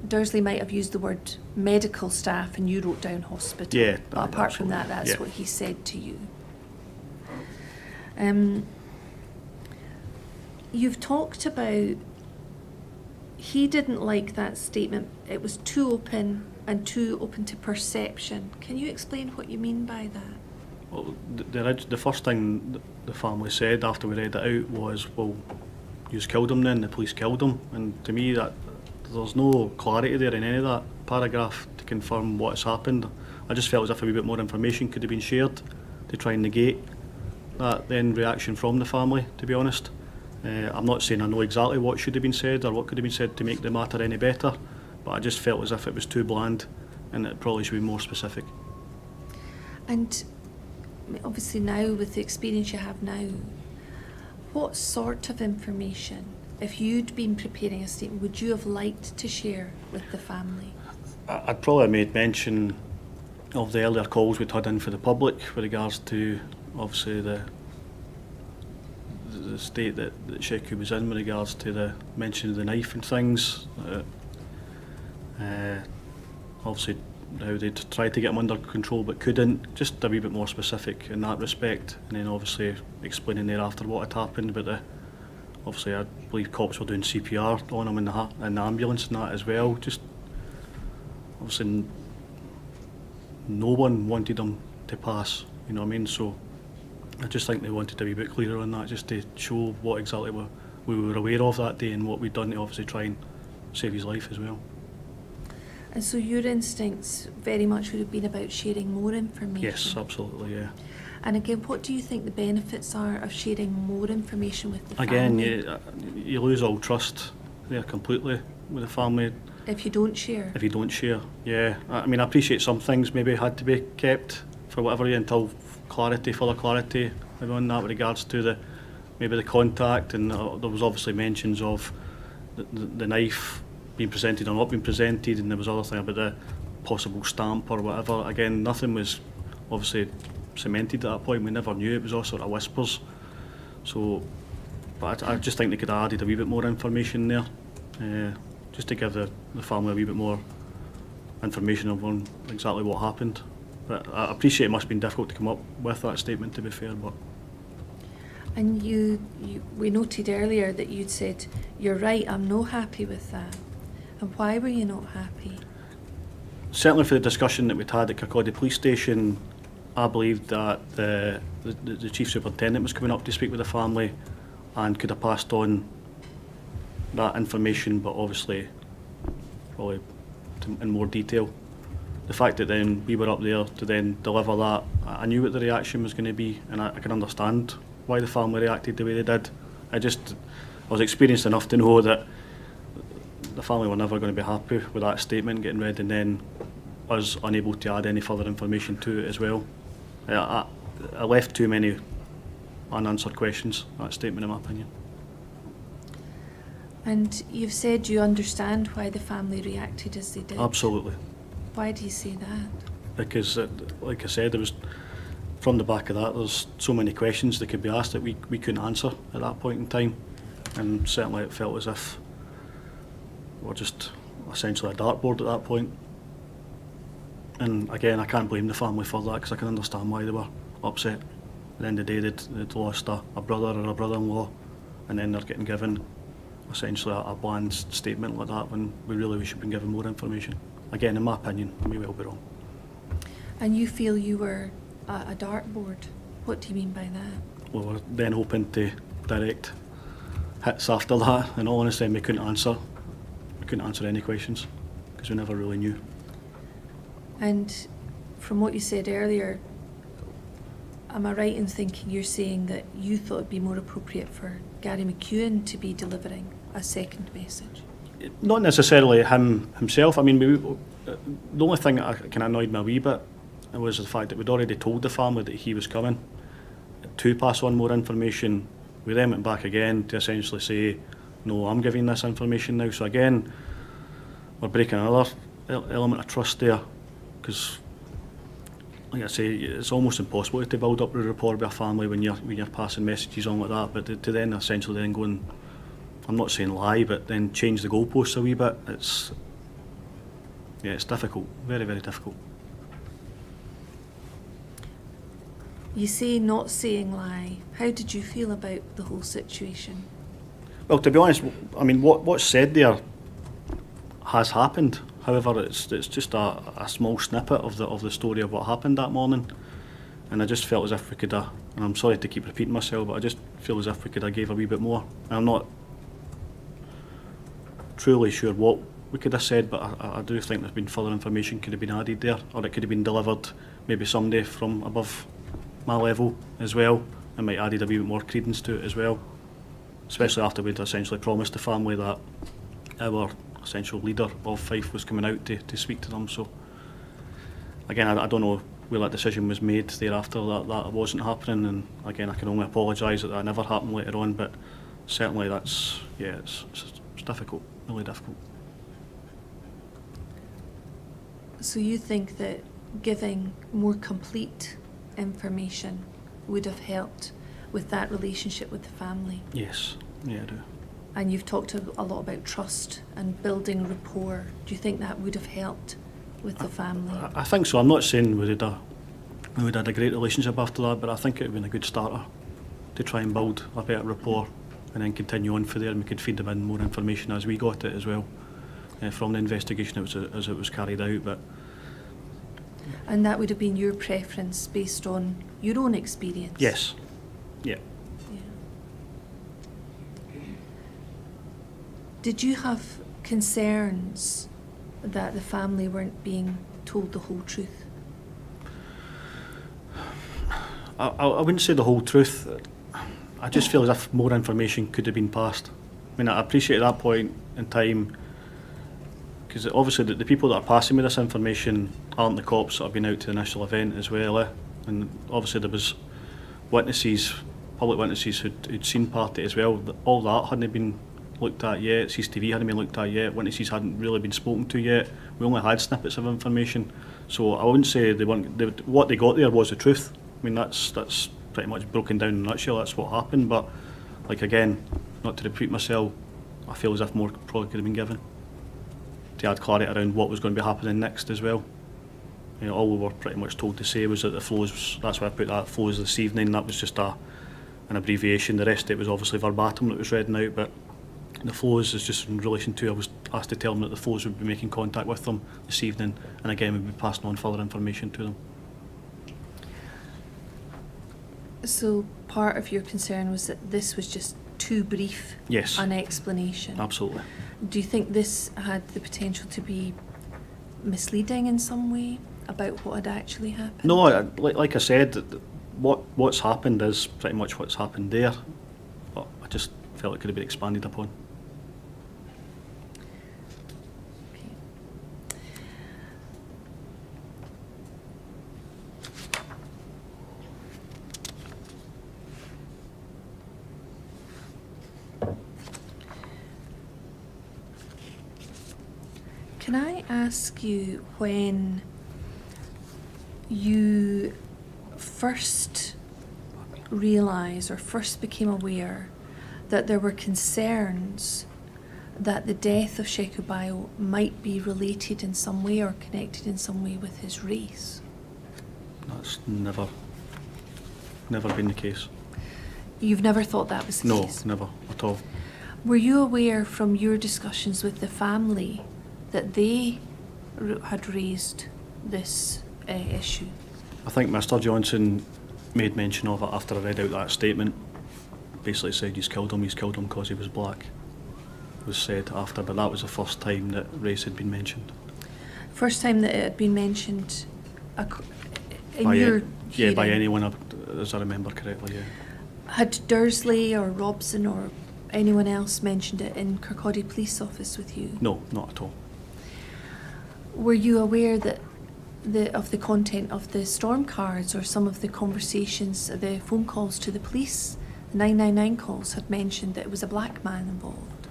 Dursley might have used the word medical staff and you wrote down hospital. Yeah, But apart from that, absolutely, that's yeah. what he said to you. You've talked about he didn't like that statement. It was too open and too open to perception. Can you explain what you mean by that? Well, the first thing the family said after we read it out was, well, yous killed him then, the police killed him. And to me, that there's no clarity there in any of that paragraph to confirm what has happened. I just felt as if a wee bit more information could have been shared to try and negate that then reaction from the family, to be honest. I'm not saying I know exactly what should have been said or what could have been said to make the matter any better, but I just felt as if it was too bland and it probably should be more specific. And obviously now, with the experience you have now, what sort of information, if you'd been preparing a statement, would you have liked to share with the family? I'd probably made mention of the earlier calls we'd had in for the public with regards to obviously the state that Sheku was in with regards to the mention of the knife and things. Obviously how they'd tried to get him under control but couldn't, just a wee bit more specific in that respect, and then obviously explaining thereafter what had happened. But obviously I believe cops were doing CPR on him in the ambulance and that as well. Just obviously no one wanted him to pass, you know what I mean? So I just think they wanted to be a bit clearer on that, just to show what exactly we were aware of that day and what we'd done to obviously try and save his life as well. And so your instincts very much would have been about sharing more information? Yes, absolutely, yeah. And again, what do you think the benefits are of sharing more information with the Again, family? you lose all trust there completely with the family. If you don't share? If you don't share, yeah. I mean, I appreciate some things maybe had to be kept for whatever reason until further clarity on that with regards to maybe the contact, and there was obviously mentions of the knife being presented or not being presented, and there was other thing about the possible stamp or whatever. Again, nothing was obviously cemented at that point. We never knew. It was all sort of whispers. So, but I just think they could have added a wee bit more information there, just to give the family a wee bit more information on exactly what happened. But I appreciate it must have been difficult to come up with that statement, to be fair. But And we noted earlier that you'd said, you're right, I'm not happy with that. And why were you not happy? certainly for the discussion that we'd had at Kirkcaldy Police Station, I believed that the Chief Superintendent was coming up to speak with the family and could have passed on that information, but obviously probably in more detail. The fact that then we were up there to then deliver that, I knew what the reaction was going to be, and I can understand why the family reacted the way they did. I was experienced enough to know that the family were never going to be happy with that statement getting read, and then us unable to add any further information to it as well. I left too many unanswered questions, that statement in my opinion. And you've said you understand why the family reacted as they did. Absolutely. Why do you say that? Because, like I said, there was, from the back of that, there's so many questions that could be asked that we couldn't answer at that point in time. And certainly it felt as if we were just essentially a dartboard at that point. And again, I can't blame the family for that, because I can understand why they were upset. At the end of the day, they'd lost a brother or a brother-in-law, and then they're getting given essentially a bland statement like that when we should have been given more information. Again, in my opinion, I may well be wrong. And you feel you were a dartboard. What do you mean by that? We were then hoping to direct hits after that. In all honesty, we couldn't answer any questions because we never really knew. And from what you said earlier, am I right in thinking you're saying that you thought it'd be more appropriate for Gary McEwen to be delivering a second message? Not necessarily himself. I mean, the only thing that kind of annoyed me a wee bit was the fact that we'd already told the family that he was coming to pass on more information. We then went back again to essentially say, no, I'm giving this information now. So again, we're breaking another element of trust there, because, like I say, it's almost impossible to build up a rapport with a family when you're passing messages on like that. But to then essentially then go and, I'm not saying lie, but then change the goalposts a wee bit, it's difficult, very, very difficult. You say not saying lie. How did you feel about the whole situation? Well, to be honest, I mean, what's said there has happened. However, it's just a small snippet of the story of what happened that morning, and I just felt as if we could have, and I'm sorry to keep repeating myself, but I just feel as if we could have gave a wee bit more. And I'm not truly sure what we could have said, but I do think there's been further information could have been added there, or it could have been delivered maybe somebody from above my level as well, and might added a wee bit more credence to it as well, especially after we'd essentially promised the family that our essential leader of Fife was coming out to speak to them. So again, I don't know where that decision was made thereafter, that wasn't happening, and again I can only apologise that that never happened later on, but certainly that's, yeah, it's difficult, really difficult. So you think that giving more complete information would have helped with that relationship with the family? Yes, yeah, I do. And you've talked a lot about trust and building rapport. Do you think that would have helped with the family? I think so. I'm not saying we would have had a great relationship after that, but I think it would have been a good starter to try and build a better rapport and then continue on from there, and we could feed them in more information as we got it as well from the investigation as it was carried out. But And that would have been your preference based on your own experience? yes, yeah. Yeah. Did you have concerns that the family weren't being told the whole truth? I wouldn't say the whole truth. I just feel as if more information could have been passed. I mean, I appreciate that point in time, because obviously the people that are passing me this information aren't the cops that have been out to the initial event as well, and obviously there was witnesses, public witnesses who'd seen part of it as well. All that hadn't been looked at yet, CCTV hadn't been looked at yet, witnesses hadn't really been spoken to yet. We only had snippets of information, so I wouldn't say what they got there was the truth. I mean, that's pretty much broken down in a nutshell, that's what happened, but like again, not to repeat myself, I feel as if more probably could have been given to add clarity around what was going to be happening next as well. You know, all we were pretty much told to say was that the flows, that's why I put that, flows this evening, that was just an abbreviation. The rest of it was obviously verbatim that was read out, but the flows is just in relation to, I was asked to tell them that the flows would be making contact with them this evening, and again we'd be passing on further information to them. So part of your concern was that this was just too brief Yes, an explanation. absolutely. Do you think this had the potential to be misleading in some way about what had actually happened? No, like I said, what's happened is pretty much what's happened there, but I just felt it could have been expanded upon. Okay. Can I ask you when you first realised or first became aware that there were concerns that the death of Sheku Bayo might be related in some way or connected in some way with his race? That's never been the case. You've never thought that was the No, case? never at all. Were you aware from your discussions with the family that they had raised this issue? I think Mr Johnson made mention of it after I read out that statement. Basically said he's killed him because he was black. It was said after, but that was the first time that race had been mentioned. First time that it had been mentioned in By your yeah, hearing. by anyone, as I remember correctly, yeah. Had Dursley or Robson or anyone else mentioned it in Kirkcaldy Police Office with you? No, not at all. Were you aware that of the content of the storm cards or some of the conversations, the phone calls to the police, the 999 calls had mentioned that it was a black man involved?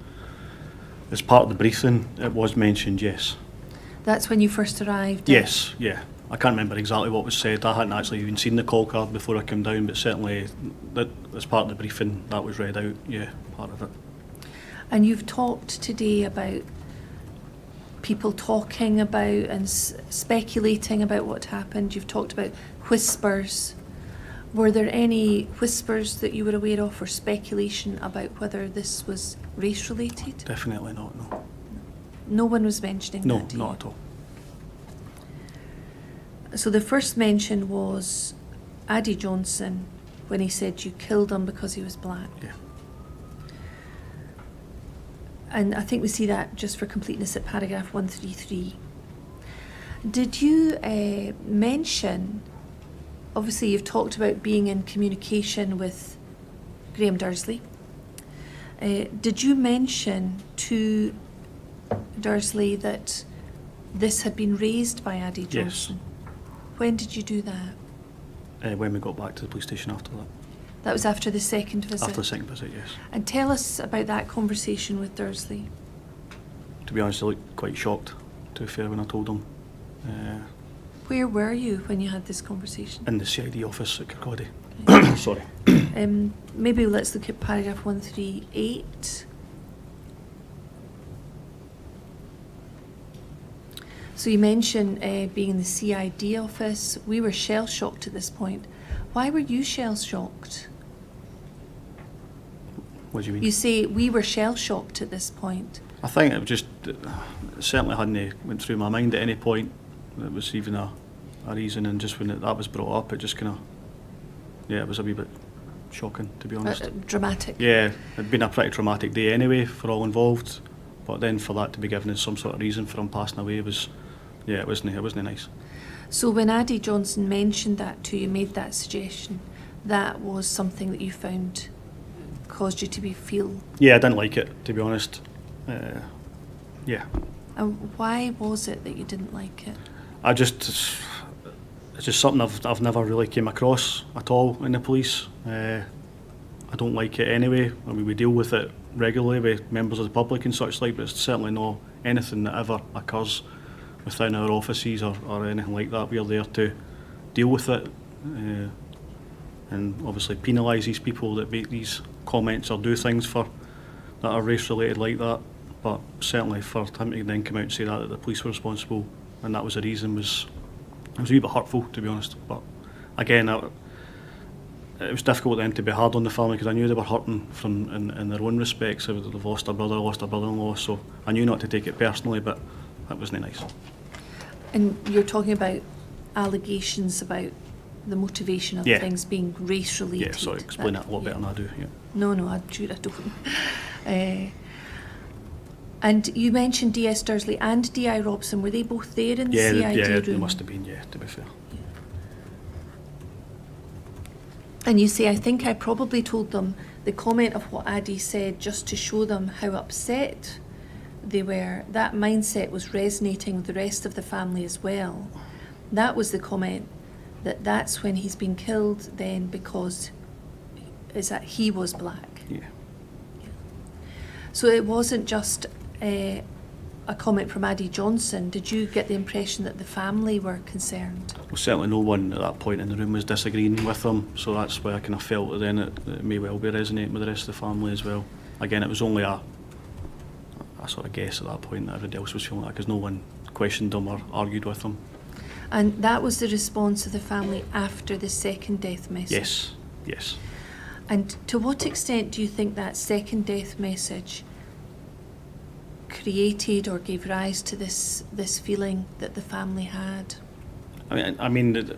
As part of the briefing, it was mentioned, yes. That's when you first arrived? Yes, yeah. I can't remember exactly what was said. I hadn't actually even seen the call card before I came down, but certainly that, as part of the briefing, that was read out, yeah, part of it. And you've talked today about people talking about and speculating about what happened. You've talked about whispers. Were there any whispers that you were aware of or speculation about whether this was race related? Definitely not, no. No one was mentioning No, that to you? not at all. So the first mention was Addy Johnson when he said you killed him because he was black. Yeah. And I think we see that, just for completeness, at paragraph 133. Did you mention, obviously you've talked about being in communication with Graham Dursley. Did you mention to Dursley that this had been raised by Addie Johnson? Yes. When did you do that? When we got back to the police station after that. That was after the second visit? After the second visit, yes. And tell us about that conversation with Dursley. To be honest, I looked quite shocked, to be fair, when I told him. Where were you when you had this conversation? In the CID office at Kirkcaldy. Sorry. Maybe let's look at paragraph 138. So you mentioned being in the CID office. We were shell-shocked at this point. Why were you shell-shocked? What do you mean? You say we were shell-shocked at this point. I think it just certainly hadn't went through my mind at any point that it was even a reason, and just when that was brought up, it just kind of, it was a wee bit shocking, to be honest. Dramatic. Yeah, it'd been a pretty traumatic day anyway for all involved, but then for that to be given as some sort of reason for him passing away was, it wasn't nice. So when Addie Johnson mentioned that to you, made that suggestion, that was something that you found caused you to feel? Yeah, I didn't like it, to be honest. Yeah. And why was it that you didn't like it? It's just something I've never really came across at all in the police. I don't like it anyway. I mean, we deal with it regularly with members of the public and such like, but it's certainly not anything that ever occurs within our offices or anything like that. We're there to deal with it and obviously penalise these people that make these comments or do things that are race related like that. But certainly for him to then come out and say that the police were responsible and that was the reason was a wee bit hurtful, to be honest. But again, it was difficult then to be hard on the family because I knew they were hurting in their own respects. They've lost a brother, lost a brother-in-law, so I knew not to take it personally, but that wasn't nice. And you're talking about allegations about the motivation of things being race-related. Yeah, sorry, explain that a lot better than I do. Yeah. No, I don't. And you mentioned D.S. Dursley and D.I. Robson. Were they both there in the CID room? Yeah, they must have been, to be fair. Yeah. And you say, I think I probably told them the comment of what Addie said just to show them how upset they were. That mindset was resonating with the rest of the family as well. That was the comment, that's when he's been killed then because he was black. Yeah. So it wasn't just a comment from Addie Johnson. Did you get the impression that the family were concerned? Well, certainly no one at that point in the room was disagreeing with them, so that's why I kind of felt that then it may well be resonating with the rest of the family as well. Again, it was only a sort of guess at that point that everybody else was feeling that because no one questioned them or argued with them. And that was the response of the family after the second death message? Yes. And to what extent do you think that second death message created or gave rise to this feeling that the family had? I mean,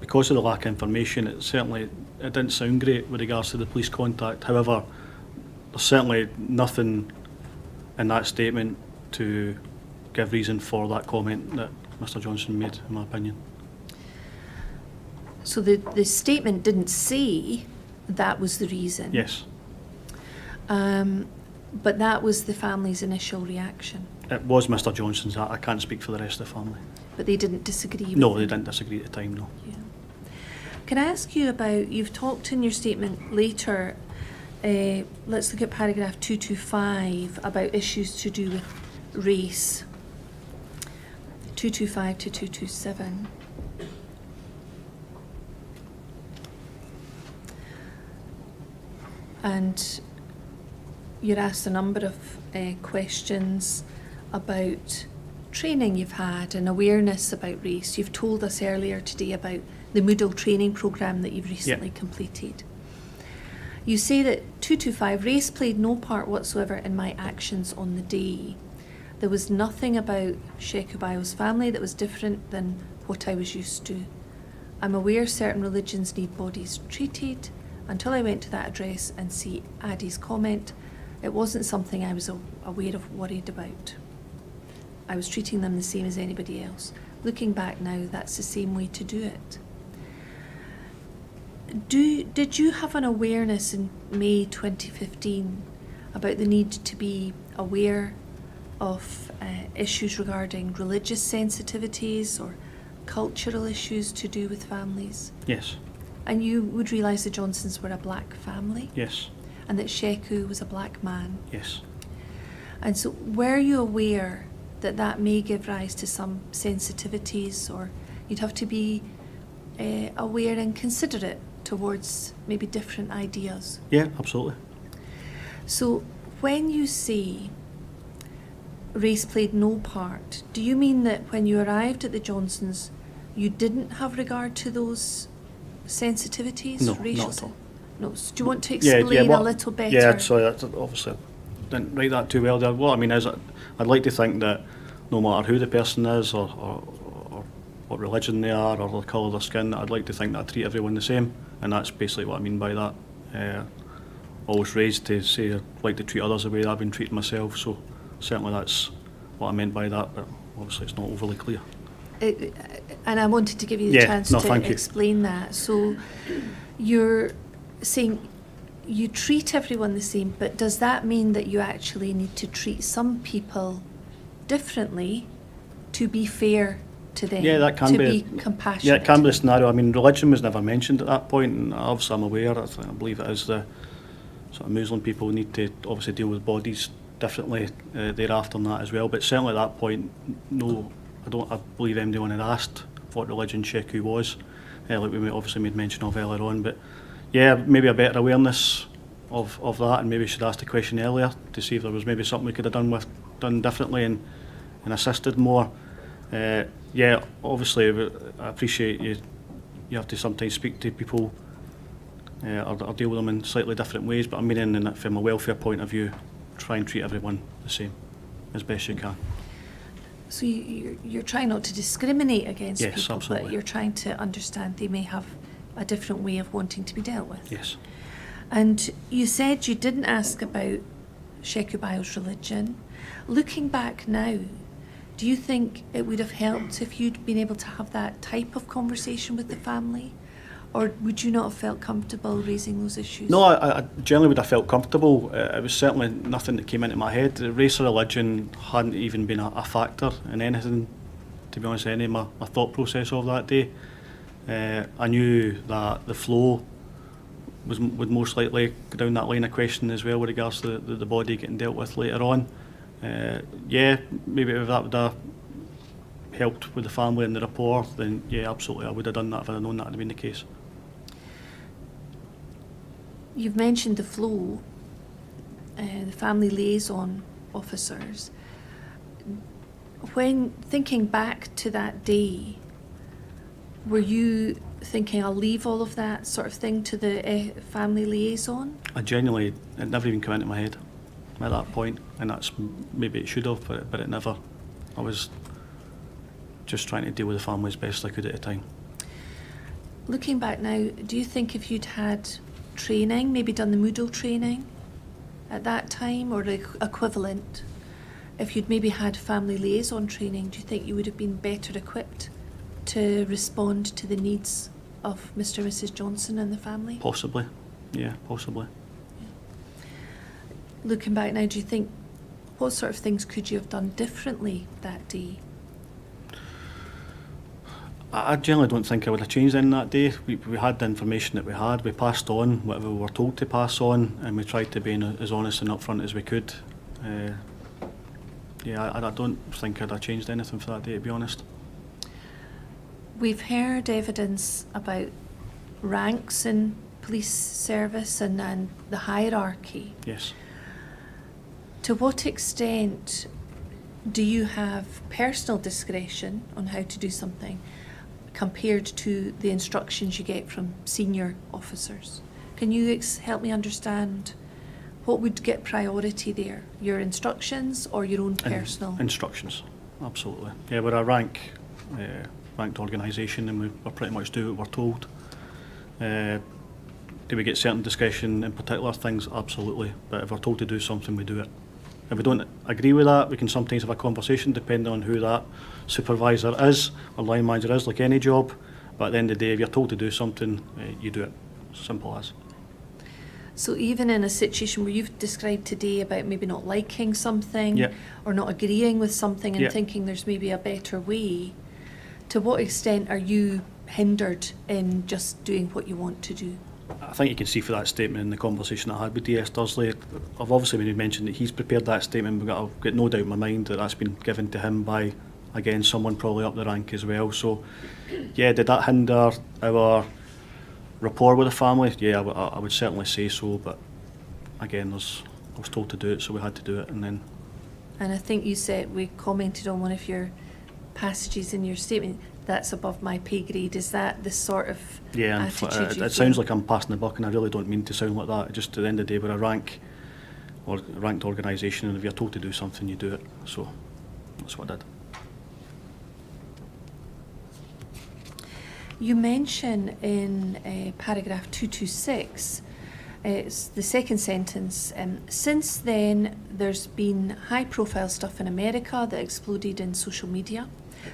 because of the lack of information, it didn't sound great with regards to the police contact. However, there's certainly nothing in that statement to give reason for that comment that Mr. Johnson made, in my opinion. So the statement didn't say that was the reason? Yes. But that was the family's initial reaction? It was Mr. Johnson's. I can't speak for the rest of the family. But they didn't disagree with No, him? they didn't disagree at the time, no. Yeah. Can I ask you about, you've talked in your statement later, let's look at paragraph 225 about issues to do with race. 225 to 227. And you're asked a number of questions about training you've had and awareness about race. You've told us earlier today about the Moodle training programme that you've recently completed. You say that 225, race played no part whatsoever in my actions on the day. There was nothing about Sheku Bayo's family that was different than what I was used to. I'm aware certain religions need bodies treated, until I went to that address and see Addie's comment, it wasn't something I was aware of, worried about. I was treating them the same as anybody else. Looking back now, that's the same way to do it. Did you have an awareness in May 2015 about the need to be aware of issues regarding religious sensitivities or cultural issues to do with families? Yes. And you would realise the Johnsons were a black family? Yes. And that Sheku was a black man? Yes. And so were you aware that that may give rise to some sensitivities, or you'd have to be aware and considerate towards maybe different ideas? Yeah, absolutely. So when you say race played no part, do you mean that when you arrived at the Johnsons, you didn't have regard to those sensitivities? No, racial not at all. No. So do you want to explain a little better? Yeah, sorry, that's obviously I didn't write that too well there. What I mean is, I'd like to think that no matter who the person is or what religion they are or the colour of their skin, I'd like to think that I treat everyone the same, and that's basically what I mean by that. Always raised to say I'd like to treat others the way that I've been treating myself, so certainly that's what I meant by that, but obviously it's not overly clear. And I wanted to give you the chance to thank you. explain that. So you're saying you treat everyone the same, but does that mean that you actually need to treat some people differently to be fair to them? Yeah, that can be compassionate? Yeah, it can be a scenario. I mean, religion was never mentioned at that point, and obviously I'm aware, I believe it is the sort of Muslim people need to obviously deal with bodies differently thereafter and that as well, but certainly at that point, no, I believe anyone had asked what religion Sheku was, like we obviously made mention of earlier on, but yeah, maybe a better awareness of that, and maybe we should ask the question earlier to see if there was maybe something we could have done differently and assisted more. Yeah, obviously I appreciate you have to sometimes speak to people or deal with them in slightly different ways, but I mean in that from a welfare point of view, try and treat everyone the same as best you can. So you're trying not to discriminate against Yes, people, absolutely. but you're trying to understand they may have a different way of wanting to be dealt with. Yes. And you said you didn't ask about Sheku Bayo's religion. Looking back now, do you think it would have helped if you'd been able to have that type of conversation with the family? Or would you not have felt comfortable raising those issues? No, I generally would have felt comfortable. It was certainly nothing that came into my head. Race or religion hadn't even been a factor in anything, to be honest, any of my thought process of that day. I knew that the flow would most likely go down that line of questioning as well with regards to the body getting dealt with later on. Yeah, maybe if that would have helped with the family and the rapport, then yeah, absolutely, I would have done that if I had known that had been the case. You've mentioned the flow, the family liaison officers. When thinking back to that day, were you thinking I'll leave all of that sort of thing to the family liaison? I genuinely, it never even came into my head at that point, and that's maybe it should have, but it never. I was just trying to deal with the family as best I could at the time. Looking back now, do you think if you'd had training, maybe done the Moodle training at that time or the equivalent, if you'd maybe had family liaison training, do you think you would have been better equipped to respond to the needs of Mr. and Mrs. Johnson and the family? Possibly, yeah, possibly. Looking back now, do you think, what sort of things could you have done differently that day? I generally don't think I would have changed anything that day. We had the information that we had, we passed on whatever we were told to pass on, and we tried to be as honest and upfront as we could. Yeah, I don't think I'd have changed anything for that day, to be honest. We've heard evidence about ranks in police service and the hierarchy. Yes. To what extent do you have personal discretion on how to do something compared to the instructions you get from senior officers? Can you help me understand what would get priority there? Your instructions or your own personal? Instructions, absolutely. Yeah, we're a ranked organisation, and we pretty much do what we're told. Do we get certain discretion in particular things? Absolutely. But if we're told to do something, we do it. If we don't agree with that, we can sometimes have a conversation depending on who that supervisor is or line manager is, like any job. But at the end of the day, if you're told to do something, you do it. Simple as. So even in a situation where you've described today about maybe not liking something Yeah. or not agreeing with something and Yeah. thinking there's maybe a better way, to what extent are you hindered in just doing what you want to do? I think you can see for that statement in the conversation I had with DS Dursley. I've obviously been mentioned that he's prepared that statement, but I've got no doubt in my mind that that's been given to him by, again, someone probably up the rank as well. So, yeah, did that hinder our rapport with the family? Yeah, I would certainly say so, but again, I was told to do it, so we had to do it, and then... And I think you said, we commented on one of your passages in your statement, that's above my pay grade. Is that the sort of Yeah, and attitude you it sounds feel? like I'm passing the buck, and I really don't mean to sound like that. Just at the end of the day, we're a ranked organisation, and if you're told to do something, you do it. So that's what I did. You mention in paragraph 226, it's the second sentence, since then there's been high profile stuff in America that exploded in social media.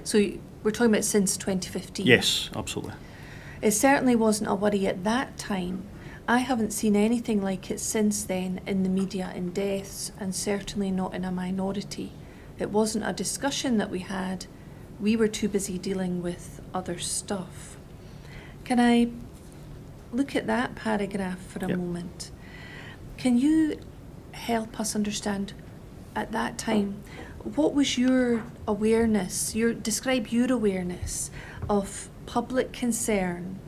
So we're talking about since 2015. Yes, absolutely. It certainly wasn't a worry at that time. I haven't seen anything like it since then in the media in deaths, and certainly not in a minority. It wasn't a discussion that we had. We were too busy dealing with other stuff. Can I look at that paragraph for a Yep. moment? Can you help us understand at that time, what was your awareness, describe your awareness of public concern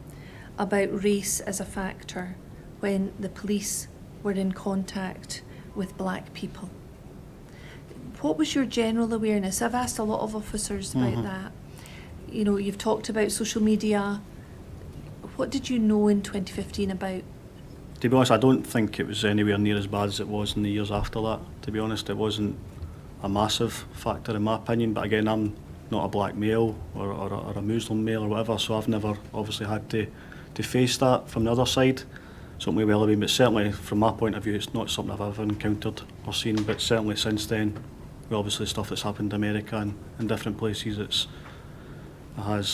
about race as a factor when the police were in contact with black people? What was your general awareness? I've asked a lot of officers about that. You know, you've talked about social media. What did you know in 2015 about? To be honest, I don't think it was anywhere near as bad as it was in the years after that. To be honest, it wasn't a massive factor in my opinion, but again, I'm not a black male or a Muslim male or whatever, so I've never obviously had to face that from the other side. So it may well have been, but certainly from my point of view, it's not something I've ever encountered or seen, but certainly since then, with obviously stuff that's happened in America and in different places, it has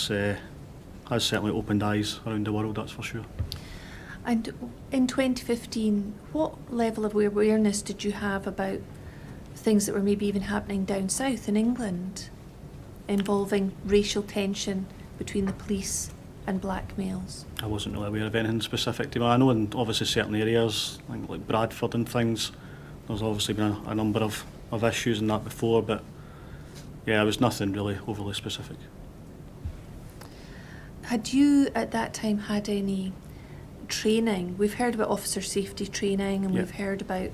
certainly opened eyes around the world, that's for sure. And in 2015, what level of awareness did you have about things that were maybe even happening down south in England involving racial tension between the police and black males? I wasn't really aware of anything specific to me. I know in obviously certain areas, I think like Bradford and things, there's obviously been a number of issues in that before, but yeah, there was nothing really overly specific. Had you at that time had any training? We've heard about officer safety training, and Yeah. we've heard about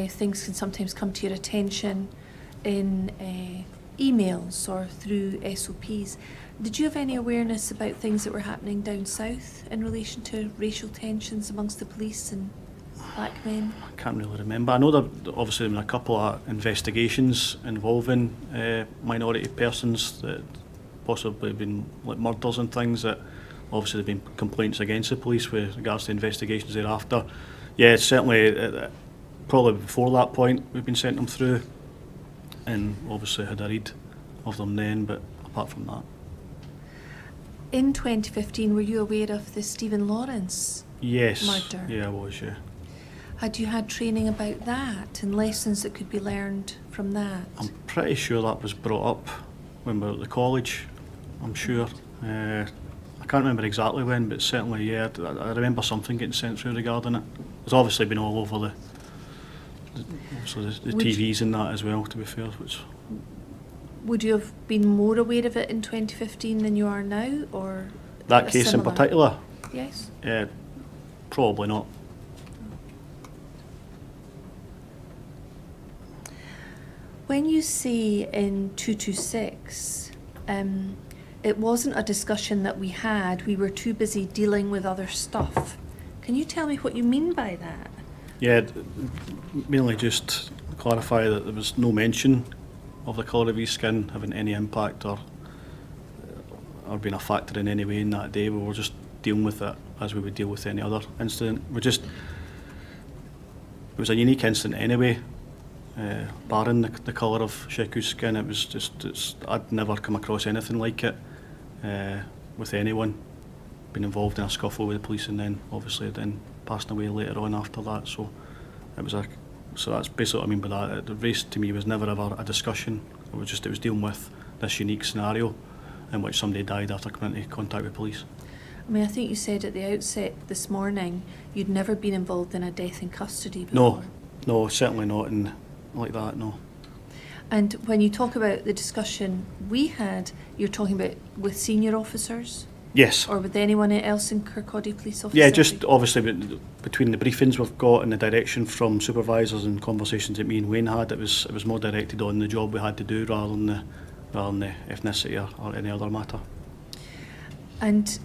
things can sometimes come to your attention in emails or through SOPs. Did you have any awareness about things that were happening down south in relation to racial tensions amongst the police and black men? I can't really remember. I know there obviously been a couple of investigations involving minority persons that possibly been like murders and things, that obviously there have been complaints against the police with regards to investigations thereafter. Yeah, certainly probably before that point we've been sent them through, and obviously had a read of them then, but apart from that. In 2015, were you aware of the Stephen Lawrence Yes. murder? Yeah, I was, yeah. Had you had training about that and lessons that could be learned from that? I'm pretty sure that was brought up when we were at the college, I'm sure. I can't remember exactly when, but certainly, yeah, I remember something getting sent through regarding it. It's obviously been all over the Would you- TVs and that as well, to be fair. Which Would you have been more aware of it in 2015 than you are now, or that a case in similar? particular, Yes. probably not. When you say in 226, it wasn't a discussion that we had, we were too busy dealing with other stuff. Can you tell me what you mean by that? Yeah, mainly just clarify that there was no mention of the colour of his skin having any impact or being a factor in any way in that day. We were just dealing with it as we would deal with any other incident. It was a unique incident anyway, barring the colour of Sheku's skin. It was I'd never come across anything like it with anyone being involved in a scuffle with the police and then obviously then passing away later on after that. So that's basically what I mean by that. The race to me was never ever a discussion. It was dealing with this unique scenario in which somebody died after coming into contact with police. I mean, I think you said at the outset this morning you'd never been involved in a death in custody before. No, certainly not in like that, no. And when you talk about the discussion we had, you're talking about with senior officers? Yes. Or with anyone else in Kirkcaldy Police Officer? Yeah, just obviously between the briefings we've got and the direction from supervisors and conversations that me and Wayne had, it was more directed on the job we had to do rather than the ethnicity or any other matter. And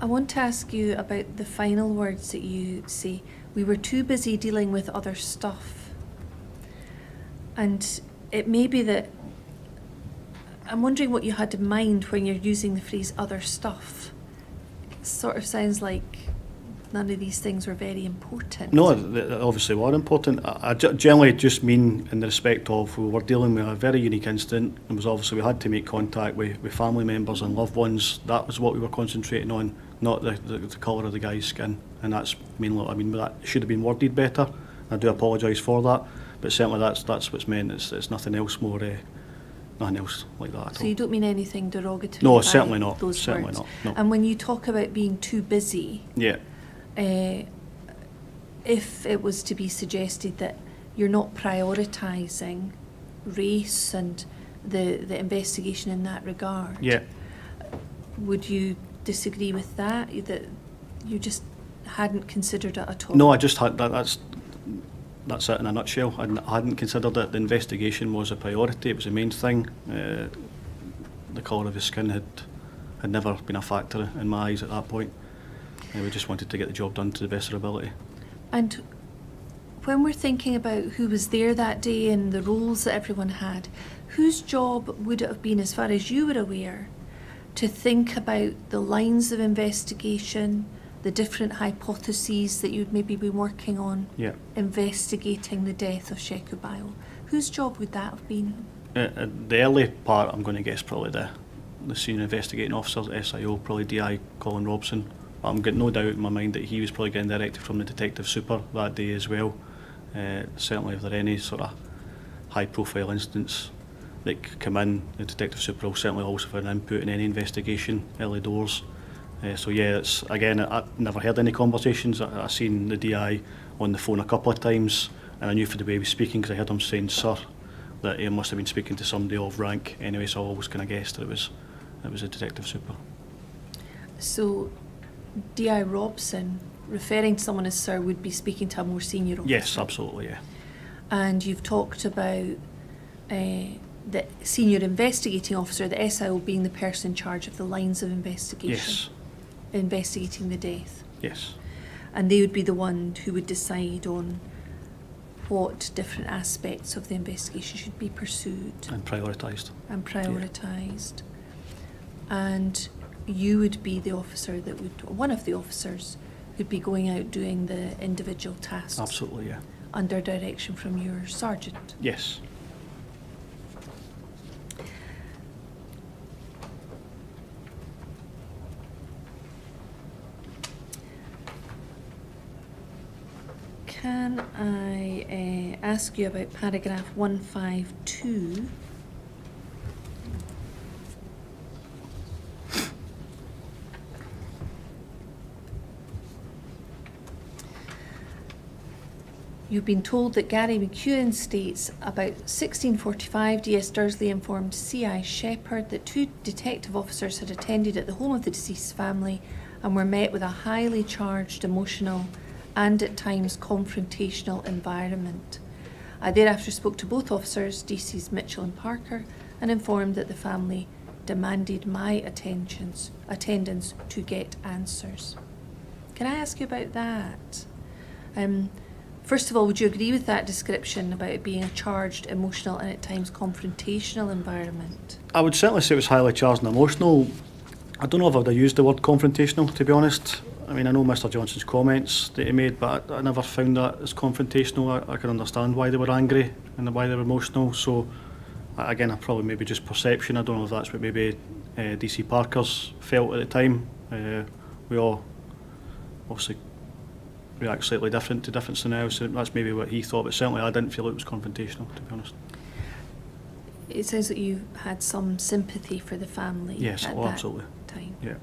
I want to ask you about the final words that you say. We were too busy dealing with other stuff. And it may be that I'm wondering what you had in mind when you're using the phrase other stuff. It sort of sounds like none of these things were very important. No, they obviously were important. I generally just mean in the respect of we were dealing with a very unique incident. It was obviously we had to make contact with family members and loved ones. That was what we were concentrating on, not the colour of the guy's skin. And that's mainly what I mean by that. It should have been worded better. I do apologise for that. But certainly that's what's meant. It's nothing else more, nothing else like that at all. So you don't mean anything derogatory? No, by certainly not. Those Certainly words. not. No. And when you talk about being too busy, Yeah. If it was to be suggested that you're not prioritising race and the investigation in that regard, Yeah. would you disagree with that? That you just hadn't considered it at all? No, I just had that's it in a nutshell. I hadn't considered that the investigation was a priority. It was the main thing. The colour of his skin had never been a factor in my eyes at that point. We just wanted to get the job done to the best of our ability. And when we're thinking about who was there that day and the roles that everyone had, whose job would it have been, as far as you were aware, to think about the lines of investigation, the different hypotheses that you'd maybe be working on, Yeah. investigating the death of Sheku Bayo? Whose job would that have been? The early part, I'm going to guess probably the senior investigating officer, SIO, probably DI Colin Robson. I'm getting no doubt in my mind that he was probably getting directed from the detective super that day as well. Certainly if there are any sort of high profile incidents that come in, the detective super will certainly also have an input in any investigation early doors. So yeah, it's again, I've never heard any conversations. I've seen the DI on the phone a couple of times and I knew from the way he was speaking, because I heard him saying sir, that he must have been speaking to somebody of rank anyway, so I always kind of guessed that it was a detective super. So D.I. Robson, referring to someone as sir, would be speaking to a more senior officer? Yes, absolutely, yeah. And you've talked about the senior investigating officer, the SIO, being the person in charge of the lines of investigation? Yes. Investigating the death? Yes. And they would be the one who would decide on what different aspects of the investigation should be pursued And prioritised. and prioritised. And you would be the officer that would, one of the officers who'd be going out doing the individual tasks. Absolutely, yeah. Under direction from your sergeant. Yes. Can I ask you about paragraph 152? You've been told that Gary McEwen states about 16:45 DS Dursley informed CI Shepherd that 2 detective officers had attended at the home of the deceased family and were met with a highly charged, emotional and at times confrontational environment. I thereafter spoke to both officers, DCs Mitchell and Parker, and informed that the family demanded my attendance to get answers. Can I ask you about that? First of all, would you agree with that description about it being a charged, emotional and at times confrontational environment? I would certainly say it was highly charged and emotional. I don't know if I would have used the word confrontational, to be honest. I mean, I know Mr Johnson's comments that he made, but I never found that as confrontational. I can understand why they were angry and why they were emotional. So, again, I probably maybe just perception. I don't know if that's what maybe DC Parker's felt at the time. We all obviously react slightly different to different scenarios, so that's maybe what he thought, but certainly I didn't feel it was confrontational, to be honest. It sounds that you had some sympathy for the family Yes, at oh, that absolutely. time. Yeah.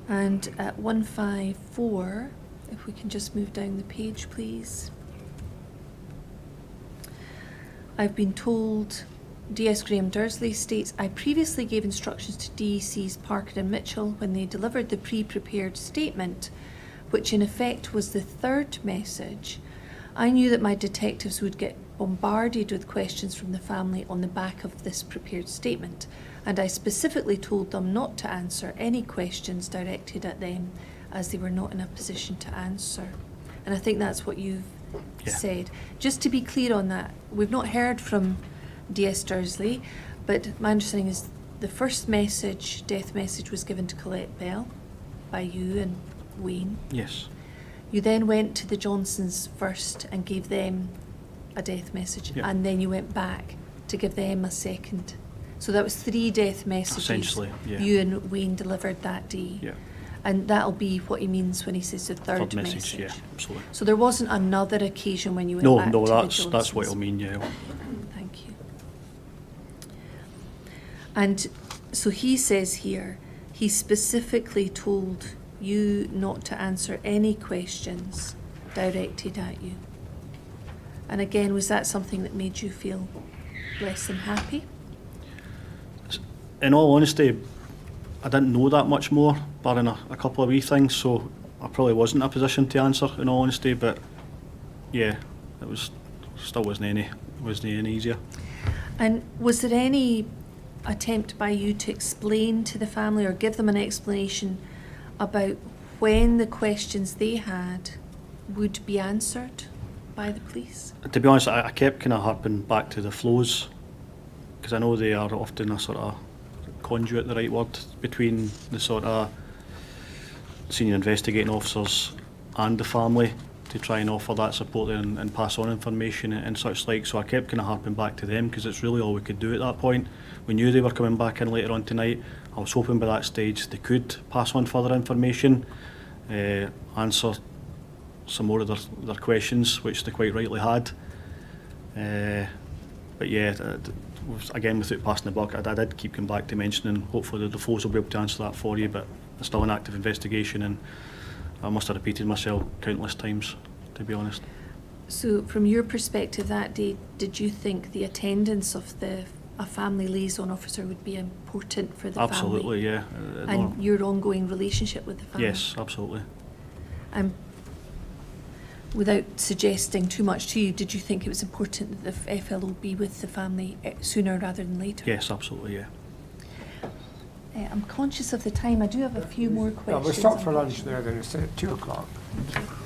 And at 154, if we can just move down the page, please. I've been told, DS Graham Dursley states, I previously gave instructions to DECs Parker and Mitchell when they delivered the pre-prepared statement, which in effect was the third message. I knew that my detectives would get bombarded with questions from the family on the back of this prepared statement, and I specifically told them not to answer any questions directed at them, as they were not in a position to answer. And I think that's what you've said. Just to be clear on that, we've not heard from DS Dursley, but my understanding is the first message, death message, was given to Colette Bell by you and Wayne. Yes. You then went to the Johnsons first and gave them a death message, Yeah. and then you went back to give them a second. So that was 3 death messages Essentially, yeah. you and Wayne delivered that day. Yeah. And that'll be what he means when he says the third message. Yeah, absolutely. So there wasn't another occasion when you went No, back no, to that's the what it'll Johnsons. mean, yeah. Thank you. And so he says here, he specifically told you not to answer any questions directed at you. And again, was that something that made you feel less than happy? In all honesty, I didn't know that much more, barring a couple of wee things, so I probably wasn't in a position to answer, in all honesty, but yeah, it was still wasn't any easier. And was there any attempt by you to explain to the family or give them an explanation about when the questions they had would be answered by the police? To be honest, I kept kind of harping back to the flows, because I know they are often a sort of conduit, the right word, between the sort of senior investigating officers and the family to try and offer that support and pass on information and such like. So I kept kind of harping back to them because it's really all we could do at that point. We knew they were coming back in later on tonight. I was hoping by that stage they could pass on further information, answer some more of their questions, which they quite rightly had. But yeah, again, without passing the buck, I did keep coming back to mentioning, hopefully the force will be able to answer that for you, but it's still an active investigation and I must have repeated myself countless times, to be honest. So from your perspective that day, did you think the attendance of a family liaison officer would be important for the Absolutely, family? yeah. And your ongoing relationship with the family? Yes, absolutely. And without suggesting too much to you, did you think it was important that the FLO be with the family sooner rather than later? Yes, absolutely, yeah. I'm conscious of the time. I do have a few more Well, questions. we'll stop for lunch there then, instead of 2 o'clock. Thank you.